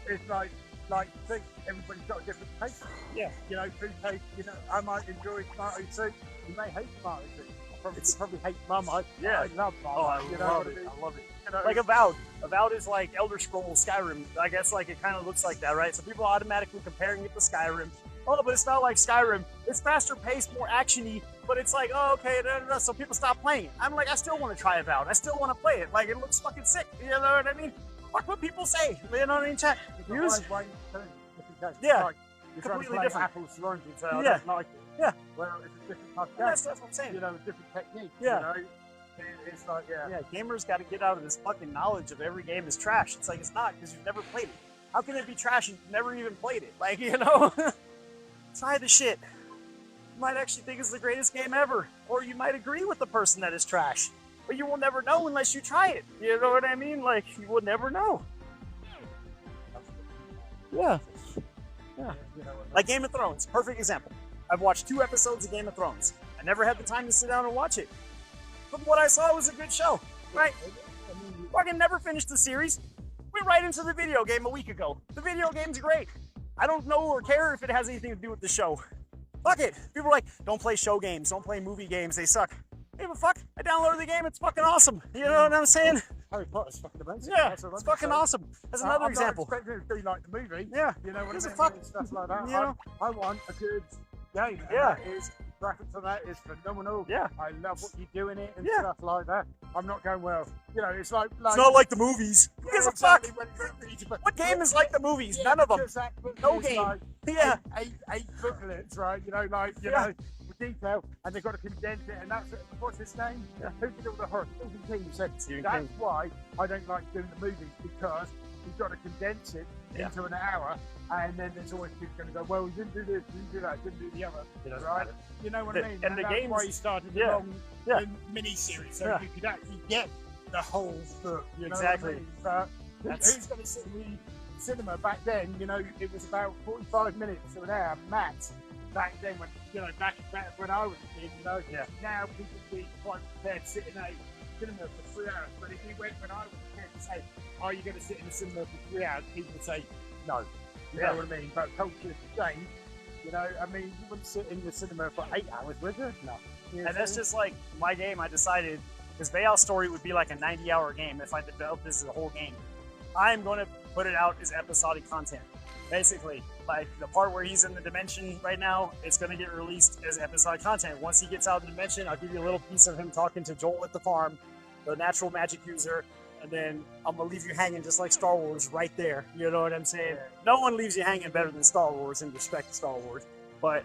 it's like think everybody's got a different taste. Yeah. You know, food taste. You know, I might enjoy tomato soup. You may hate tomato soup. You probably hate Marmite. Yeah. I love Marmite. Oh, I you know love what it. I mean? I love it. You know, Like Avowed. Avowed is like Elder Scrolls Skyrim. I guess like it kind of looks like that, right? So people are automatically comparing it to Skyrim. Oh, but it's not like Skyrim. It's faster paced, more actiony, but it's like, oh, okay, so people stop playing it. I'm like, I still want to try Avowed. I still want to play it. Like, it looks fucking sick. You know what I mean? Fuck what people say. You know what I mean? Chat. it's a Use. wide range of things, different games. Yeah. Like, you're trying to Completely play different. apples to oranges. So I Yeah. don't like it. Yeah. Well, it's a different type of Yeah, game. that's what I'm saying. You know, different techniques. Yeah. You know? It's like, yeah. Yeah, gamers got to get out of this fucking knowledge of every game is trash. It's like, it's not, because you've never played it. How can it be trash and you've never even played it? Like, you know? Try the shit. You might actually think it's the greatest game ever. Or you might agree with the person that is trash. But you will never know unless you try it. You know what I mean? Like, you will never know. Yeah. Yeah. You know, Like Game of Thrones, perfect example. I've watched 2 episodes of Game of Thrones. I never had the time to sit down and watch it. But what I saw was a good show, right? Fucking never finished the series. Went right into the video game a week ago. The video game's great. I don't know or care if it has anything to do with the show. Fuck it. People are like, don't play show games, don't play movie games, they suck. Hey, but fuck, I downloaded the game, it's fucking awesome. You know what I'm saying? Harry Potter's fucking amazing. Yeah, That's what it's I'm fucking saying. awesome. That's another I'm example. not expecting it to be like the movie. Yeah. You know what Gives I a mean? fuck. And stuff like that. You know? I want a good game. And Yeah. that is, graphics on that is phenomenal. Yeah. I love what you do in it and Yeah. stuff like that. I'm not going, well, you know, it's like It's not like the movies. Who gives a fuck? What game is like the movies? Yeah, None of them. because that book No is game. Like Yeah. eight booklets, right? You know, like, you Yeah. know, with detail, and they've got to condense it, and that's it. What's his name? Yeah. Who did all the horror? Stephen King said Stephen that's King. why I don't like doing the movies, because you've got to condense it Yeah. into an hour, and then there's always people going to go, well, you didn't do this, you didn't do that, didn't do the other, right? You know what I mean? And the that's games- why you started yeah. the long Yeah. mini-series, so Yeah. you could actually get the whole book, you know Exactly. what I mean? But That's- who's going to sit in the cinema back then? You know, it was about 45 minutes to an hour max. Back then, when you know, back when I was a kid, you know. Yeah. Now people be quite prepared to sit in a cinema for 3 hours. But if you went when I was a kid and say, "Are you going to sit in the cinema for 3 hours?" People would say, "No." You Yeah. know what I mean? But culture's changed, You know, I mean, you wouldn't sit in the cinema for 8 hours, would you? No. You know And that's just like my game. I decided because Bayal Story would be like a 90-hour game if I developed this as a whole game. I'm going to put it out as episodic content. Basically, like the part where he's in the dimension right now, it's going to get released as episodic content. Once he gets out of the dimension, I'll give you a little piece of him talking to Joel at the farm, the natural magic user, and then I'm going to leave you hanging just like Star Wars right there. You know what I'm saying? No one leaves you hanging better than Star Wars in respect to Star Wars. But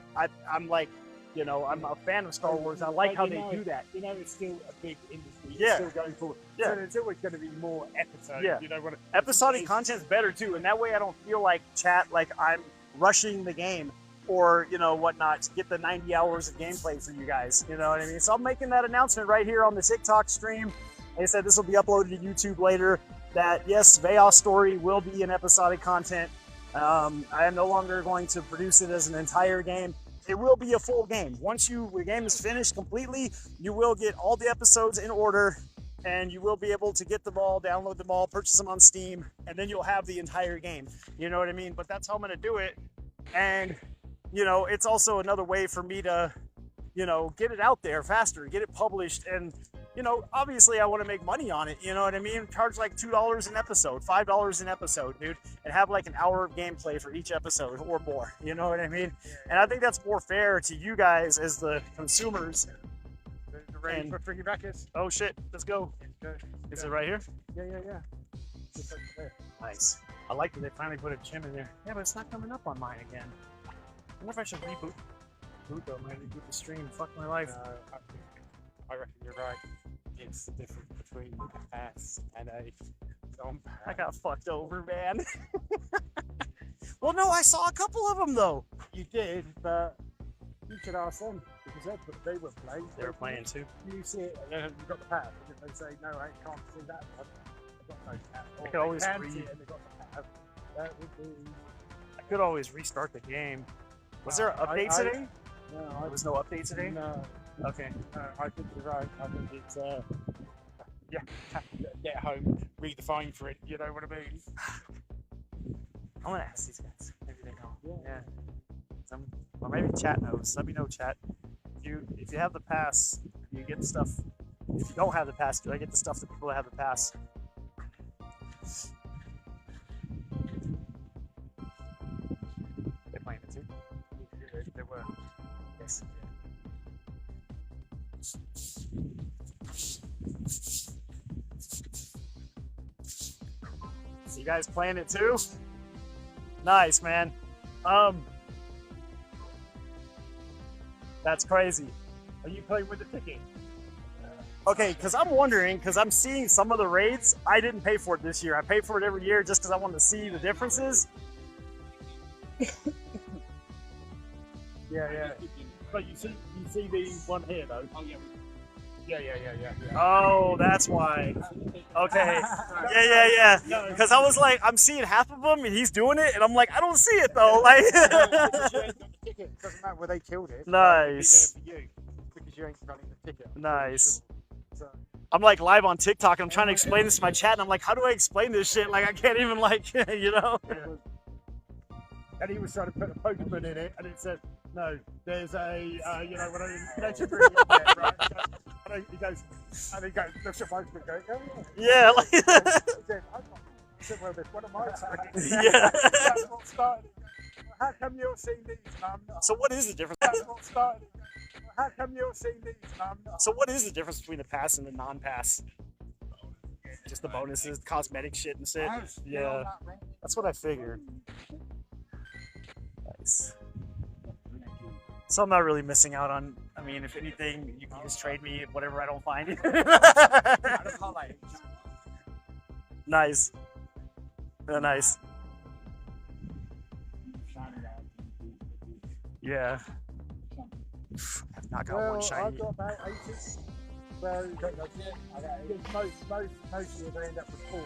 I'm like, you know, I'm a fan of Star Wars. I like how they do that. You know, it's still a big industry. Yeah. It's still going forward. Yeah. So there's always going to be more episodes. Yeah. You know what? Episodic content's better too, and that way I don't feel like chat like I'm rushing the game or you know whatnot to get the 90 hours of gameplay for you guys. You know what I mean? So I'm making that announcement right here on the TikTok stream. Like I said, this will be uploaded to YouTube later. That yes, Bayal Story will be an episodic content. I am no longer going to produce it as an entire game. It will be a full game. Once the game is finished completely, you will get all the episodes in order, and you will be able to get them all, download them all, purchase them on Steam, and then you'll have the entire game. You know what I mean? But that's how I'm going to do it. And, you know, it's also another way for me to, you know, get it out there faster, get it published, and, you know, obviously I want to make money on it, you know what I mean? Charge like $2 an episode, $5 an episode, dude, and have like an hour of gameplay for each episode or more, you know what I mean? And I think that's more fair to you guys as the consumers. Ready for Freaky Rackets? Oh shit, let's go. Is it right here? Yeah. Nice. I like that they finally put a gym in there. Yeah, but it's not coming up on mine again. I wonder if I should reboot. Though, man, reboot the stream. Fuck my life. I reckon you're right. It's the difference between a pass and a non-pass. I got fucked over, man. Well, no, I saw a couple of them though. You did, but you should ask them because they were playing. They were playing too. You see it, and then you've got the pad. And if they say, no, I can't see that one, I've got no pad. I could always see it read. and they've got the pad. That would be... I could always restart the game. Was there an update today? No, There was no update today? No, Okay. I think you're right. I think it's... Yeah, have to get home, read the fine print, you know what I mean? I want to ask these guys. Maybe they know. Yeah. Or maybe chat knows. Let me know, chat. If you have the pass, you get the stuff. If you don't have the pass, do I get the stuff that people that have the pass? They're playing it too. They were. Yes. So you guys playing it too? Nice, man. That's crazy. Are you playing with the ticket? Okay, because I'm wondering, because I'm seeing some of the raids, I didn't pay for it this year. I pay for it every year just because I want to see the differences. Yeah. But you see the one here though. Oh yeah. Yeah. Oh, that's why. Okay. Yeah. Because I was like, I'm seeing half of them and he's doing it, and I'm like, I don't see it though. Like. It doesn't matter where they killed it. Nice. It'll be there for you because you ain't running the ticket. Nice. So, I'm like live on TikTok and I'm trying to explain this to my chat, and I'm like, how do I explain this shit? Like, I can't even like, you know? And he was trying to put a Pokemon in it, and it said, no, there's a, you know, when I legendary in there, right? And he goes, looks at Pokemon going, oh Yeah, like. yeah. I said, well, there's one of my friends. Yeah. That's what started it. How come you're seeing these and I'm not? So what is the difference? That's what started it. How come you're seeing these and I'm not? So what is the difference between the pass and the non-pass? Just the bonuses, cosmetic shit and shit. Yeah, that's what I figured. Nice. So I'm not really missing out on. I mean, if anything, you can just trade me whatever I don't find. Nice. Nice. Yeah. I've not got one shiny. I've got about 80. So, most of them end up with 4.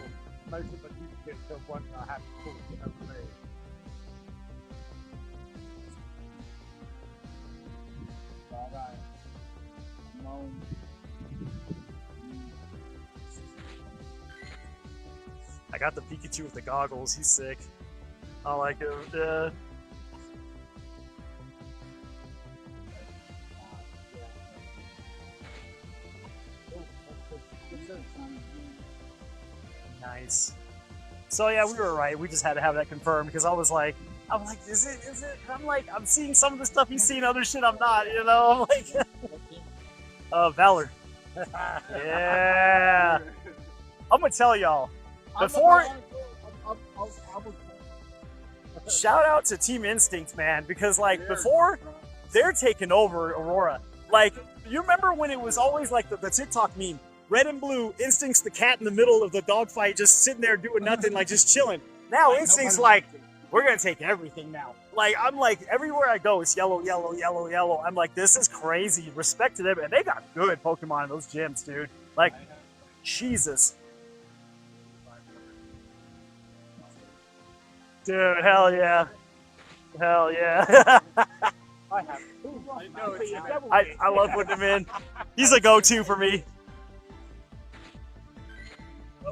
Most of them you get to one I have 4, you know what I mean? I got the Pikachu with the goggles. He's sick. I like it. Nice. So yeah, we were right. We just had to have that confirmed because I'm like, is it? I'm like, I'm seeing some of the stuff he's seeing, other shit I'm not, you know? I'm like, Valor. Yeah. I'm gonna tell y'all, before, shout out to Team Instinct, man, because like before, they're taking over Aurora. Like, you remember when it was always like the TikTok meme, red and blue, Instinct's the cat in the middle of the dogfight, just sitting there doing nothing, like just chilling. Now Instinct's like, we're gonna take everything now. Like, I'm like, everywhere I go, it's yellow, yellow, yellow, yellow. I'm like, this is crazy. Respect to them, and they got good Pokemon in those gyms, dude. Like, Jesus. Dude, hell yeah. Hell yeah. I love putting him in. He's a go-to for me.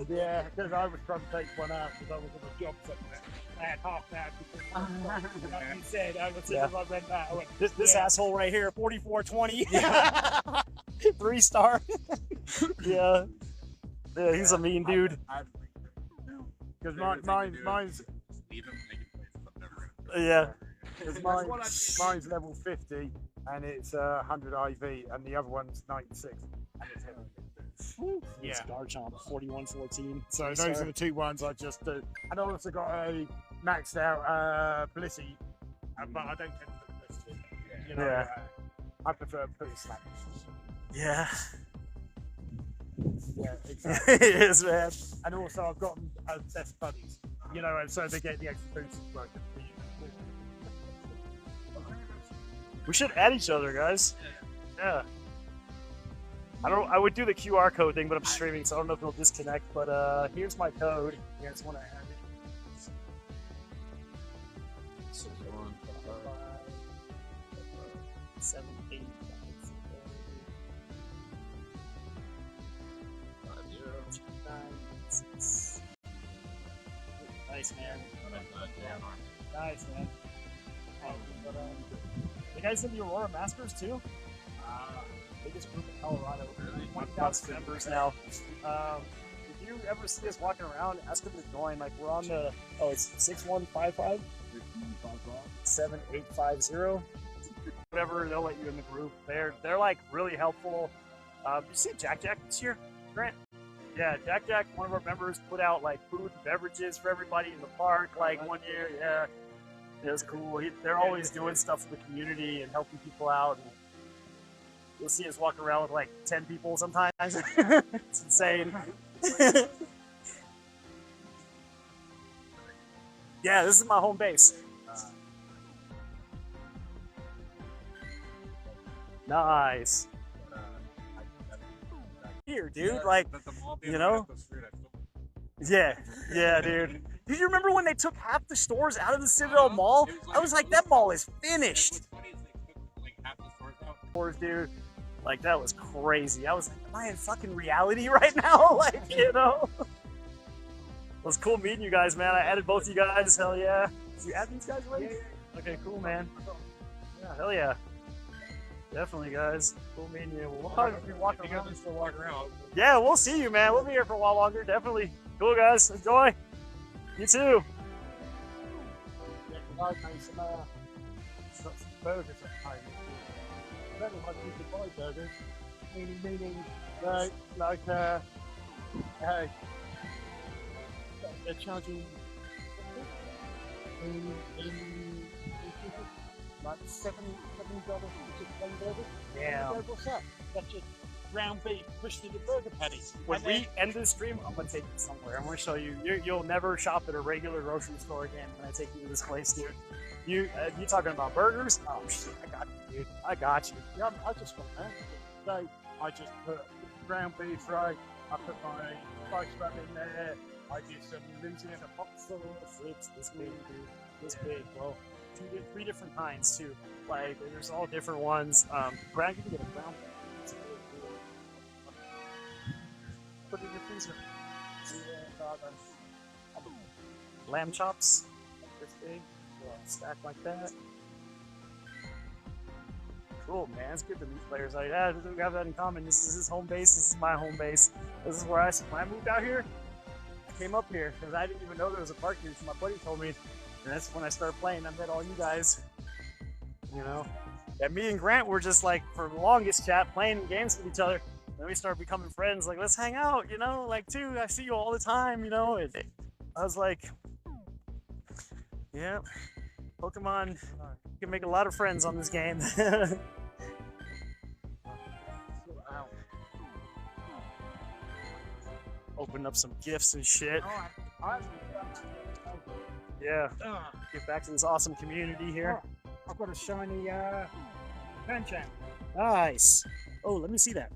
Yeah, because I was trying to take one out because I was on a job somewhere. I had half an hour before. Like you said, I was sitting I read that. I went, This asshole right here, 4420. 3-star. Yeah. Yeah, he's a mean dude. Because mine's Yeah. Because mine's level 50 and it's 100 IV, and the other one's 96. And it's heavy. Yeah. Garchomp, 4114. So those are the two ones I just do. And I also got a maxed out Blissey, but I don't tend to put Blissey. You know, Yeah. I prefer Blue Slap. Yeah. Yeah, exactly. It is, man. And also I've got them as best buddies. You know, and so they get the extra boosts as well. We should add each other, guys. Yeah. I would do the QR code thing, but I'm streaming, so I don't know if it'll disconnect. But here's my code. You guys want to add it? 7, 8, 5, 9, 6. Nice, man. Nice, man. You guys in the Aurora Masters too? Biggest group in Colorado. 1,000 members now. If you ever see us walking around, ask them to join. Like, we're on the, it's 6155? 7850. Whatever, they'll let you in the group. They're like really helpful. You see Jack this year, Grant? Yeah, Jack, one of our members, put out like food and beverages for everybody in the park like one year. Yeah, it was cool. They're always doing stuff for the community and helping people out. And you'll see us walking around with like 10 people sometimes. It's insane. Yeah, this is my home base. Nice. Here, dude, like, you know? Yeah, dude. Do you remember when they took half the stores out of the Citadel Mall? I was like, that mall is finished. Dude, like, that was crazy. I was like, am I in fucking reality right now? Like, you know? It was cool meeting you guys, man. I added both you guys. Hell yeah. Did you add these guys already? Okay, cool, man. Yeah, hell yeah. Definitely, guys. Cool meeting you. We'll probably be walking around. Still walk around. Yeah, we'll see you, man. We'll be here for a while longer. Definitely. Cool, guys. Enjoy. You too. Yeah, I made some burgers at home. I don't know how you could buy burgers. Meaning, like, they're charging like $70 for just one burger. Yeah. What's that? That's just ground beef pushed into burger patties. When we end this stream, I'm gonna take you somewhere. I'm gonna show you. You'll never shop at a regular grocery store again when I take you to this place, dude. You talking about burgers? Oh shit, I got you, dude. I got you. Yeah, I just want that. So I just put ground beef, right? I put my spice rub in there. I do some Louisiana hot sauce. It's this big, dude. This big. Well, 3 different kinds too. Like, there's all different ones. Brad, you can get a brown bag. It's really cool. Put it in your freezer. Lamb chops, like this big, stack like that. Cool, man. It's good to meet players like that. We have that in common. This is his home base. This is my home base. This is where when I moved out here, I came up here because I didn't even know there was a park here. So my buddy told me, and that's when I started playing. I met all you guys. You know, and me and Grant were just like for the longest chat playing games with each other. Then we started becoming friends. Like, let's hang out. You know, like, dude, I see you all the time. You know, and I was like, yeah, Pokemon. You can make a lot of friends on this game. Open up some gifts and shit. Yeah, get back to this awesome community here. I've got a shiny Pancham. Nice. Oh, let me see that.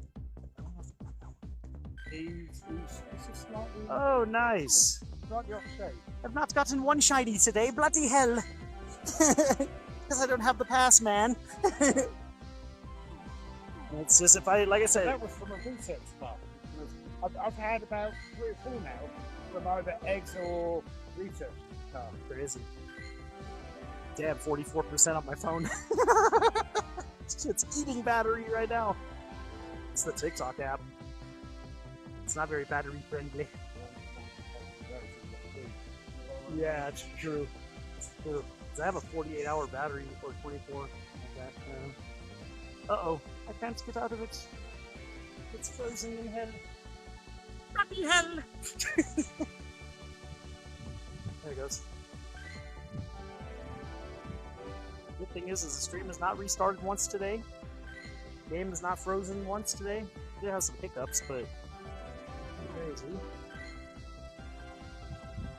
He's just slightly, Oh, nice. slightly off shape. I've not gotten one shiny today. Bloody hell. Because I don't have the pass, man. It's just if I, like I said. That was from a research stuff. I've had about 3 or 4 now from either eggs or research stuff. Crazy. Damn, 44% on my phone. It's eating battery right now. It's the TikTok app. It's not very battery friendly. Yeah, it's true. It's true. 'Cause I have a 48-hour battery or 24 like that. Uh-oh, I can't get out of it. It's frozen in hell. Bloody hell! There it goes. Good thing is the stream is not restarted once today. Game is not frozen once today. It has some hiccups, but crazy.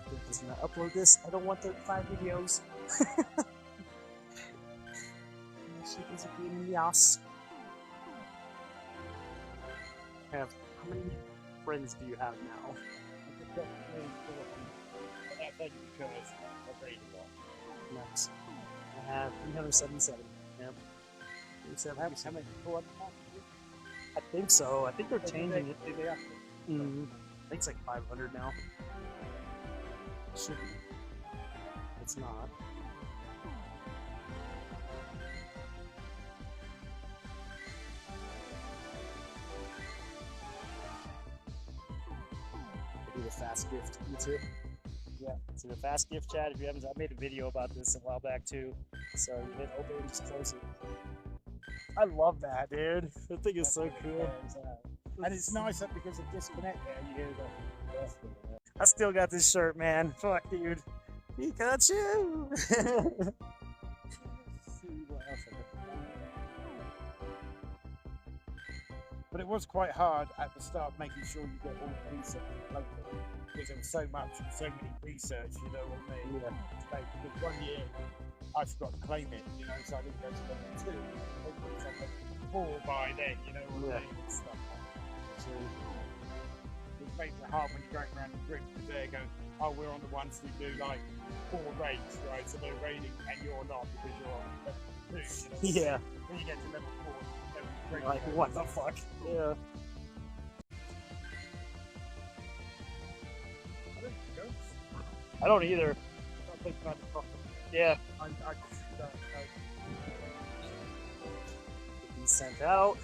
I'm just gonna upload this. I don't want 35 videos. Shit is a pain in the ass. How many friends do you have now? Nice. I have 377. Yep. 377. I think so. I think they're changing it. I think it's like 500 now. Should be. It's not. Do the fast gift, you too. Yeah, so the fast gift chat. If you haven't, I made a video about this a while back too. So you hit open and just close it. I love that, dude. The thing is so cool. And it's nice that because of disconnect there, you hear the. I still got this shirt, man. Fuck, dude. Pikachu! But it was quite hard at the start making sure you get all the research locally because there was so much and so many research, you know what I mean? Yeah. Like, because 1 year I forgot to claim it, you know, so I didn't go to level 2. Hopefully it's like 4 by then, you know what I mean? And stuff like that. So it makes it hard when you're going around the group because they're going, oh, we're on the ones who do like 4 raids, right? So they're raiding and you're not because you're on level 2, you know? Yeah. Then you get to level 4. Like, what the fuck? Yeah. I don't either. Yeah. Be sent out.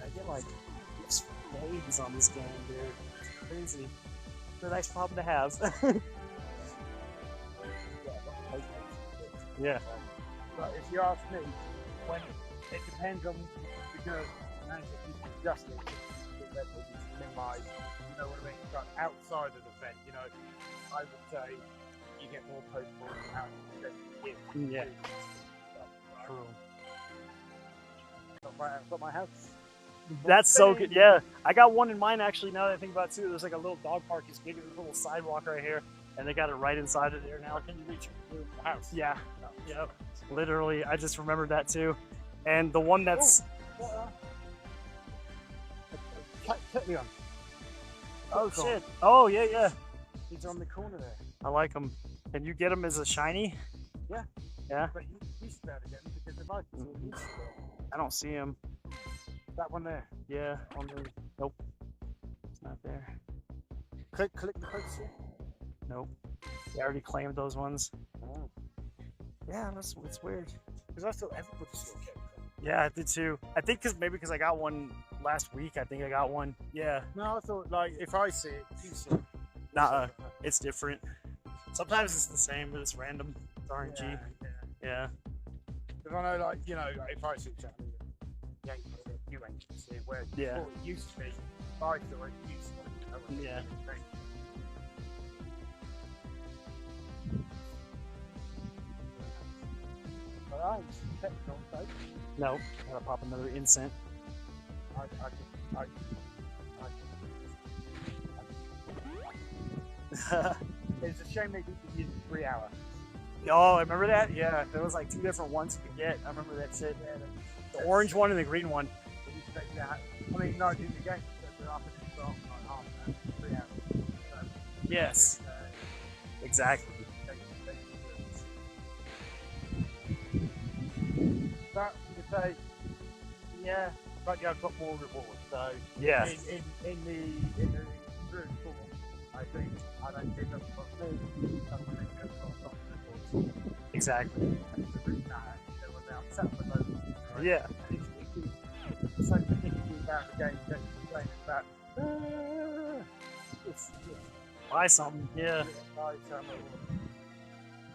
I get like gifts for days on this game, dude. It's crazy. It's a nice problem to have. Yeah. But if you ask me, when it depends on because justice minimize, you know what I mean? But outside of the event, you know, I would say you get more Pokemon out of the event. Yeah. True. Got my house. That's so good. Yeah, I got one in mine actually. Now that I think about it too, there's like a little dog park as big as a little sidewalk right here, and they got it right inside of there now. Can you reach the house? Yeah. Yeah. Literally, I just remembered that too. And the one that's Tetleon. oh shit. Oh yeah, yeah. He's on the corner there. I like him. Can you get him as a shiny? Yeah. Yeah. But you should be able to get him because if I I don't see him. that one there. Yeah. On the nope. It's not there. Click the poster. Nope. I already claimed those ones. Oh. Yeah, it's weird. Because I thought everybody still kept them. Yeah, I did too. I think because I got one last week. I think I got one. Yeah. No, I thought like if I see it, you see it. Nah, it's different. Sometimes it's the same, but it's random. It's RNG. Yeah, yeah. Yeah. Because I know, like, you know, like, if I see something, you ain't gonna see it. Where Yeah. before it used to be, I thought it used to be. Yeah. But I ain't technical, so No. Gotta pop another incent. It's a shame they didn't use 3 hours. Oh, I remember that? Yeah. There was like 2 different ones you could get. I remember that shit. The orange one and the green one. They used to take that. I mean, no, in the game, they're up and it's off like half an hour, 3 hours. So, Yes. Exactly. But you say, yeah, but you've got more rewards. So Yeah. in the room four, I don't think that's what Exactly. Right? Yeah. It's so particularly about the game that you're playing about. It's Buy something. Yeah.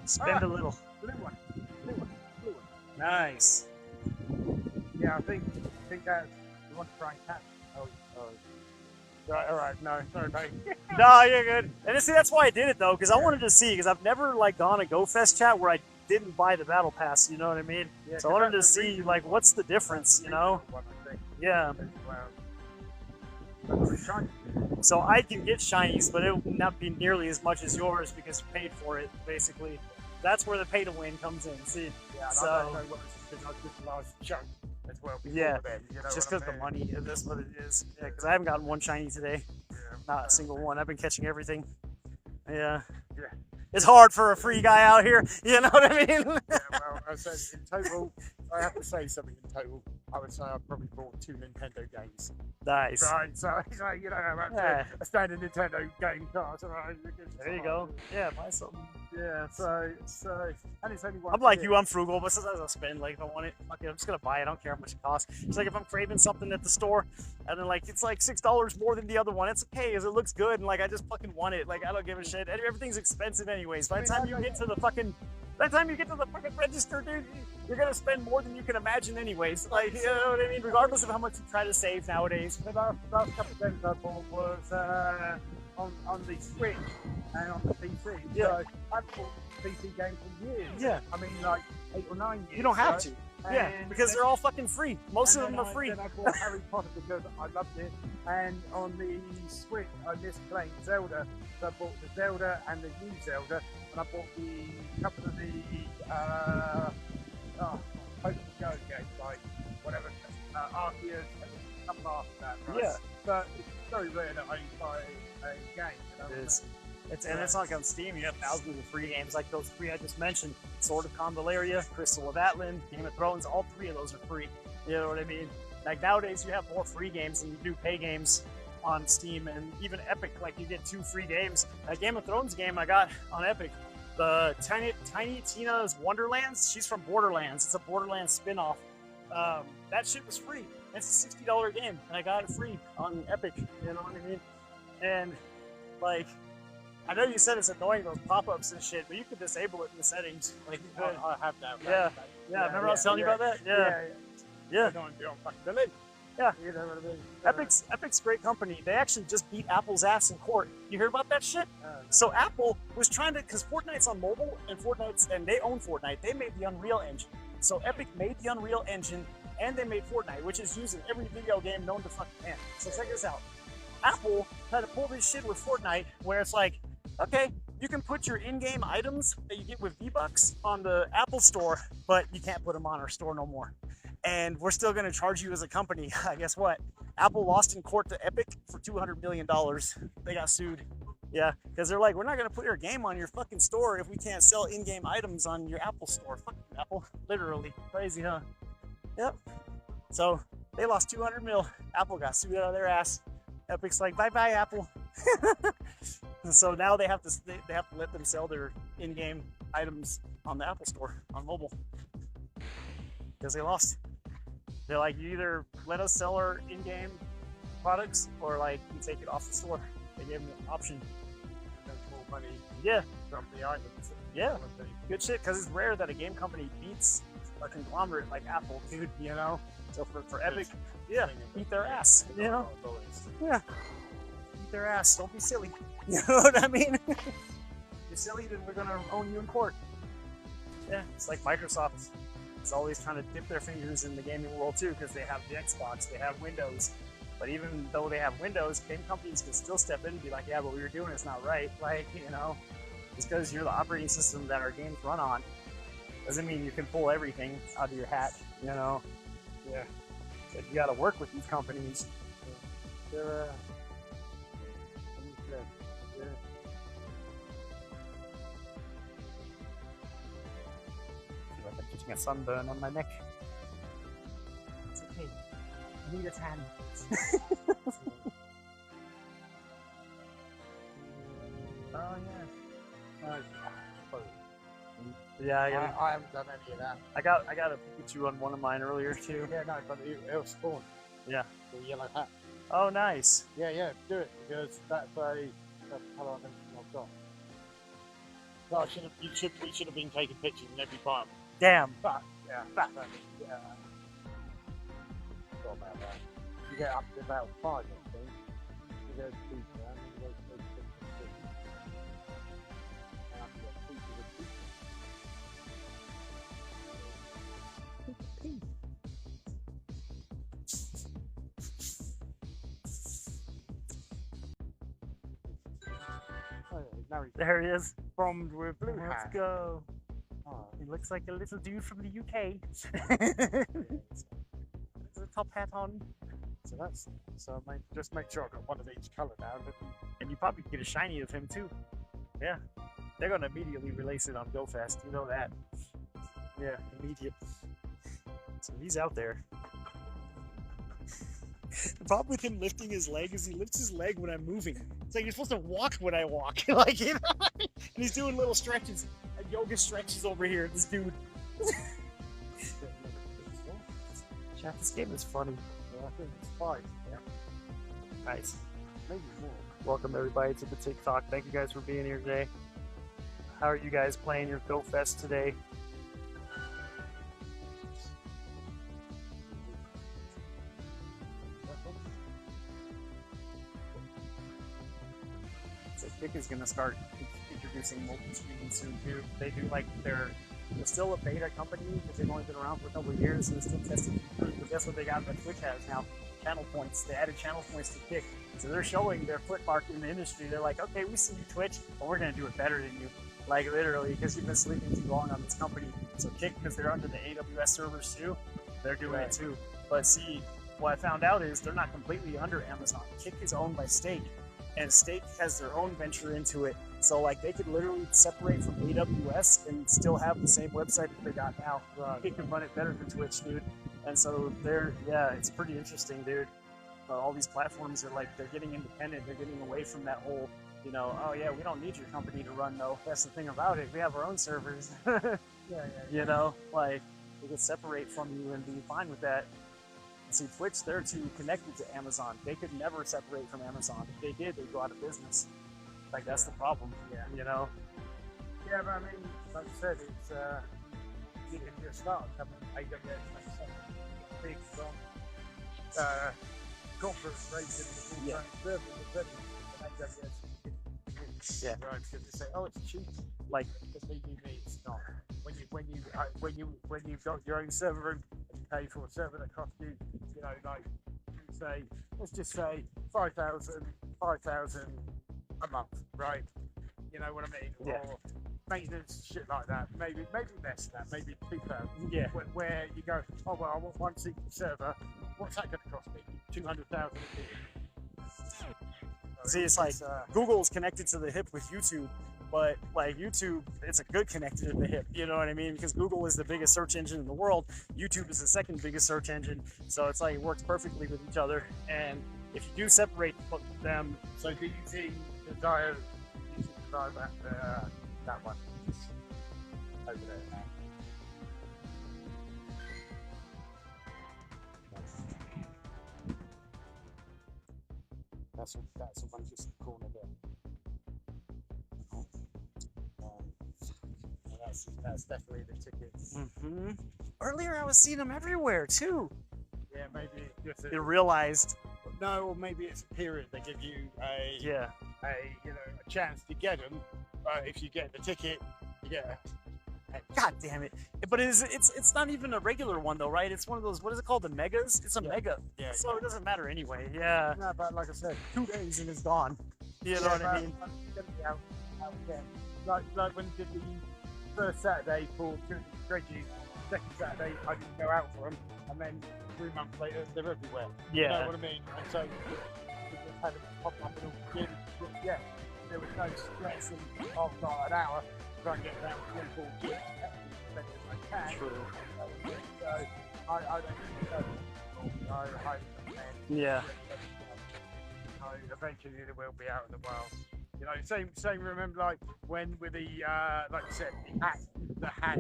Spend a little. blue one. Nice. Yeah, I think that's you want to try and catch. Oh. Right, all right, no, mate. No, you're good. And see, that's why I did it though, because I wanted to see, because I've never like gone a GoFest chat where I didn't buy the battle pass. You know what I mean? Yeah, So I wanted to see like what's the difference. You know? One, I think. Yeah. So I can get shinies, but it will not be nearly as much as yours because you paid for it. Basically, that's where the pay to win comes in. See? Yeah, and So- I don't know what this is. I just large chunk as well. before Yeah, then, you know Just what because I the mean? money, that's what it is. Yeah, because I haven't gotten one shiny today. Yeah. Not a single one. I've been catching everything. Yeah. Yeah. It's hard for a free guy out here. You know what I mean? Yeah, well, I said in total, I have to say something in total. I would say I've probably bought 2 Nintendo games. Nice. Right, so you know how much Yeah. a standard Nintendo game costs, right? There you go. Yeah, buy something. Yeah, so, and it's only one. I'm like year. you, I'm frugal, but sometimes I'll spend, like, if I want it, fuck it, I'm just gonna buy it, I don't care how much it costs. It's like if I'm craving something at the store, and then, like, it's like $6 more than the other one, it's okay, because it looks good, and, like, I just fucking want it, like, I don't give a shit, everything's expensive anyways. By the time you get to the fucking register, dude, you're gonna spend more than you can imagine anyways, like, you know what I mean, regardless of how much you try to save nowadays. The last couple of games I bought was on the Switch and on the PC. Yeah. So I've bought PC games for years. Yeah. I mean, like 8 or 9 years. You don't have right? to. Yeah, And because then- they're all fucking free. Most of and them are then free. Then I bought Harry Potter because I loved it. And on the Switch, I missed playing Zelda. So I bought the Zelda and the new Zelda. And I bought the couple of the Pokemon Go games, like whatever, Arceus and a couple after that, right? Yeah. But it's very rare that I buy a game, you know? It is. And it's not like on Steam, you have thousands of free games like those 3 I just mentioned. Sword of Convalaria, Crystal of Atlan, Game of Thrones, all 3 of those are free. You know what I mean? Like nowadays you have more free games than you do pay games on Steam, and even Epic, like you get 2 free games. That Game of Thrones game I got on Epic, the Tiny Tina's Wonderlands, she's from Borderlands. It's a Borderlands spin-off. That shit was free. It's a $60 game, and I got it free on Epic, you know what I mean? And like, I know you said it's annoying, those pop-ups and shit, but you could disable it in the settings. Like you could. I have that. Yeah. Yeah, remember I was telling you about that? Yeah. I don't do it on fucking delete. Yeah. You know what I mean? Epic's a great company. They actually just beat Apple's ass in court. You hear about that shit? So Apple was trying to, because Fortnite's on mobile, and they own Fortnite. They made the Unreal Engine. So Epic made the Unreal Engine, and they made Fortnite, which is used in every video game known to fucking man. So check this out. Apple tried to pull this shit with Fortnite, where it's like, okay, you can put your in-game items that you get with V-Bucks on the Apple Store, but you can't put them on our store no more. And we're still going to charge you as a company. Guess what? Apple lost in court to Epic for $200 million. They got sued. Yeah, because they're like, we're not going to put your game on your fucking store if we can't sell in-game items on your Apple Store. Fuck you, Apple. Literally. Crazy, huh? Yep. So they lost 200 mil. Apple got sued out of their ass. Epic's like, bye-bye, Apple. So now they have to let them sell their in-game items on the Apple Store on mobile because they lost. They're like, you either let us sell our in-game products or like you take it off the store. They gave them an option. No more money Yeah, from the islands. yeah, good shit. Because it's rare that a game company beats a conglomerate like Apple, dude. You know, so for Epic, yeah, beat their ass. You know, yeah, beat their ass. Don't be silly. You know what I mean? You're silly, then we're gonna own you in court. Yeah, it's like Microsoft is always trying to dip their fingers in the gaming world too, because they have the Xbox, they have Windows. But even though they have Windows, game companies can still step in and be like, yeah, but what you're doing is not right. Like, you know, just because you're the operating system that our games run on doesn't mean you can pull everything out of your hat, you know? Yeah. But you gotta work with these companies. They're, yeah. I feel like I'm getting a sunburn on my neck. It's okay. I need a tan. Oh yeah. Yeah, I haven't done any of that. I got a Pikachu on one of mine earlier too. Yeah, no, but it'll spawn. Yeah. The yellow hat. Oh, nice. Yeah, do it because that's a colour I've got. No, we should have been taking pictures in every part. Damn. But yeah, forgot about that. You get up to about 5, I think. You go to pizza, and then you go to and after that, pizza with pizza. Oh, now he's There he is. bombed with blue Let's hat. go. Oh, He looks like a little dude from the UK. With a top hat on. so just make sure I got one of each colour now. And you probably get a shiny of him too. Yeah. They're gonna immediately release it on GoFest. You know that. Yeah, immediate. So he's out there. The problem with him lifting his leg is he lifts his leg when I'm moving. It's like you're supposed to walk when I walk. Like, you know? And he's doing little stretches. Yoga stretches over here, this dude. Chat, this game is funny. I think it's 5. Yeah, Nice. maybe more. Welcome everybody to the TikTok. Thank you guys for being here today. How are you guys playing your GoFest today? So Kick is gonna start introducing multi-screen soon too. They do like they're still a beta company because they've only been around for a couple of years and they're still testing. But guess what they got that Twitch has now? Channel points. They added channel points to Kick. So they're showing their footmark in the industry. They're like, okay, we see you Twitch, but we're gonna do it better than you. Like literally, because you've been sleeping too long on this company. So Kick, because they're under the AWS servers too, they're doing it too. But see, what I found out is they're not completely under Amazon. Kick is owned by Stake, and Stake has their own venture into it. So like they could literally separate from AWS and still have the same website that they got now. Kick can run it better than Twitch, dude. And so it's pretty interesting, dude. All these platforms are like, they're getting independent. They're getting away from that whole, you know, oh yeah, we don't need your company to run though. That's the thing about it. We have our own servers. You know, like we can separate from you and be fine with that. See, Twitch, they're too connected to Amazon. They could never separate from Amazon. If they did, they'd go out of business. Like that's the problem. Yeah. You know. Yeah, but I mean, like I said, it's you can just start coming AWS big conference rating Yeah. server with AWS. Yeah. Right, because they say, oh, it's cheap. Like, Just believe me, it's not. When you've got your own server and you pay for a server that costs you, you know, like say, let's just say 5,000 a month, right? You know what I mean? Yeah. Or maintenance, shit like that. Maybe less than that. Maybe 2,000. yeah. Where you go, oh well, I want one single server. What's that going to cost me? 200,000 a year. See, it's like Google's connected to the hip with YouTube, but like YouTube, it's a good connected to the hip. You know what I mean? Because Google is the biggest search engine in the world. YouTube is the second biggest search engine. So it's like it works perfectly with each other. And if you do separate them, So do you see the dial that one over there now? that's the one just in the corner there. That's definitely the tickets. Earlier, I was seeing them everywhere too. Yeah, maybe it's just They realized, no, or maybe it's a period. They give you a yeah, a chance to get them. But if you get the ticket, you get. God damn it! But it's not even a regular one though, right? It's one of those. What is it called? The megas? It's a mega. Yeah. So it doesn't matter anyway. Yeah. No, but like I said, 2 days and it's gone. You know yeah, what I mean? but it's gonna be out again. Like when we did the first Saturday for Reggie, second Saturday I didn't go out for them, and then 3 months later they're everywhere. Yeah. You know what I mean? And so we just had a pop up in all gym. Yeah, there was no stress, and after an hour, try and get around to 3 4 gyms as many as I can. True. So I don't think so. I recommend. Yeah. Eventually it will be out in the world. You know, same. Remember, like when with the like you said, the hat.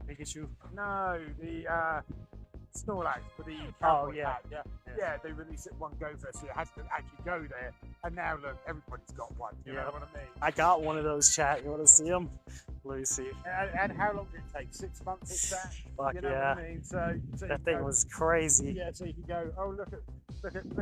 Pikachu. No, the Snorlax for the Oh, cowboy yeah. hat. Yeah. They released it one go first, so it has to actually go there. And now look, everybody's got one. You know what I mean? I got one of those, chat. You want to see them? Let me see. And how long did it take? 6 months, it's that. Fuck You know yeah. what I mean? So That you thing go- was crazy. Yeah, so you can go. Oh, look at.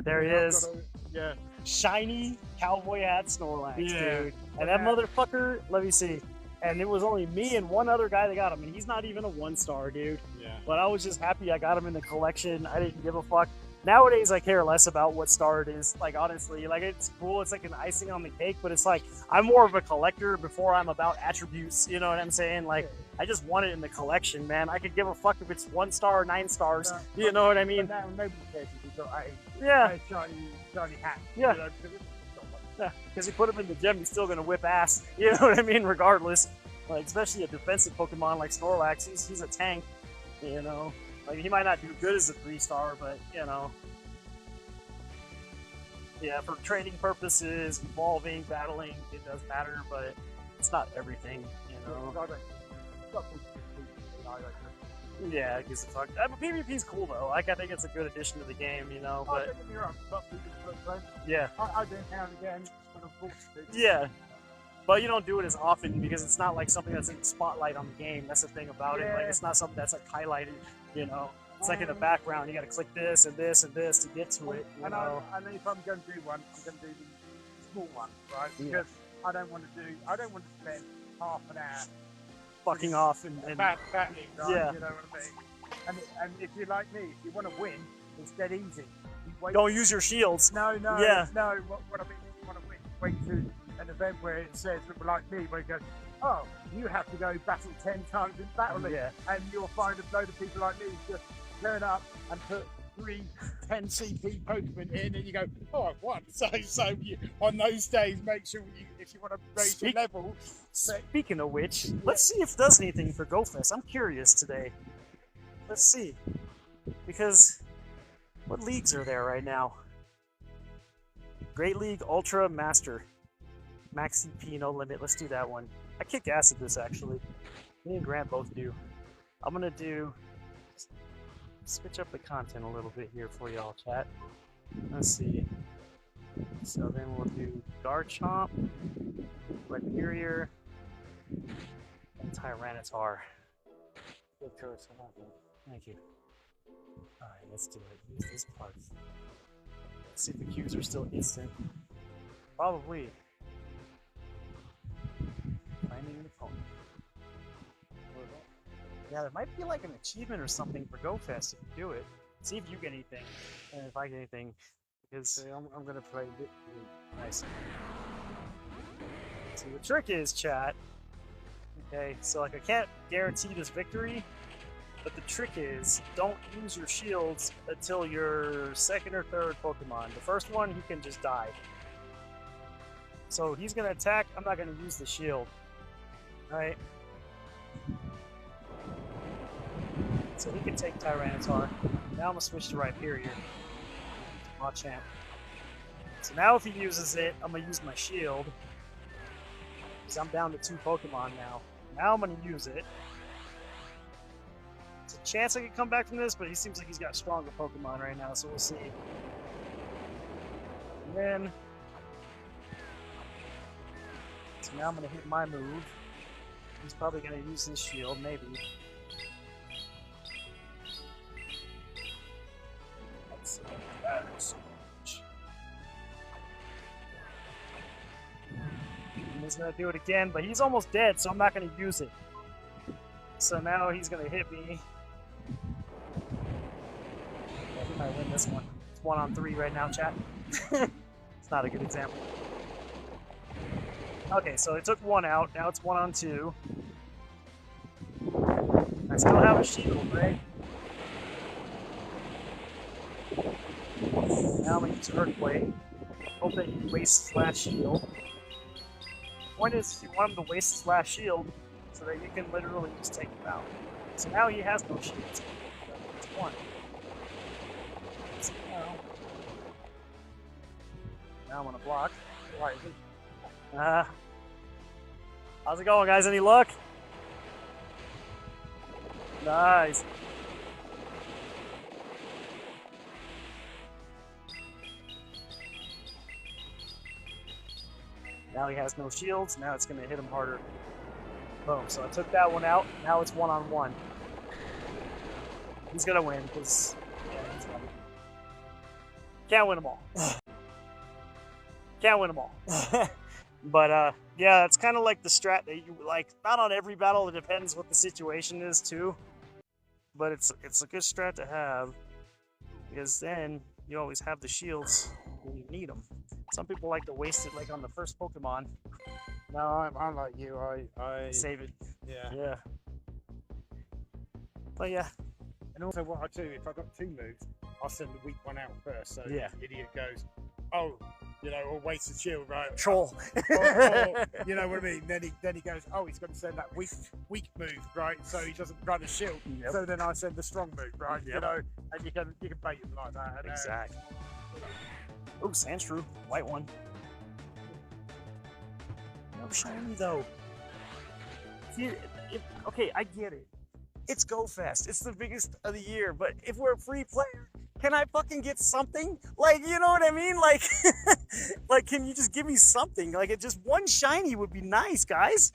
There he I've is. got yeah. Shiny cowboy hat Snorlax, Yeah. dude. And that motherfucker, let me see. And it was only me and one other guy that got him, and he's not even a 1-star, dude. Yeah. But I was just happy I got him in the collection. I didn't give a fuck. Nowadays, I care less about what star it is. Like, honestly, like, it's cool. It's like an icing on the cake, but it's like, I'm more of a collector before I'm about attributes. You know what I'm saying? Like, I just want it in the collection, man. I could give a fuck if it's 1 star or 9 stars. You know what I mean? But now nobody cares if you've got Yeah. a shiny hat. Yeah. You know, because it's not much. Yeah, because you put him in the gym, he's still gonna whip ass. You know what I mean? Regardless, like especially a defensive Pokemon like Snorlax, he's a tank. You know, like he might not do good as a 3-star, but you know, yeah, for training purposes, evolving, battling, it does matter, but it's not everything. You know. I don't- Yeah, it gives a fuck. PvP's cool though. Like I think it's a good addition to the game. You know, Oh, but don't get me wrong, but we can play friends. yeah. I do it now and again, but unfortunately. Yeah, but you don't do it as often because it's not like something that's in the spotlight on the game. That's the thing about it. Like Yeah. it's not something that's like highlighted. You know, it's like in the background. You got to click this and this and this to get to it. You And know. and if I'm going to do one, I'm going to do the small one, right? Yeah. Because I don't want to spend half an hour Fucking off and battling, right? Yeah. You know what I mean? And if you're like me, if you want to win, it's dead easy. You wait. don't use your shields. No. Yeah. No. What I mean, if you want to win, wait to an event where it says, like me, where it goes, oh, you have to go battle 10 times in Battle League. Yeah. And you'll find a load of people like me just turn up and put 3 10 CP Pokemon in, and you go, oh, I've won. So you, on those days, make sure if you want to raise your level. Speaking of which, let's see if it does anything for GoFest. I'm curious today. Let's see, because what leagues are there right now? Great League, Ultra, Master, Maxi P, no limit. Let's do that one. I kick ass at this actually. Me and Grant both do. I'm gonna do switch up the content a little bit here for y'all, chat. Let's see. So then we'll do Garchomp, Rhyperior, and Tyranitar. Good choice. I love it. Thank you. Alright, let's do it. Use this part. Let's see if the cues are still instant. Probably. Finding an opponent. Yeah, there might be like an achievement or something for GoFest if you do it. See if you get anything, and if I get anything. Because See, I'm going to play it. nice. See, the trick is, chat. Okay, so like I can't guarantee this victory, but the trick is don't use your shields until your second or third Pokemon. The first one, he can just die. So he's gonna attack. I'm not gonna use the shield. Right? So he can take Tyranitar. Now I'm gonna switch to Rhyperior. Machamp. So now if he uses it, I'm gonna use my shield. Because I'm down to 2 Pokemon now. Now I'm gonna use it to chance I could come back from this, but he seems like he's got stronger Pokemon right now, so we'll see. And then... So now I'm going to hit my move. He's probably going to use his shield, maybe. Let's see. And he's going to do it again, but he's almost dead, so I'm not going to use it. So now he's going to hit me. Yeah, he might win this one. It's 1-on-3 right now, chat. It's not a good example. Okay, so it took one out. Now it's 1-on-2. I still have a shield, right? Now I'm going to use Earthquake. Hope that he wastes his last shield. The point is, you want him to waste his last shield so that you can literally just take him out. So now he has no shields. It's 1. So now I'm going to block. Why is it? How's it going, guys? Any luck? Nice. Now he has no shields. Now it's going to hit him harder. Boom. So I took that one out. Now it's 1-on-1. He's going to win because he's gonna win. Can't win them all. Can't win them all. But yeah, it's kind of like the strat that you like. Not on every battle. It depends what the situation is too. But it's a good strat to have because then you always have the shields when you need them. Some people like to waste it like on the first Pokemon. No, I'm like you. I Save it. Yeah. Yeah. But yeah. And also, what I do if I got 2 moves, I'll send the weak one out first. So Yeah. the idiot goes, oh, you know, or waste the shield, right? Troll. or, you know what I mean? Then he goes, oh, he's going to send that weak move, right? So he doesn't run a shield. Yep. So then I send the strong move, right? Yep. You know, and you can bait him like that. And, Exactly. Oh, Sandshrew, white one. No shiny though. See, okay, I get it. It's Go Fest. It's the biggest of the year. But if we're a free player, can I fucking get something? Like, you know what I mean? Like, like, can you just give me something? Like, it just one shiny would be nice, guys.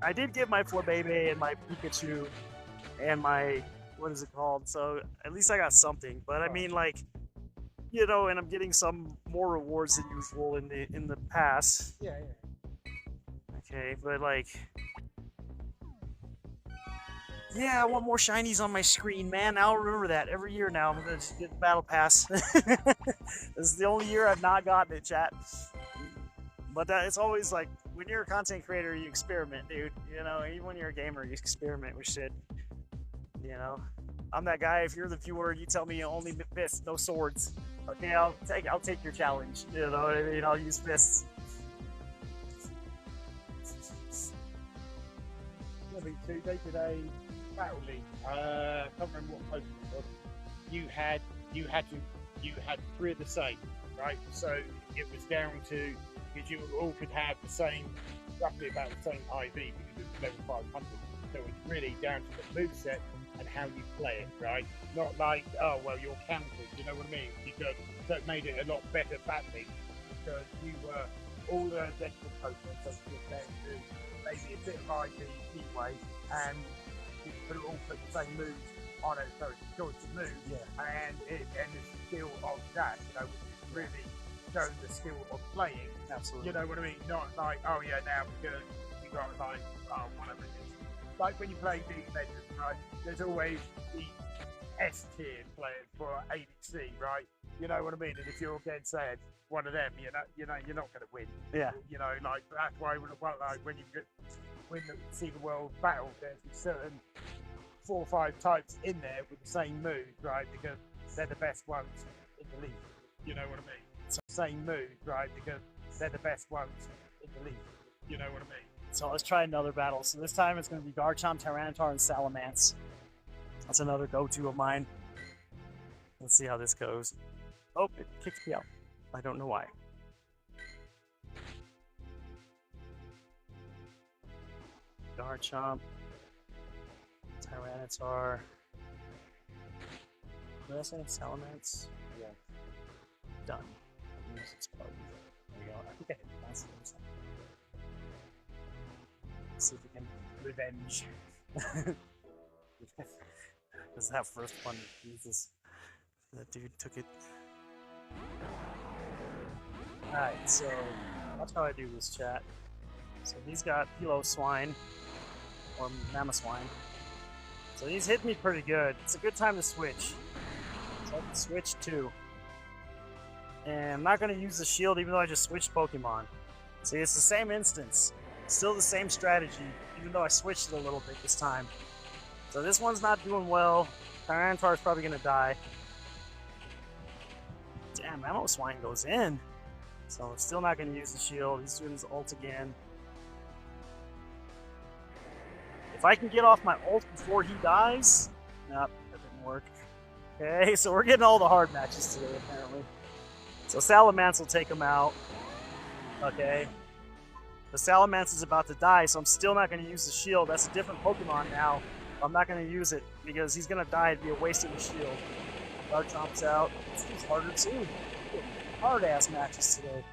I did get my Flabébé and my Pikachu and my, what is it called? So at least I got something. But I mean, like, you know, and I'm getting some more rewards than usual in the pass. yeah. Okay, but like, yeah, I want more shinies on my screen, man. I'll remember that every year now. I'm gonna just get the battle pass. This is the only year I've not gotten it, chat. But it's always like, when you're a content creator, you experiment, dude. You know, even when you're a gamer, you experiment with shit. You know, I'm that guy. If you're the viewer, you tell me only fists, no swords. Okay, I'll take your challenge. You know what I mean? I'll use fists. They did a battle league. I can't remember what Pokemon it was. You had 3 of the same, right? So it was down to, because you all could have the same, roughly about the same IV because it was level 500. So it's really down to the moveset and how you play it, right? Not like, oh well, you're countered. You know what I mean? Because so it made it a lot better battling because you were all the identical Pokemon, so you could then do maybe a bit of IV anyway, and you could all put the same moves on it, so it's a choice of moves, and the skill of that, you know, which is really showing the skill of playing. Absolutely. You know what I mean? Not like, oh yeah, now because you got like, oh, whatever it is. Like when you play League of Legends, right? There's always the S tier players for ABC, right? You know what I mean? And if you're against one of them, you're not going to win. Yeah. You know, like that's why when you see the world battle, there's certain 4 or 5 types in there with the same move, right? Because they're the best ones in the league. You know what I mean? So same move, right? Because they're the best ones in the league. You know what I mean? So let's try another battle. So this time it's going to be Garchomp, Tyranitar, and Salamence. That's another go-to of mine. Let's see how this goes. Oh, it kicks me out. I don't know why. Garchomp, Tyranitar. Did I say Salamence? Yeah. Done. Use its bug. There we go. I think I hit the last one. Let's see if we can revenge. This is that first one. Jesus. That dude took it. Alright, so that's how I do this, chat. So he's got Piloswine, or Mamoswine. So he's hitting me pretty good. It's a good time to switch. So I can switch too. And I'm not going to use the shield even though I just switched Pokemon. See, it's the same instance. Still the same strategy, even though I switched it a little bit this time. So this one's not doing well. Tyranitar's probably going to die. Damn, Mamoswine goes in. So I'm still not going to use the shield. He's doing his ult again. If I can get off my ult before he dies... Nope, that didn't work. Okay, so we're getting all the hard matches today, apparently. So Salamence will take him out. Okay. The Salamence is about to die, so I'm still not going to use the shield. That's a different Pokemon now. I'm not going to use it because he's going to die. It'd be a waste of the shield. Garchomp's out. This is harder too. Hard-ass matches today.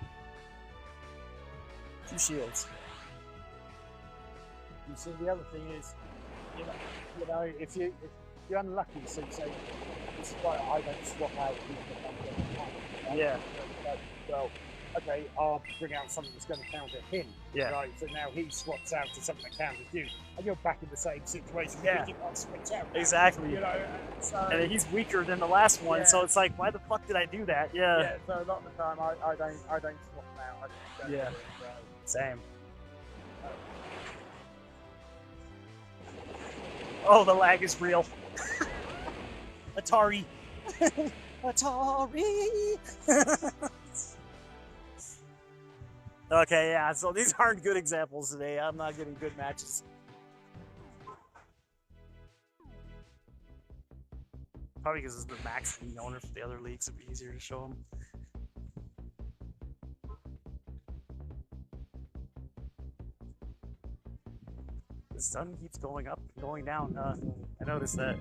2 shields. You see, the other thing is, you know, if you're unlucky, so you say, this is why I don't swap out people. Yeah. Well, okay, I'll bring out something that's going to counter him. Yeah. Right, so now he swaps out to something that counters you, and you're back in the same situation. Yeah. Because you can't switch out. Exactly. You know, so, And he's weaker than the last one, Yeah. so it's like, why the fuck did I do that? Yeah. yeah. So a lot of the time, I don't swap them out. I just don't Yeah. do it, so. Same. Oh, the lag is real. Atari. Atari. Okay, yeah, so these aren't good examples today. I'm not getting good matches. Probably because it's the max league owner for the other leagues, it'd be easier to show them. The sun keeps going up and going down. I noticed that.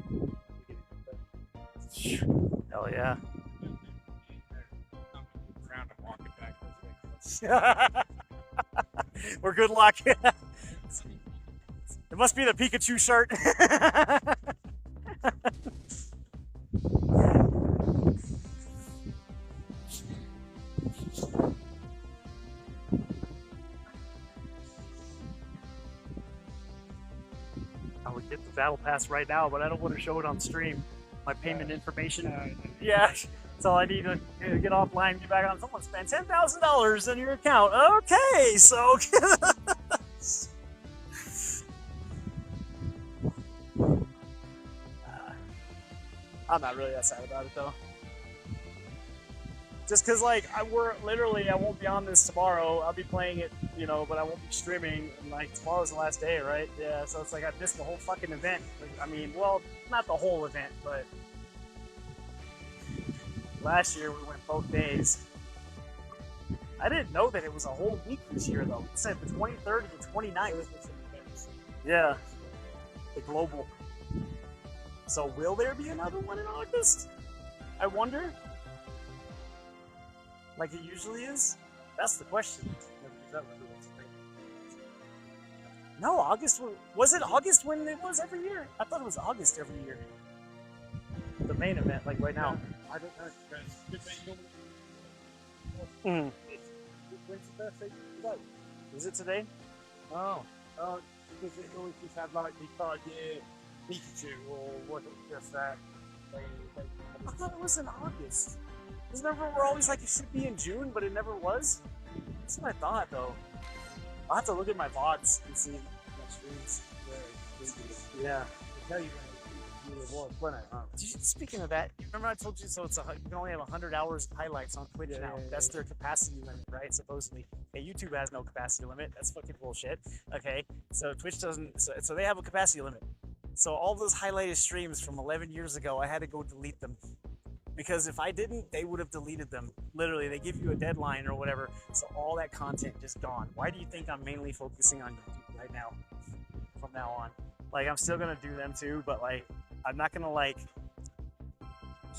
Hell yeah. We're good luck. It must be the Pikachu shirt. I would get the battle pass right now, but I don't want to show it on stream. My payment information. Yeah. So I need to get offline and get back on. Someone spent $10,000 on your account. Okay, so I'm not really that sad about it though. Just cause like I won't be on this tomorrow. I'll be playing it, you know, but I won't be streaming. And like tomorrow's the last day, right? Yeah. So it's like I missed the whole fucking event. Like, I mean, well, not the whole event, but. Last year we went both days. I didn't know that it was a whole week this year though. It said the 23rd and the 29th. Yeah. The global. So will there be another one in August? I wonder. Like it usually is? That's the question. No, August was it August when it was every year? I thought it was August every year. The main event, like right now. I don't know. Mm. When's the birthday today? Is it today? Oh, because it always just had like the 5-year Pikachu or was it just that? I thought it was in August. Remember, we're always like it should be in June, but it never was. That's what I thought, though. I'll have to look at my VODs and see what streams. Yeah. I'll tell you when it was, wasn't it? Speaking of that, remember I told you, so you can only have 100 hours of highlights on Twitch now. Yeah, That's their capacity limit, right? Supposedly. Hey, YouTube has no capacity limit. That's fucking bullshit. Okay, so Twitch doesn't, so they have a capacity limit. So all those highlighted streams from 11 years ago, I had to go delete them. Because if I didn't, they would have deleted them. Literally, they give you a deadline or whatever, so all that content just gone. Why do you think I'm mainly focusing on YouTube right now? from now on. Like, I'm still gonna do them too, but like, I'm not gonna like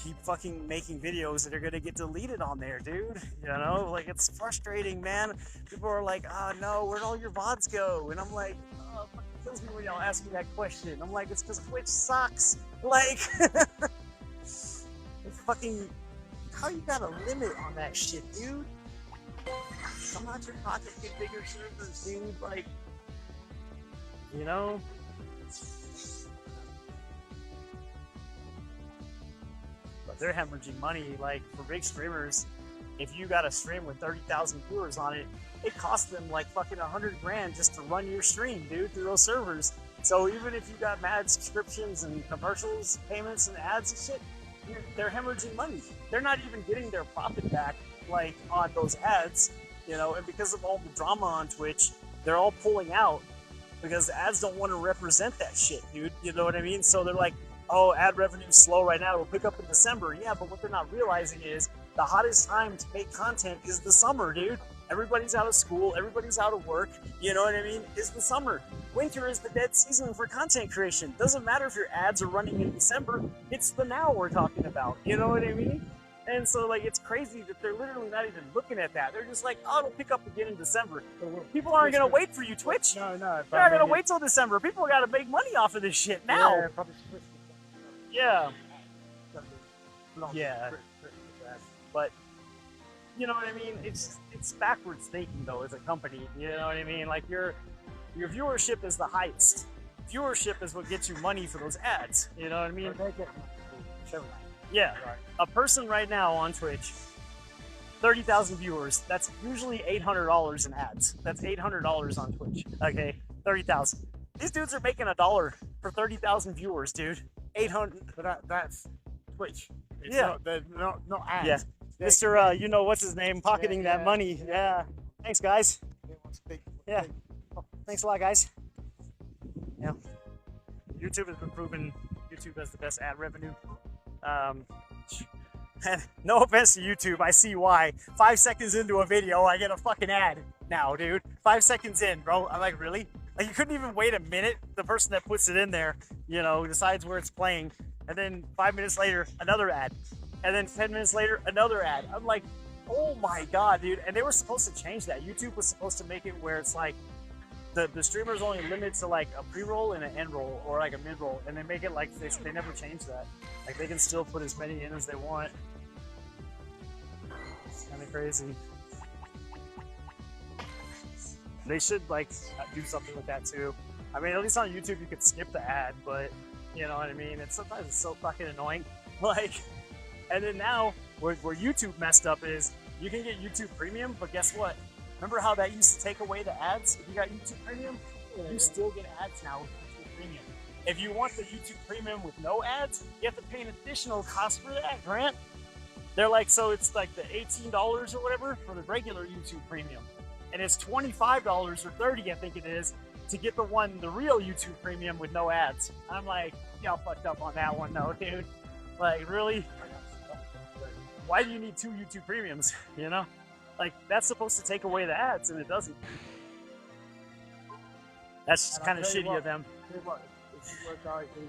keep fucking making videos that are gonna get deleted on there, dude. You know, like, it's frustrating, man. People are like, oh no, where'd all your VODs go? And I'm like, oh, it fucking kills me when y'all ask me that question. I'm like, it's because Twitch sucks. Like, it's fucking, how you got a limit on that shit, dude? Come out your pocket, get bigger servers, dude. Like, you know? But they're hemorrhaging money. Like, for big streamers, if you got a stream with 30,000 viewers on it, it costs them like fucking 100 grand just to run your stream, dude, through those servers. So even if you got mad subscriptions and commercials, payments and ads and shit, they're hemorrhaging money. They're not even getting their profit back, like, on those ads, you know, and because of all the drama on Twitch, they're all pulling out because ads don't want to represent that shit, dude. You know what I mean? So they're like, oh, ad revenue's slow right now, it'll pick up in December. Yeah, but what they're not realizing is the hottest time to make content is the summer, dude. Everybody's out of school, everybody's out of work, you know what I mean? It's the summer. Winter is the dead season for content creation. Doesn't matter if your ads are running in December, it's the now we're talking about, you know what I mean? And so, like, it's crazy that they're literally not even looking at that. They're just like, oh, it'll pick up again in December. People aren't going to wait for you, Twitch. No. They're not going to wait till December. People got to make money off of this shit now. Yeah, probably switch to Yeah. something. Yeah. But, you know what I mean? It's backwards thinking, though, as a company. You know what I mean? Like, your viewership is the highest. Viewership is what gets you money for those ads. You know what I mean? Yeah. A person right now on Twitch, 30,000 viewers, that's usually $800 in ads. That's $800 on Twitch. Okay, 30,000. These dudes are making $1 for 30,000 viewers, dude. 800. But that's Twitch. It's Yeah. They're not ads. Yeah. Mr. You know what's his name, pocketing Yeah, that money. Yeah. Thanks, guys. They want to speak. Yeah. Thanks a lot, guys. Yeah. YouTube has been proven YouTube has the best ad revenue. And no offense to YouTube, I see why. 5 seconds into a video, I get a fucking ad now, dude. 5 seconds in, bro. I'm like, really? Like, you couldn't even wait a minute. The person that puts it in there, you know, decides where it's playing. And then 5 minutes later, another ad. And then 10 minutes later, another ad. I'm like, oh my God, dude. And they were supposed to change that. YouTube was supposed to make it where it's like, the streamers only limit to like a pre-roll and an end roll or like a mid-roll, and they make it like they never change that. Like, they can still put as many in as they want. It's kind of crazy. They should like do something with that too. I mean, at least on YouTube you could skip the ad, but you know what I mean? Sometimes it's so fucking annoying. Like, and then now where YouTube messed up is you can get YouTube Premium, but guess what? Remember how that used to take away the ads? If you got YouTube Premium, you still get ads now with YouTube Premium. If you want the YouTube Premium with no ads, you have to pay an additional cost for that, Grant. They're like, so it's like the $18 or whatever for the regular YouTube Premium. And it's $25 or $30, I think it is, to get the real YouTube Premium with no ads. I'm like, y'all fucked up on that one though, dude. Like, really? Why do you need 2 YouTube Premiums, you know? Like, that's supposed to take away the ads, and it doesn't. That's just kind of shitty of them. If you were guys who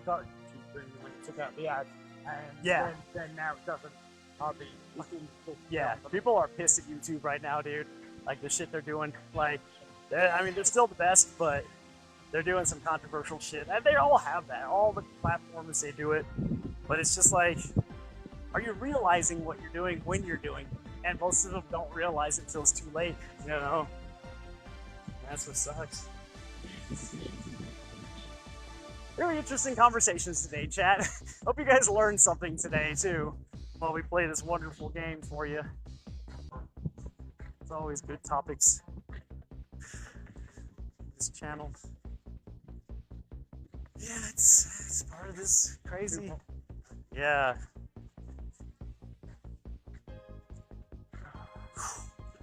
started YouTube Premium when it took out the ads, and Yeah. then now it doesn't hardly. Yeah, people are pissed at YouTube right now, dude. Like, the shit they're doing. Like, I mean, they're still the best, but they're doing some controversial shit. And they all have that. All the platforms, they do it. But it's just like, are you realizing what you're doing when you're doing it? And most of them don't realize it until it's too late, you know? That's what sucks. Really interesting conversations today, chat. Hope you guys learned something today, too, while we play this wonderful game for you. It's always good topics. This channel. Yeah, it's part of this crazy. Yeah.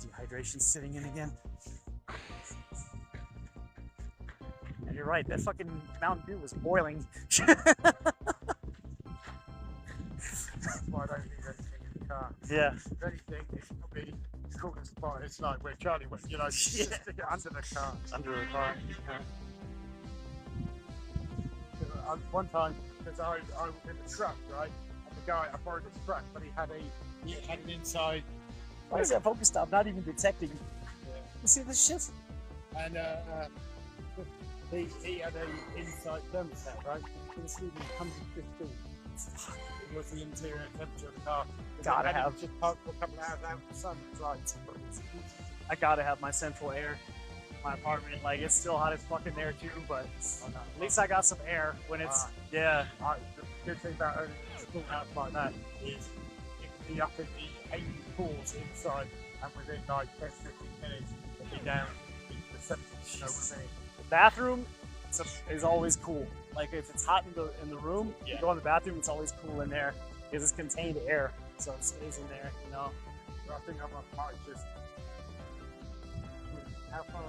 Dehydration setting in again. And you're right, that fucking Mountain Dew was boiling. That's why I don't leave anything in the car. Yeah. If anything, it's probably the coolest spot. It's like where Charlie went, you know, just stick it under the car. Under the car. Yeah. one time, because I was in the truck, right? And the guy, I borrowed his truck, but he had an inside. Why is that focus stop not even detecting? Yeah. You see this shit? And he had an inside thermostat, right? It was reading 115. It was the interior temperature of the car. Gotta And it have- was just parked for a couple of hours out in the sun. It's like, I gotta have my central air. My apartment, like it's still hot as fuck in there too, but at least I got some air when it's yeah. the good thing about owning a school house like that is it can be up in the 84s inside, and within like 10, 15 minutes, it'll be down into the 70s. You know what I mean? The bathroom is always cool. Like if it's hot in the room, you Yeah. go in the bathroom, it's always cool in there because it's contained air, so it stays in there. You know. So I think I might just. How far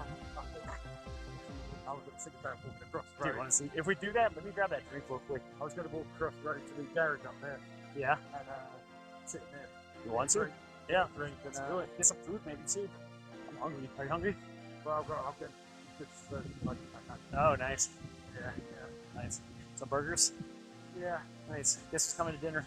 I was thinking about walking across the Do you road. want to see? If we do that, let me grab that drink real quick. I was going to walk across the road to the garage up there Yeah. and sit there. You want to? Drink, Yeah. drink and Let's do it. Get some food maybe too. I'm hungry. Are you hungry? well, I'll get just like Oh, nice. yeah, Nice. Some burgers. yeah. Nice. Guess who's coming to dinner?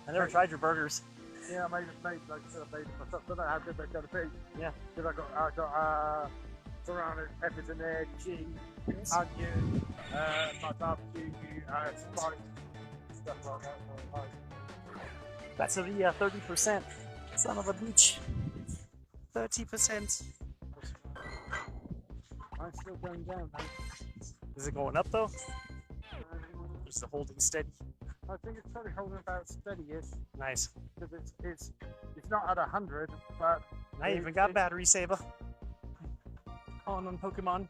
I never tried your burgers. Yeah, I made like I said, I made it myself. I don't know how good they're going to be. Yeah. Because I got surrounded peppers in there, cheese, onion, my barbecue, spice, stuff like that. So, That's the 30%. Son of a bitch. 30%. I'm still going down, man. Is it going up though? Or is it holding steady? I think it's probably holding about steady-ish Nice. because it's not at 100, but I even got battery saver on Pokemon.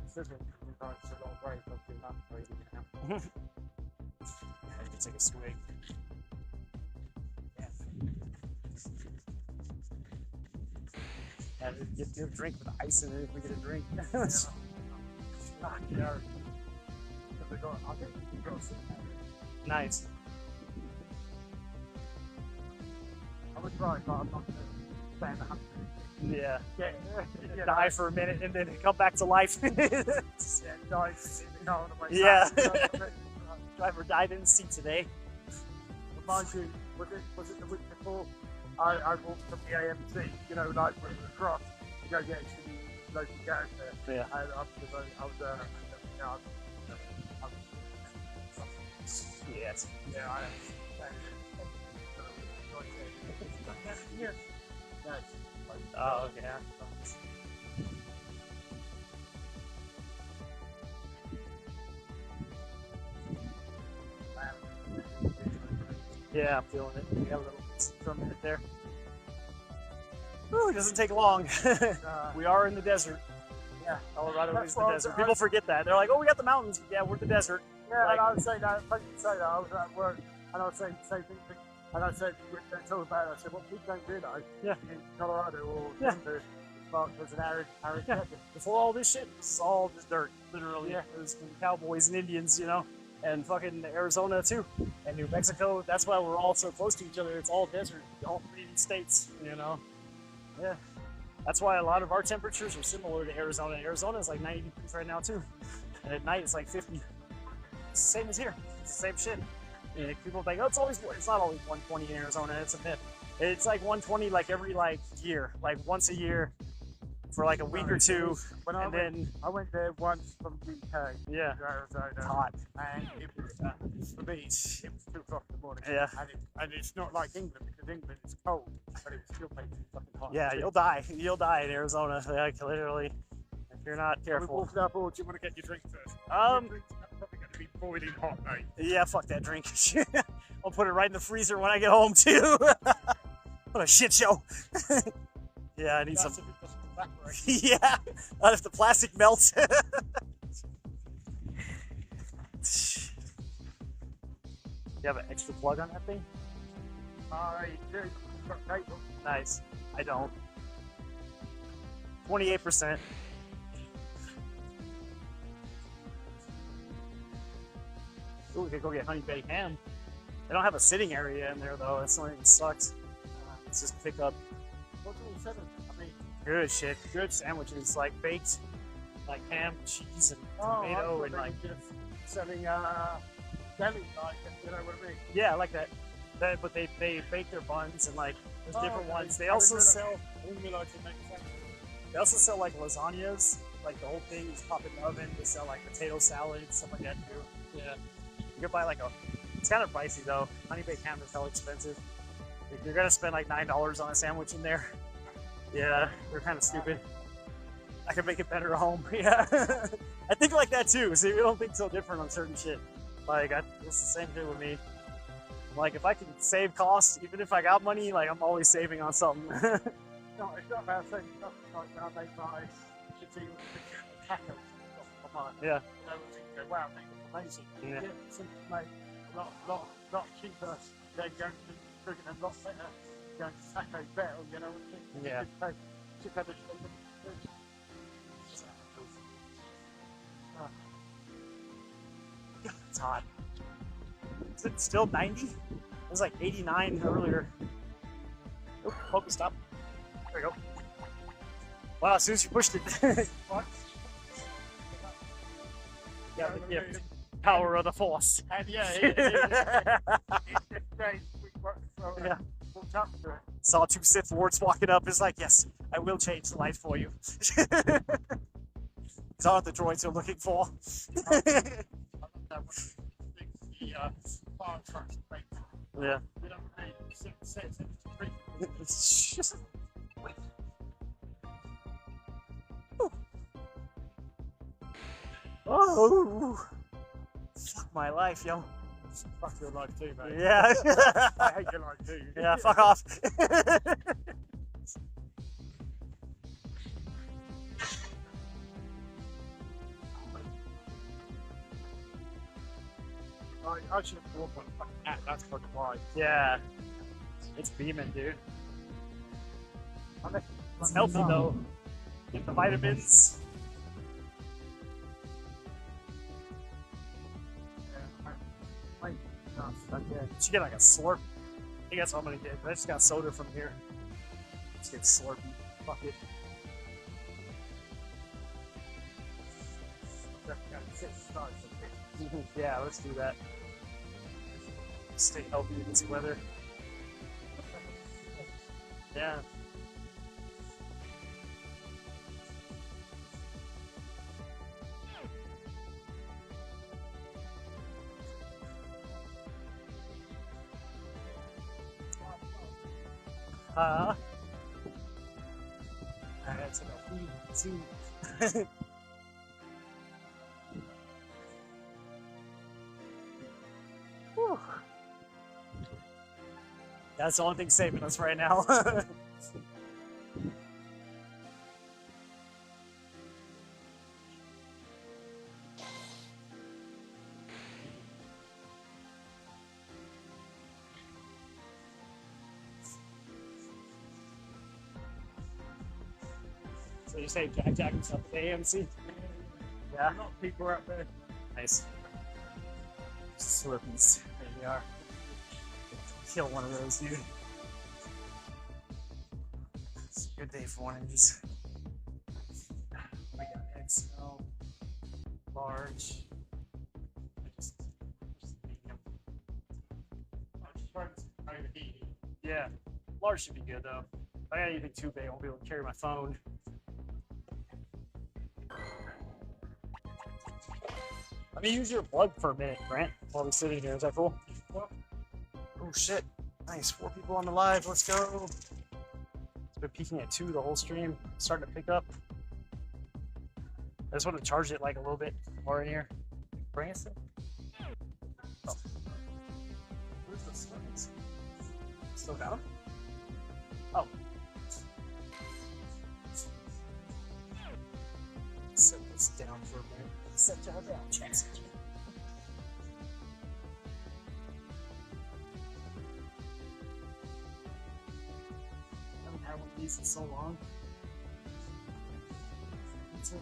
it's a lot of ways of doing that for you now. I can take a swig. Yeah, get a drink with ice in it if we get a drink. Fuck, yeah. Because they got, I think you got some. Nice. I would try, but I'm not going to spend 100. Yeah. Yeah, Die for a minute and then come back to life. Yeah, dies in the car on the way Yeah. back. Driver died in the seat today. But mind you, was it the week before? I walked from the AMC, you know, like with the cross to go get to the local garage there. Yeah. And because I was, you know, Yes. yeah, I am. Yeah. Oh, yeah. Yeah, I'm feeling it. We got a little for a minute there. Ooh, it doesn't take long. We are in the desert. Yeah. Colorado That's is the what desert. I- People forget that. They're like, oh, we got the mountains. Yeah, we're the desert. Yeah, Like- and I was saying that, funny you say that, I was at work, and I was saying the same thing, and I said, they talk about it, I said, what people don't realise, Yeah. in Colorado or Yeah. Denver, it's marked as an arid Yeah. desert. Before all this shit, this is all just dirt, literally. Yeah. It was from cowboys and Indians, you know, and fucking Arizona too, and New Mexico. That's why we're all so close to each other. It's all desert, all three of these states, you know. Yeah, that's why a lot of our temperatures are similar to Arizona. Arizona is like 90 degrees right now too, and at night it's like 50. It's the same as here. It's the same shit. And people think, oh, it's not always 120 in Arizona. It's a myth. It's like 120 like every like year, like once a year for like a week or two, When and then I went there once from the UK yeah, to Arizona, it's hot. and it was, for me, it was 2 o'clock in the morning. Yeah. And it's not like England, because England is cold, but it still makes it fucking hot. Yeah, you'll die. You'll die in Arizona, like literally, if you're not Are we careful. walking up, or do you want to get your drink first? Your drink's probably going to be boiling hot, mate. Yeah, fuck that drink. I'll put it right in the freezer when I get home too. What a shit show. Yeah, I need some. That's if it doesn't evaporate. Yeah, not if the plastic melts. You have an extra plug on that thing? I do. Got cable. Nice. I don't. 28%. Ooh, we could go get honey baked ham. They don't have a sitting area in there though. That's the only thing that sucks. It's just pick up What's all said? I mean, good shit, good sandwiches, like baked like ham, cheese, and Oh, tomato, I and thought like they were just selling deli, like, you know what I mean? yeah, like that. But they bake their buns and like there's different okay. ones. They I also didn't sell. I didn't realize it makes sense. They also sell like lasagnas. Like the whole thing is pop in the oven. They sell like potato salads, stuff like that too. Yeah. You could buy like a. It's kind of pricey though. Honey baked ham is hell expensive. If you're gonna spend like $9 on a sandwich in there, yeah, they're kind of stupid. I can make it better at home. Yeah, I think like that too. See, we don't think so different on certain shit. Like it's the same thing with me. Like if I can save costs, even if I got money, like I'm always saving on something. No, it's not about saying stuff like when I make my tacos. Come on. Yeah. You know, and you go, wow, that's amazing. Yeah. It seems to make a lot cheaper than going to cooking a lot better. Going to Taco Bell, you know what I mean? Yeah. Just have a It's hot. Is it still 90? It was like 89 earlier. Oh, focus stop. There we go. Wow, as soon as you pushed it. what? Yeah, yeah, power of the force. And yeah, Yeah. Walked up to it. Saw two Sith Lords walking up. Is like, yes, I will change the light for you. These aren't the droids you're looking for. Fire trucks, right? Yeah. You know, six, It's just. Oh, fuck my life, yo. Fuck your life too, mate. Yeah. I hate your life too. Yeah, fuck off. I should have bought one fucking hat, that's fucking why. Yeah. It's beaming, dude. It's healthy though. Get the vitamins. You should get like a slurp. I think that's what I'm gonna get. I just got soda from here. Let's get Slurpee. Fuck it. Yeah, let's do that. Stay healthy in this weather. Yeah. I had to go too. Whew. That's the only thing saving us right now. So you say Jack himself at AMC? Yeah. A lot of people out there. Nice. Slurpees. There they are. Kill one of those, dude. It's a good day for one of these. We got XL, large. Medium. Yeah, large should be good though. If I got anything too big, I won't be able to carry my phone. Let me use your plug for a minute, Grant, while we're sitting here. Is that cool? Oh shit. Nice. 4 people on the live. Let's go. It's been peaking at 2 the whole stream. Starting to pick up. I just want to charge it like a little bit more in here. Bring us in. Oh. Where's the slugs? Still got them? Oh. Set this down for a minute. Set y'all down. Check. I haven't had one of these in so long. It's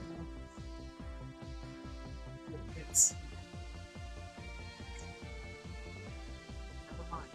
it's never mind.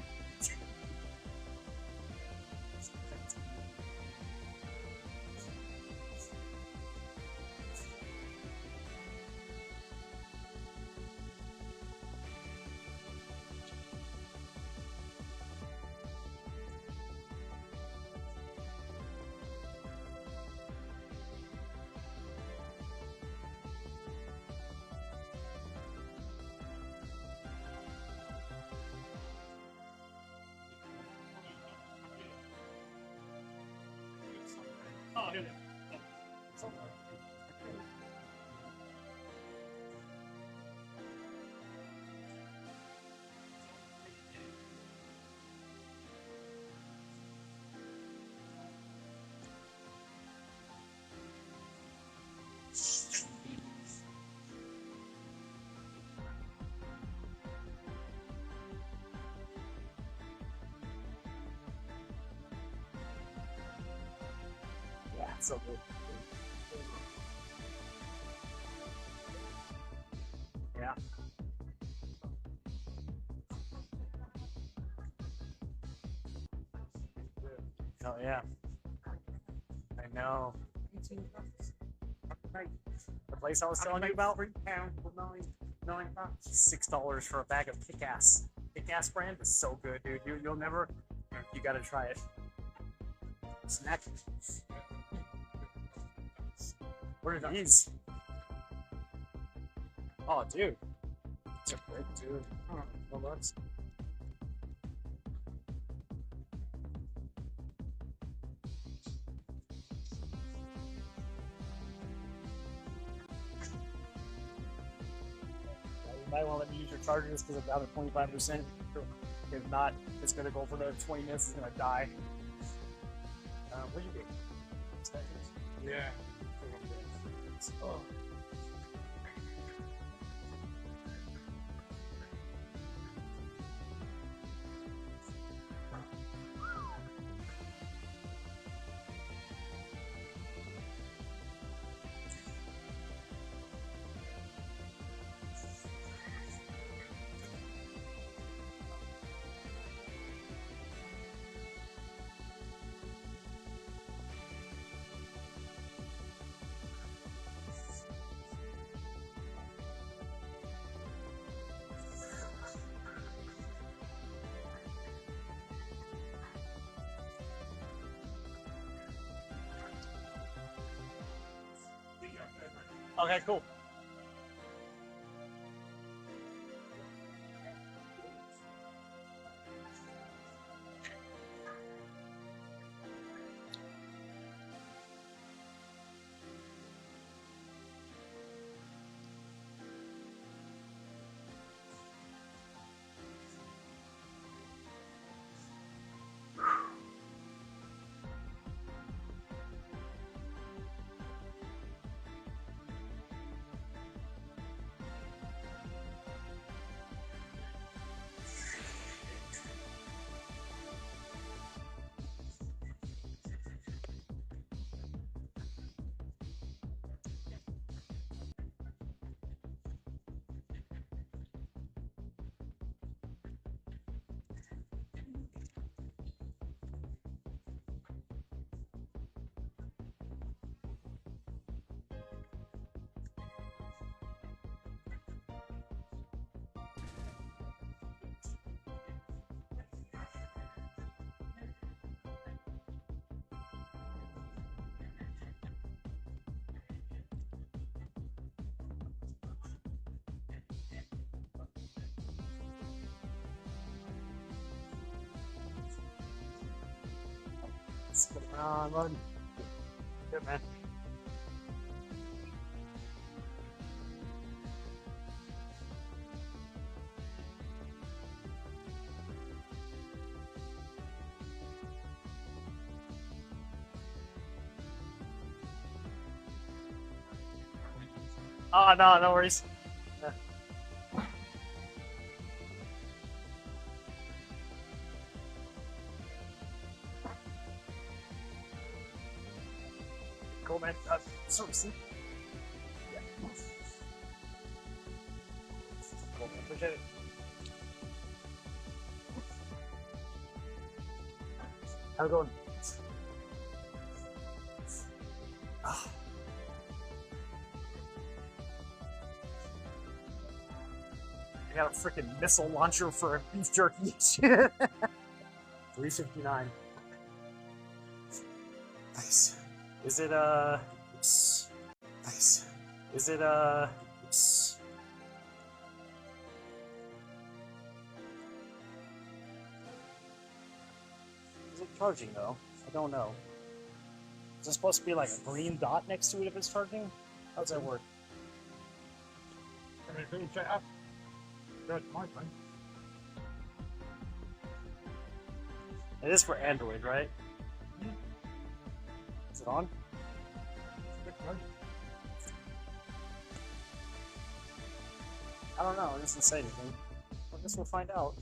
Yeah, it's so good. Yeah. Oh yeah. I know. The place I was telling you about? £3 for nine bucks. $6 for a bag of Kick-Ass. Kick-Ass brand is so good, dude. You'll never. You gotta try it. Snack. What are these? Oh, dude. It's a great dude. Oh, well, that's. You might want to let me use your chargers because I'm down at 25%. If not, it's gonna go for another 20 minutes. It's gonna die. What do you get? Yeah. Oh. Okay, cool. Come on, run. Good, man. Oh, no, no worries. Yeah. Cool, man. Seriously. Yeah. Cool, man. Appreciate it. How's it going? Ah. I got a freaking missile launcher for a beef jerky. $3.59. Nice. Is it oops. Nice. Is it oops. Is it charging though? I don't know. Is it supposed to be like a green dot next to it if it's charging? How does that work? Can I really check up? Good, my phone. It is for Android, right? Is it on? Good phone. I don't know. It doesn't say anything. I guess we'll find out.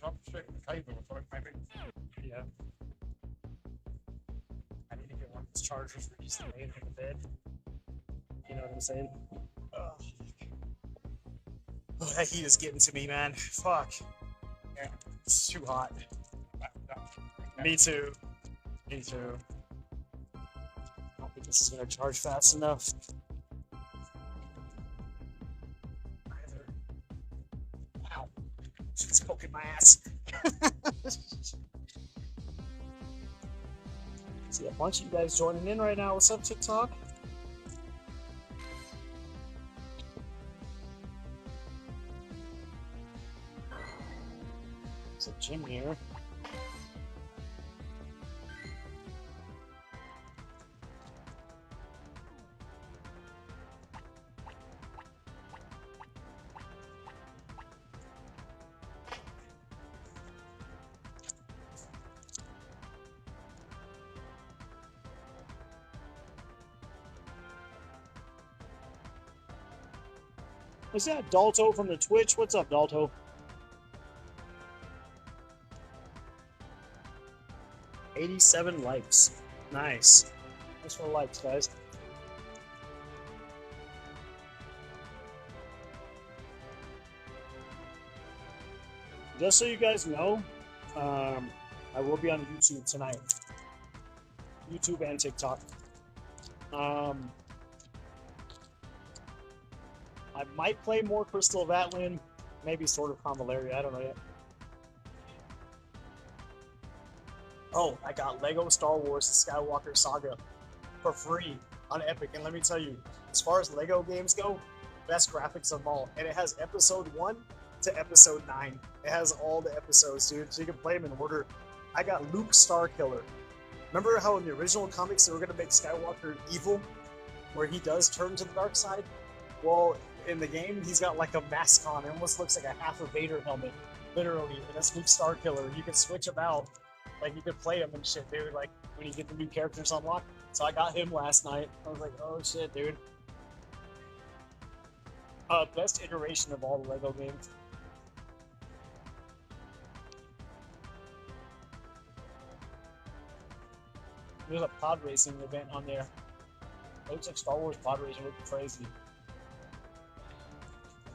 I'll check the cable or something, maybe. Yeah. I need to get one of these chargers for just laying in the bed. You know what I'm saying? Ugh. Oh, that heat is getting to me, man. Fuck. Yeah, it's too hot. Me too. Me too. I don't think this is gonna charge fast enough. Either. Wow. It's poking my ass. See a bunch of you guys joining in right now. What's up, TikTok? There's a gym here. Is that Dalto from the Twitch? What's up, Dalto? $87 likes. Nice. Thanks for the likes, guys. Just so you guys know, I will be on YouTube tonight. YouTube and TikTok. I might play more Crystal of Atlan, maybe Sword of Convalaria, I don't know yet. Oh, I got Lego Star Wars The Skywalker Saga for free on Epic, and let me tell you, as far as Lego games go, best graphics of them all, and it has episode 1 to episode 9. It has all the episodes, dude, so you can play them in order. I got Luke Starkiller. Remember how in the original comics they were going to make Skywalker evil, where he does turn to the dark side? Well, in the game, he's got like a mask on. It almost looks like a half a Vader helmet, literally. And that's Luke Starkiller. You can switch him out. Like, you could play him and shit, dude. Like, when you get the new characters unlocked. So I got him last night. I was like, oh shit, dude. Best iteration of all the Lego games. There's a pod racing event on there. It looks like Star Wars pod racing would be crazy.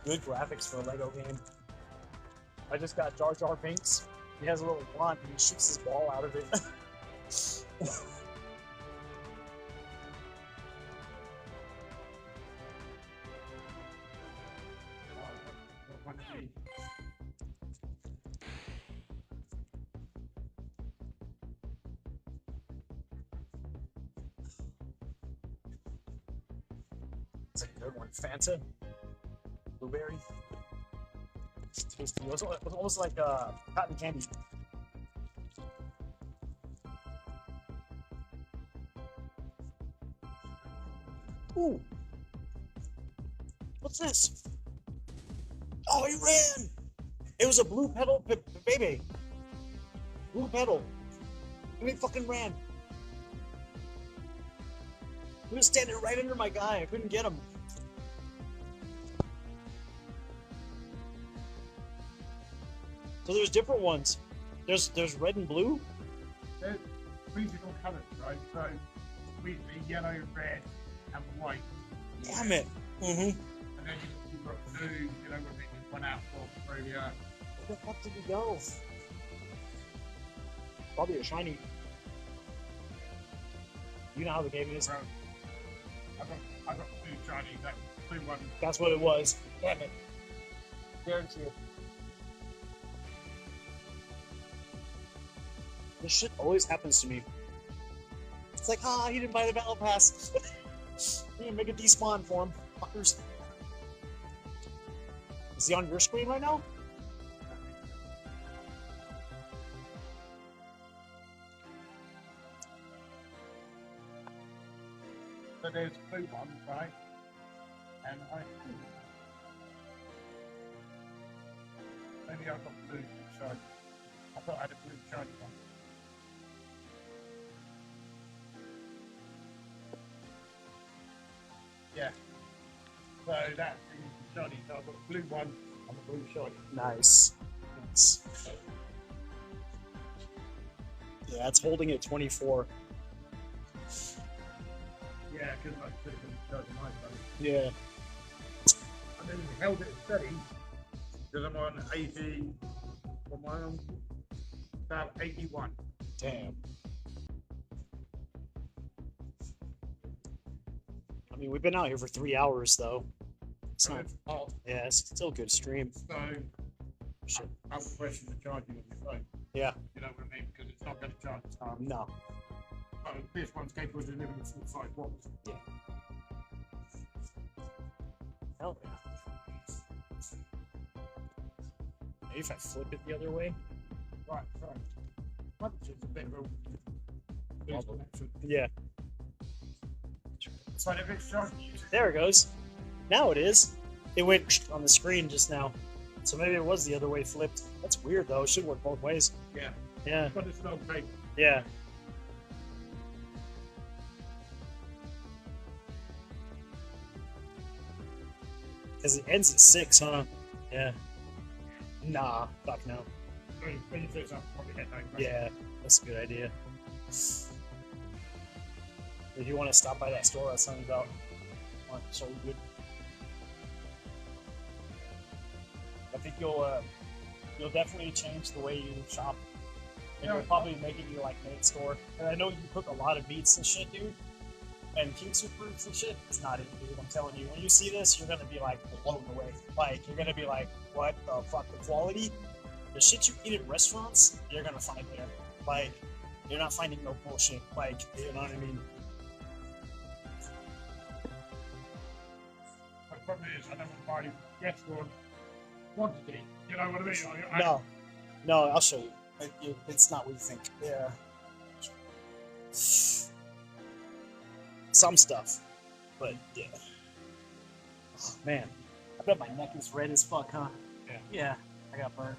Good graphics for a Lego game. I just got Jar Jar Binks. He has a little wand and he shoots his ball out of it. It's a good one. Fanta. Blueberry. It's tasty. It was almost like cotton candy. Ooh. What's this? Oh, he ran! It was a blue petal baby. Blue petal. And he fucking ran. He was standing right under my guy. I couldn't get him. So there's different ones. There's red and blue. There's regional colours, right? So we see yellow, red, and white. Damn it. Mm-hmm. And then you've got blue, you know, when they just went out for Australia. Where the fuck did he go? Probably a shiny. You know how the game is. Bro, I got two shiny, that blue one. That's what it was. Damn it. Guarantee it. This shit always happens to me. It's like, he didn't buy the battle pass. We didn't make a despawn for him, fuckers. Is he on your screen right now? there's a blue one, right? And maybe I've got blue shiny. I thought I had a blue shiny one. Yeah. So that's the shiny. So I've got a blue one and a blue shiny. Nice. Nice. Yeah, it's holding at 24. Yeah, because I should have been charging my phone. Yeah. And then held it steady because I'm on 80. What am I on? About 81. Damn. I mean, we've been out here for 3 hours, though. It's not. Oh, Yeah, it's still a good stream. so Shit. I would question the charging of your phone. Yeah. You know what I mean? Because it's not going to charge as hard. No. Oh, this one's capable of delivering 45 watts. Yeah. Hell yeah. Maybe if I flip it the other way. Right, sorry. Might be just a bit of a loose connection. Yeah. So if it's charging you, There it goes. Now it is. It went on the screen just now. So maybe it was the other way flipped. That's weird though. It should work both ways. yeah. Yeah. But it's no paper. Yeah. Because it ends at 6, huh? Yeah. Nah, fuck no. When you fix up, probably head home. Yeah, that's a good idea. If you want to stop by that store I was telling you about, so good. I think you'll definitely change the way you shop. And you'll probably make it your like main store. And I know you cook a lot of meats and shit, dude. And king soup fruits and shit. It's not it, dude. I'm telling you. When you see this, you're gonna be like blown away. Like you're gonna be like, what the fuck? The quality, the shit you eat at restaurants, you're gonna find there. Like you're not finding no bullshit. Like you know what I mean? The problem is, I don't want to buy restaurant quantity. You know what I mean? No, I'll show you. It's not what you think. Yeah. Some stuff, but yeah. Oh, man, I bet my neck is red as fuck, huh? Yeah. Yeah, I got burnt.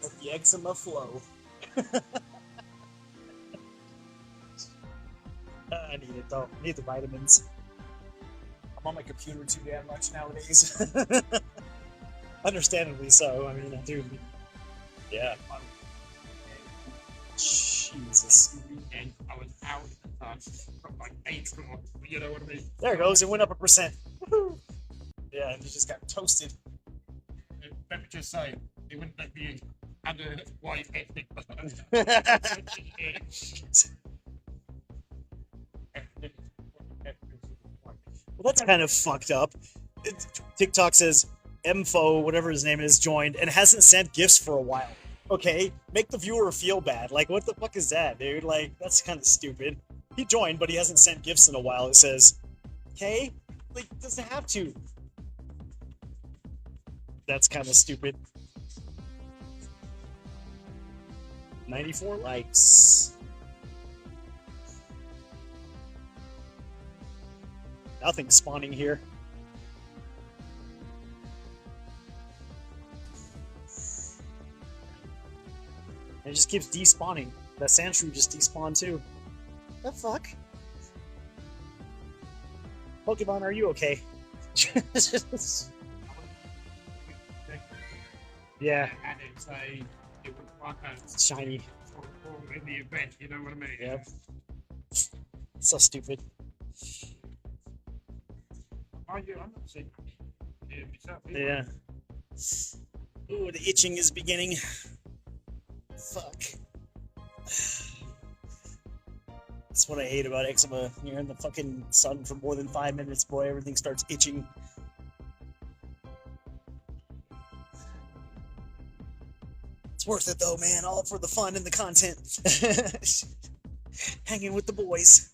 Let the eczema flow. I need it though. I need the vitamins. I'm on my computer too damn much nowadays. Understandably so. I mean, I do. Yeah. Jesus. And I was out at the time from like 8 o'clock. You know what I mean? There it goes. It went up 1%. Woo-hoo. Yeah, and it just got toasted. Let me just say, it wouldn't let me under white ethnic. Well, that's kind of fucked up. TikTok says Mfo, whatever his name is, joined and hasn't sent gifts for a while. Okay, make the viewer feel bad. Like, what the fuck is that, dude? Like, that's kind of stupid. He joined, but he hasn't sent gifts in a while. It says, okay, like, doesn't have to. That's kind of stupid. 94 likes. Nothing's spawning here. And it just keeps despawning. That Sandshrew just despawned too. The fuck? Pokemon, are you okay? Yeah, And it's it was like it's shiny. in the event, you know what I mean? Yep. So stupid. Oh, yeah, I'm not seeing it myself. Yeah. Ooh, the itching is beginning. Fuck. That's what I hate about eczema. You're in the fucking sun for more than 5 minutes, boy. Everything starts itching. It's worth it though, man. All for the fun and the content. Hanging with the boys.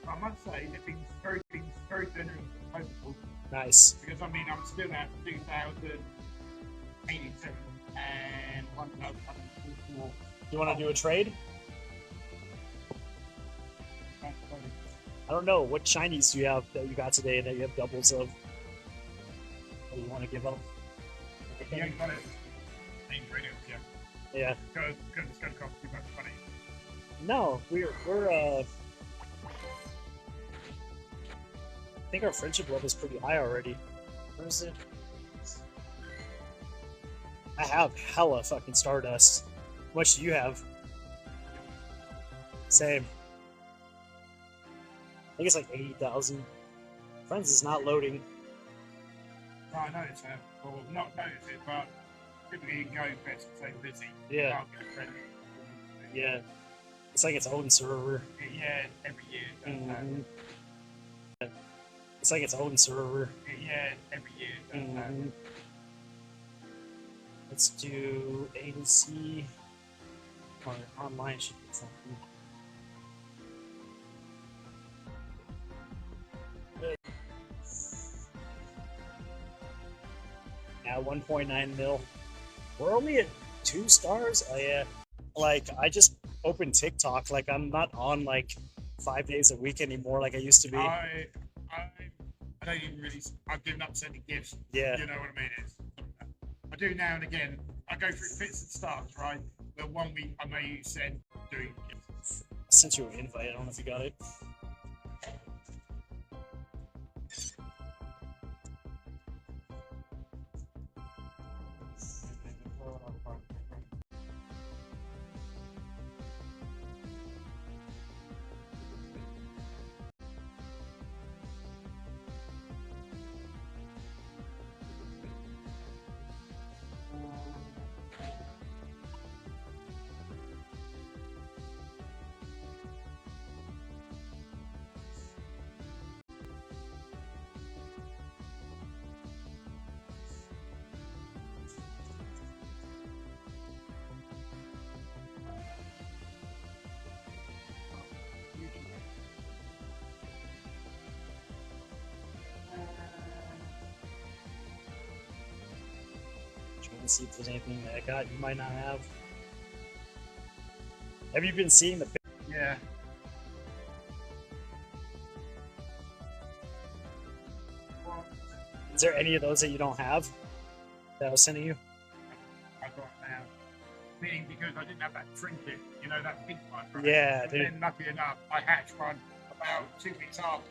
I must say, they've been very generous and helpful. Nice. Because I mean, I'm still at 2,087 and 1,144. You want to do a trade? I don't know. What shinies do you have that you got today that you have doubles of? What do you want to give up? You ain't got it. Ain't ready, yeah. Yeah. Because it's going to cost too much money. No, we're I think our friendship level is pretty high already. Where is it? I have hella fucking Stardust. How much do you have? Same. I think it's like 80,000. Friends is not loading. No, I noticed that. Well, not noticed it, but typically it goes best to stay busy. Yeah. Can't get friendly. Yeah. It's like its own server. Yeah, every year it does that. Mhm. It's like its own server. Yeah, every year it does that. Mhm. Let's do A to C. Or online should be something. Yeah, 1.9 mil. We're only at 2 stars. Oh yeah. Like I just opened TikTok. Like I'm not on like 5 days a week anymore like I used to be. I don't even really. I've given up sending gifts. Yeah. You know what I mean? I do now and again. I go through fits and starts, right? Where 1 week I may send doing gifts. I sent you an invite. I don't know if you got it. Trying to see if there's anything that I got you might not have. Have you been seeing the? Yeah. Is there any of those that you don't have that I was sending you? I got now. Meaning because I didn't have that trinket, you know, that pink one. Right? Yeah, But dude. then lucky enough, I hatched one about 2 weeks after.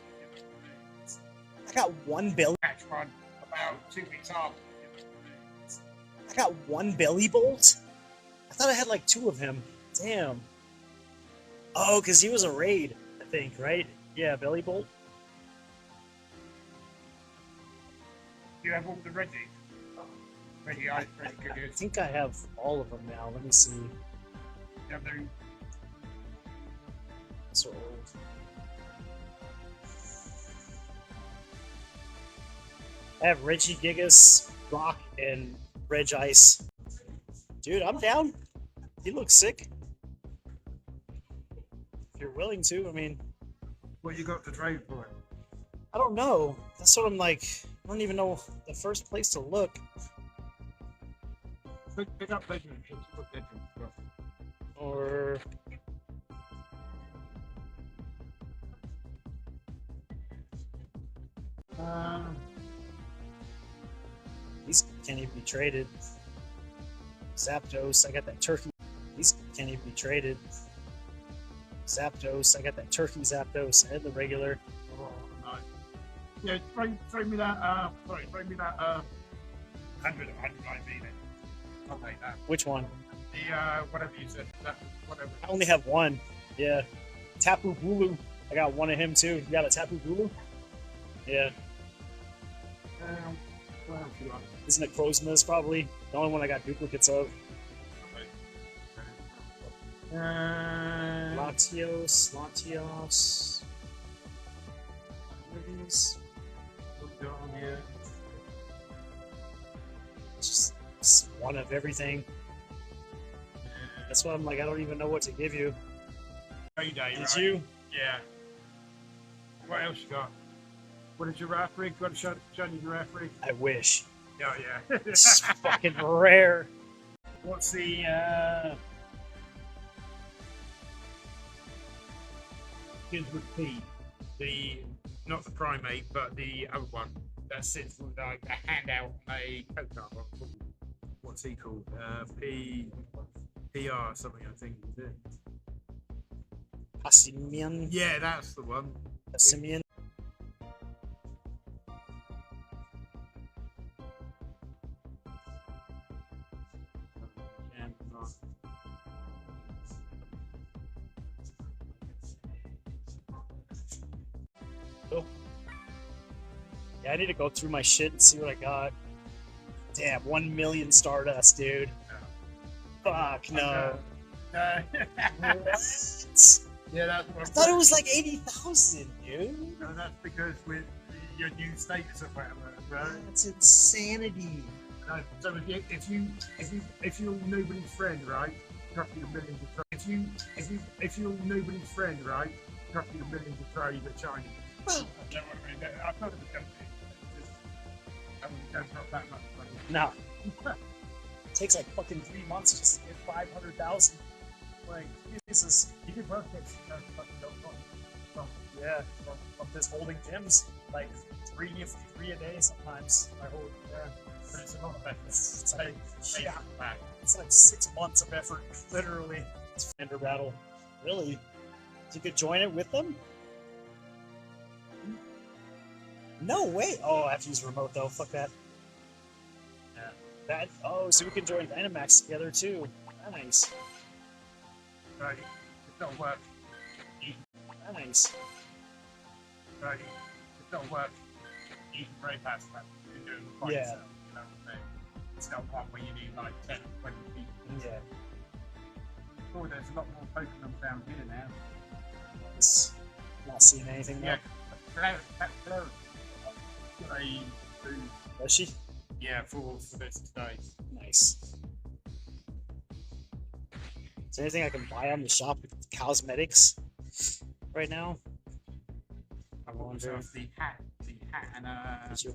I got 1 belly. Hatched one about 2 weeks after. I got 1 belly bolt. I thought I had like 2 of him. Damn. Oh, because he was a raid, I think, right? Yeah, belly bolt. You have all the Reggie. Reggie, I pretty I good. think I have all of them now. Let me see. You have the So old. I have Reggie Gigas, Rock, and Reg Ice. Dude, I'm down. He looks sick. If you're willing to, I mean, what you got to trade for it? I don't know. That's what I'm like. I don't even know the first place to look. Pick up bedroom. Look bedroom. Or these can't even be traded. Zapdos, I got that turkey. These can't even be traded. Zapdos, I got that turkey Zapdos and the regular. Oh, nice. Yeah, throw me that. Throw me that. 100 IV then. I'll take that. Which one? The whatever you said. That whatever. I only have one. Yeah. Tapu Bulu. I got one of him too. You got a Tapu Bulu? Yeah. What else you got? Isn't it Crozmas probably? The only one I got duplicates of. Latios. What are these? Just one of everything. That's why I'm like, I don't even know what to give you. Payday, Did right? you? Yeah. What else you got? What a giraffe rig? Got to show your giraffe rig? I wish. Oh yeah. It's fucking rare. What's the Begins with P. The not the primate, but the other one that sits with like a handout on a coconut. What's he called? PR something I think. Is it? Passimian? Yeah, that's the one. Passimian? Oh. Yeah, I need to go through my shit and see what I got. Damn, 1 million Stardust, dude. Fuck no. What? Yeah, that's what I thought it was like 80,000, dude. No, that's because with your new status or whatever, right? That's insanity. No, so if you're nobody's friend, right? Cost you millions of tries. If you're nobody's friend, right? Cost you millions of tries at Chinese. Well, I thought it was going to be. I mean, that's not that much money. no. It takes like fucking 3 months just to get 500,000. Like, Jesus. You could work it. Yeah, from just holding gyms. Like, three a day sometimes. I hold, yeah. But it's a lot of effort. It's like, yeah. Back. It's like 6 months of effort, literally. It's Fender Battle. Really? You could join it with them? No way! Oh, I have to use remote though. Fuck that. Yeah. That. Oh, so we can join Dynamax together too. Nice. Right. It don't work. Nice. Right. It don't work. You can very fast that. You can do it by Yeah. yourself. You know what I mean? It's not one where you need like 10 or 20 people. Yeah. Oh, there's a lot more Pokemon down here now. It's not seeing anything Yeah. now. Hello. They do. Was she? Yeah, for this today. Nice. Is there anything I can buy on the shop with cosmetics right now? I wonder. The hat and What's your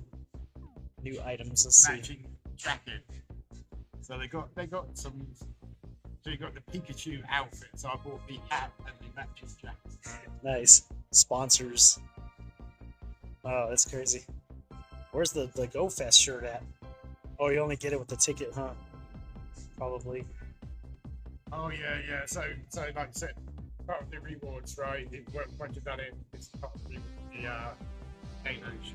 new items? Let's see. matching jacket. So they got some. So you got the Pikachu outfit. So I bought the hat and the matching jacket. Nice. Sponsors. Oh, that's crazy. Where's the Go Fest shirt at? Oh, you only get it with the ticket, huh? Probably. Oh yeah. So like I said, part of the rewards, right? Once you've done it, it's part of the Volcano shit.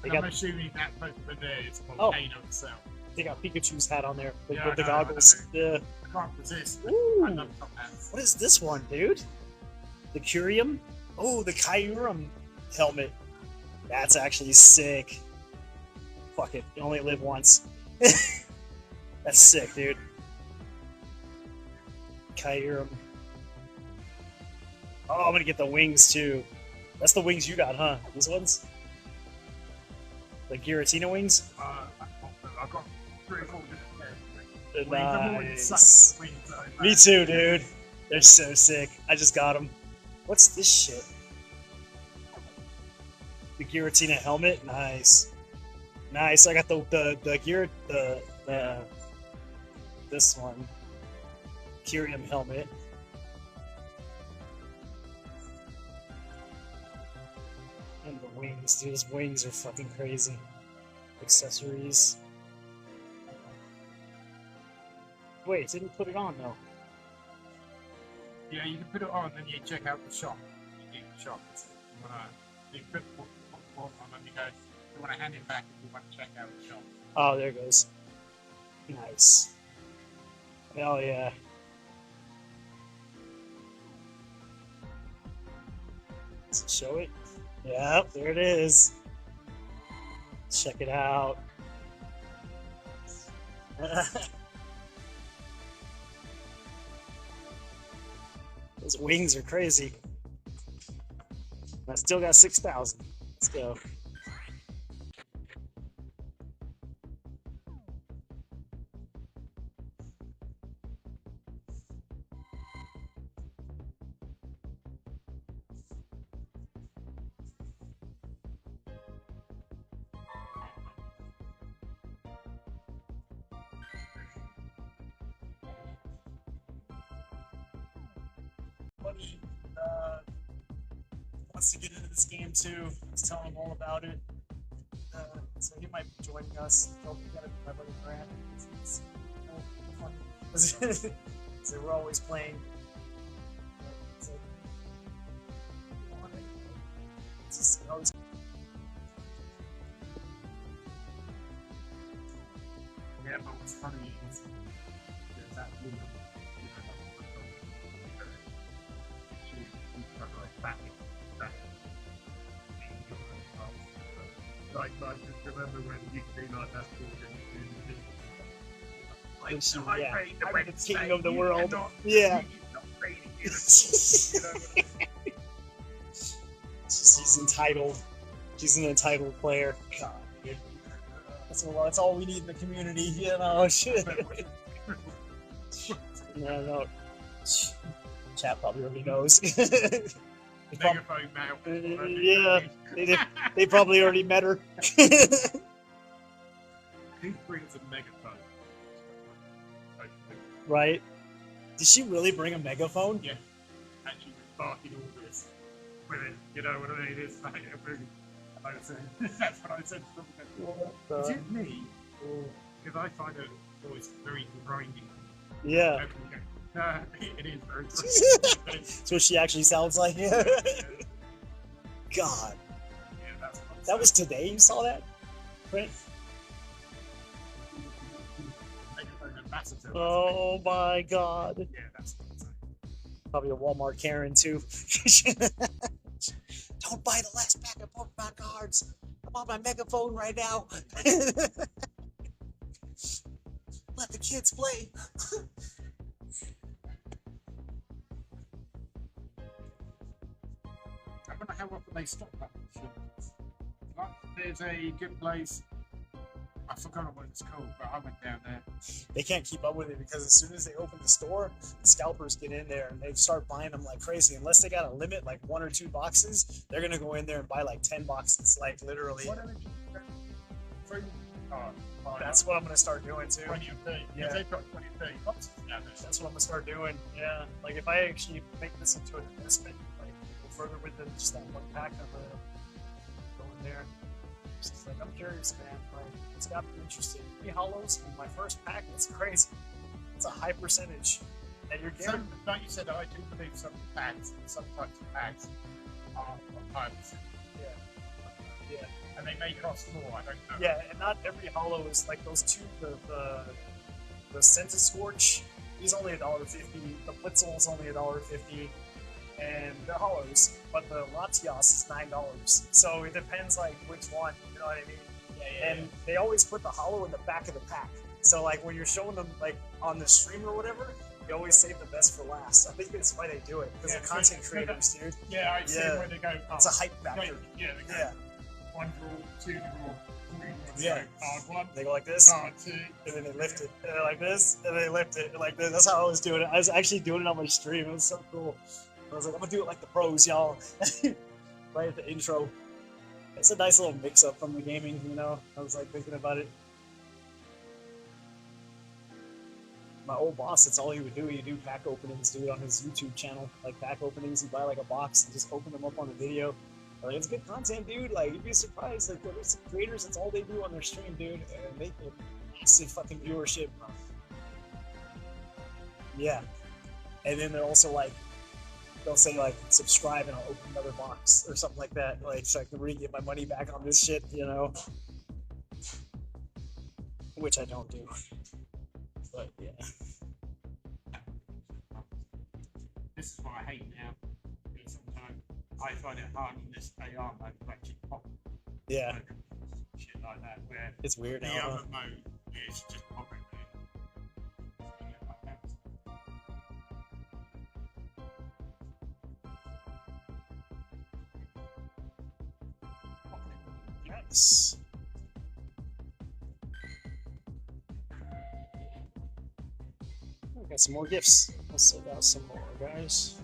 They And I'm got, assuming that Pokemon there is Oh. Volcano itself. they got Pikachu's hat on there with, Yeah, with the I know, goggles. Yeah. I can't resist. Ooh. I love top hats. What is this one, dude? The Curium? Oh, the Kyurem helmet. That's actually sick. Fuck it. You only live once. That's sick, dude. Kyurem. Oh, I'm gonna get the wings too. That's the wings you got, huh? These ones? The Giratina wings? I've got 3 or 4 different pairs. I'm already Nice. sucked for wings, though, Me man. too, dude. They're so sick. I just got them. What's this shit? The Giratina helmet? Nice. Nice. I got this one. Kyurem helmet. And the wings, dude. His wings are fucking crazy. Accessories. Wait, didn't put it on though. Yeah, you can put it on, then you check out the shop. You do the shop. You put what on, and you go. You want to hand it back if you want to check out the shop. Oh, there it goes. Nice. Hell yeah. Does it show it? Yep, there it is. Check it out. Those wings are crazy. I still got 6,000. Let's go. buddy wants to get into this game too. I was telling him all about it. So he might be joining us. Told me gotta be my buddy Grant. It's, fun. So we're always playing. So, it's just always. Yeah, but what's funny is there's that woman. She's like back. Like, I just remember when it used to be like that. Like, so I Yeah, paid the I'm the Wednesday, king of the you world. cannot- Yeah. you're not trading it. You know what I mean? She's entitled. She's an entitled player. That's all we need in the community, you know. Shit. No. Chat probably already knows. They prob- Megaphone now. yeah, they probably already met her. Who brings a megaphone? Right? Did she really bring a megaphone? Yeah. And she was barking orders with it. You know what I mean? It's like a really. That's what I said to them. Is it me? Because I find her voice very grinding. Yeah. It is very grinding. That's what she actually sounds like. God. Yeah, that's what I'm That was today you saw that? Right? Megaphone ambassador. Oh my god. Yeah, that's what I'm saying. Probably a Walmart Karen too. Don't buy the last pack of Pokemon cards. I'm on my megaphone right now. Let the kids play. I wonder how often they stop that shit. Like, there's a good place. I forgot what it's called, but I went down there. They can't keep up with it because as soon as they open the store, the scalpers get in there and they start buying them like crazy. Unless they got a limit, like 1 or 2 boxes, they're gonna go in there and buy like 10 boxes, like literally. Why don't they just go through? Oh, That's what I'm gonna start doing too. 20 or 30. Yeah. Yeah, they've got 20 or 30 boxes down there. That's what I'm gonna start doing. Yeah, like if I actually make this into an investment, like go further with it, just that one pack of go in there. Just like I'm curious, man. Like it's got me interested. 3 hollows in my first pack. It's crazy. It's a high percentage, and you're So, getting. like you said, I do believe some packs, some types of packs are pipes. Yeah. And they may cost more, I don't know. Yeah, and not every hollow is like those two. The Centiscorch, he's only $1.50. The Blitzel is only $1.50, and they're hollows. But the Latias is $9. So it depends like which one. You know what I mean? And they always put the hollow in the back of the pack. So like when you're showing them like on the stream or whatever, you always save the best for last. I think that's why they do it because Yeah, they're content creators, dude. Yeah, I see Yeah. where they go. Oh, It's a hype wait, factor. yeah, they go Yeah, 1 draw, 2 draw, 3 draw, Yeah. card 1, they go like this. card 2. And then they lift it, and they're like this, and they lift it like this. That's how I was doing it. I was actually doing it on my stream. It was so cool. I was like, I'm gonna do it like the pros, y'all. Right at the intro. It's a nice little mix-up from the gaming, you know. I was like thinking about it. My old boss, that's all he would do. He'd do pack openings, do it on his YouTube channel. Like pack openings, he'd buy like a box and just open them up on the video. Like, it's good content, dude. Like, you'd be surprised. Like, there's some creators, that's all they do on their stream, dude. And they get massive fucking viewership. Yeah. And then they're also like, they'll say like, subscribe and I'll open another box or something like that. Like, so I can really get my money back on this shit, you know? Which I don't do. But yeah. This is what I hate now. Because sometimes I find it hard in this AR mode to actually pop Yeah. shit like that, where It's weird the now. other mode is just popping like that. Nice. I got some more gifts. Let's send out some more, guys.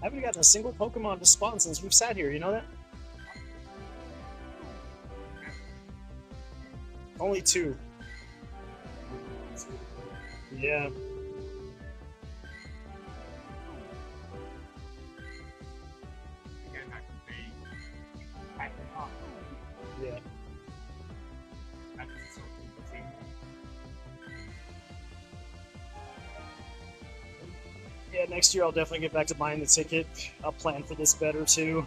I haven't gotten a single Pokemon to spawn since we've sat here, you know that? Only 2. Yeah. Yeah. And it's sort of thing. Yeah, next year I'll definitely get back to buying the ticket. I'll plan for this better too.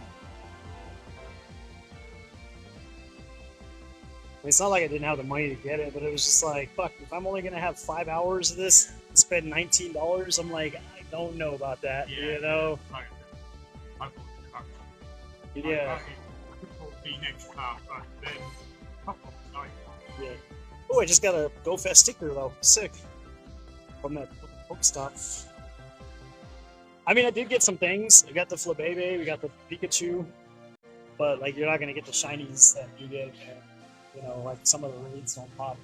I mean, it's not like I didn't have the money to get it, but it was just like, fuck, if I'm only gonna have 5 hours of this and spend $19, I'm like, I don't know about that, you know? Like, I bought the car. Yeah, I bought the next car, but then like, yeah. Oh, I just got a GoFest sticker though. Sick. From that Pokestop. I mean, I did get some things. I got the Flabébé, we got the Pikachu, but like, you're not gonna get the shinies that you get. You know, like some of the raids don't pop.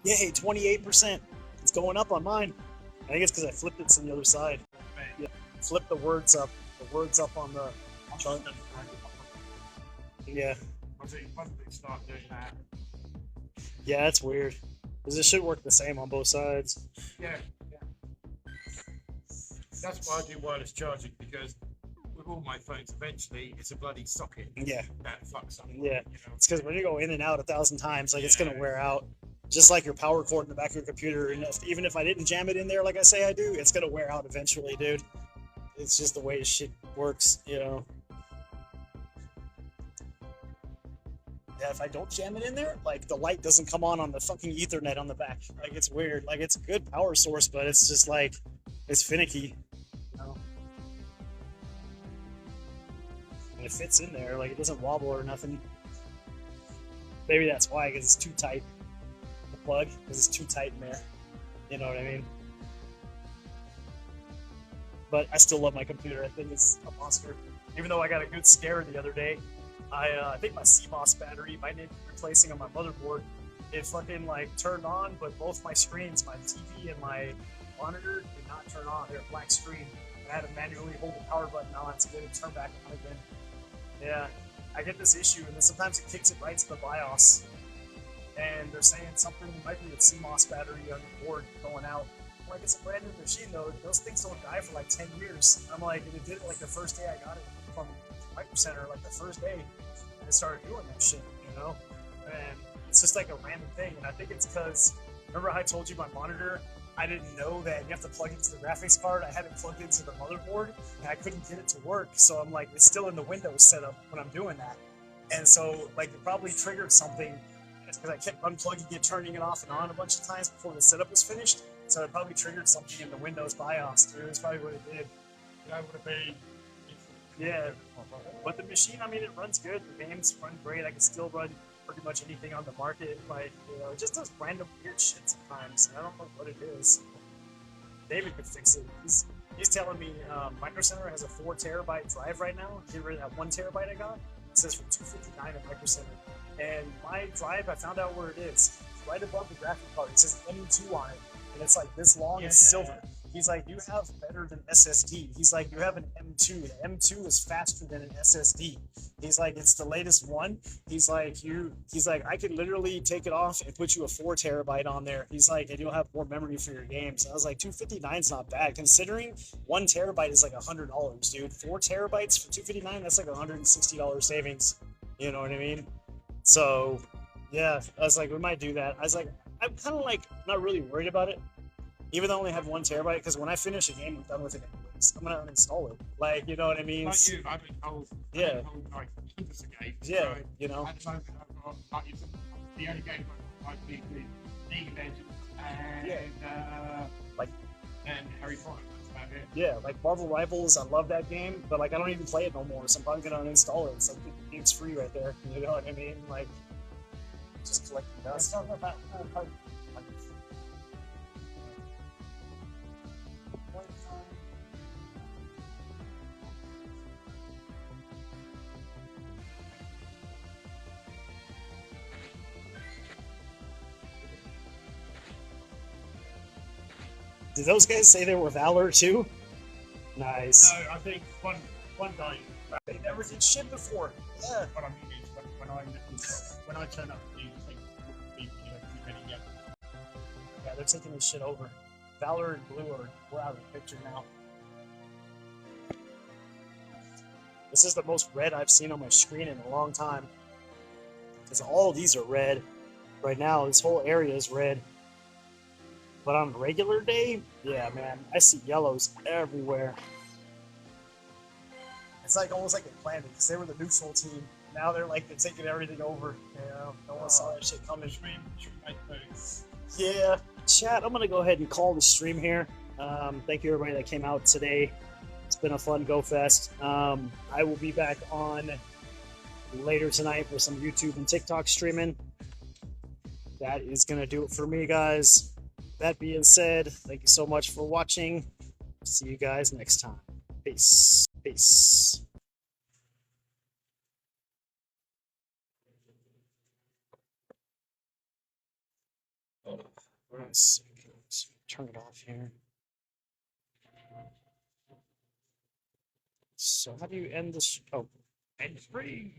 Yay, 28%. It's going up on mine. I think it's because I flipped it to the other side. Yeah, flip the words up. The words up on the chart. Yeah. once they start doing that. Yeah, that's weird. Because it should work the same on both sides. Yeah, yeah. That's why I do wireless charging, because with all my phones, eventually it's a bloody socket Yeah. that fucks up. Yeah. You know? It's because when you go in and out 1,000 times, like it's gonna wear out. Just like your power cord in the back of your computer, and even if I didn't jam it in there like I say I do, it's gonna wear out eventually, dude. It's just the way shit works, you know. Yeah, if I don't jam it in there, like the light doesn't come on the fucking Ethernet on the back. Like it's weird. Like it's a good power source, but it's just like it's finicky. You know? And it fits in there, like it doesn't wobble or nothing. Maybe that's why, because it's too tight. The plug, because it's too tight in there. You know what I mean? But I still love my computer. I think it's a monster. Even though I got a good scare the other day. I think my CMOS battery might need replacing on my motherboard. It fucking like turned on, but both my screens, my TV and my monitor, did not turn on. They're a black screen. I had to manually hold the power button on to get it to turn back on again. Yeah, I get this issue, and then sometimes it kicks it right to the BIOS. And they're saying something might be the CMOS battery on the board going out. I'm like, it's a brand new machine though. Those things don't die for like 10 years. I'm like, and it did it like the first day I got it from Micro Center, like the first day. And I started doing that shit, you know? And it's just like a random thing. And I think it's because, remember how I told you my monitor, I didn't know that you have to plug into the graphics card. I had it plugged into the motherboard and I couldn't get it to work. So I'm like, it's still in the Windows setup when I'm doing that. And so like it probably triggered something because I kept unplugging it, turning it off and on a bunch of times before the setup was finished. So it probably triggered something in the Windows BIOS, dude. That's probably what it did. That would have been. Yeah. But the machine, I mean, it runs good. The games run great. I can still run pretty much anything on the market. Like, you know, it just does random weird shit sometimes. And I don't know what it is. David could fix it. He's telling me Micro Center has a 4 terabyte drive right now. Get rid of that 1 terabyte I got. It says for $259 at Micro Center. And my drive, I found out where it is. It's right above the graphic card. It says M2 on it. And it's like this long and silver. He's like, you have better than SSD. He's like, you have an M2. The M2 is faster than an SSD. He's like, it's the latest one. He's like, I could literally take it off and put you a 4 terabyte on there. He's like, and you'll have more memory for your games. And I was like, $259 is not bad, considering 1 terabyte is like $100, dude. 4 terabytes for $259, that's like $160 savings. You know what I mean? So, yeah, I was like, we might do that. I was like, I'm kind of like not really worried about it, even though I only have 1 terabyte, because when I finish a game, I'm done with it anyways. I'm gonna uninstall it. Like, you know what I mean? Like you, I've been told. Yeah. Like hundreds of games. Yeah, So you know. at the moment, I've got like the only game I've played with League of Legends and Harry Potter. That's about it. Yeah, like Marvel Rivals, I love that game, but like I don't even play it no more, so I'm probably gonna uninstall it. It's like the game's free right there. You know what I mean? Like, just collecting dust. Talking about Did those guys say they were Valor too? Nice. No, I think one guy. They never did shit before. Yeah. What I mean is when I turn up, do you think people too many yet? they're taking this shit over. Valor and Blue we're out of the picture now. This is the most red I've seen on my screen in a long time. Because all these are red. Right now, this whole area is red. But on a regular day, yeah, man, I see yellows everywhere. It's like almost like they planned it, because they were the neutral team. Now they're like, they're taking everything over. Yeah, no one saw that shit coming. Yeah, chat, I'm going to go ahead and call the stream here. Thank you, everybody that came out today. It's been a fun Go Fest. I will be back on later tonight for some YouTube and TikTok streaming. That is going to do it for me, guys. That being said, thank you so much for watching. See you guys next time. Peace. Peace. Let's turn it off here. So how do you end this? Oh, end free.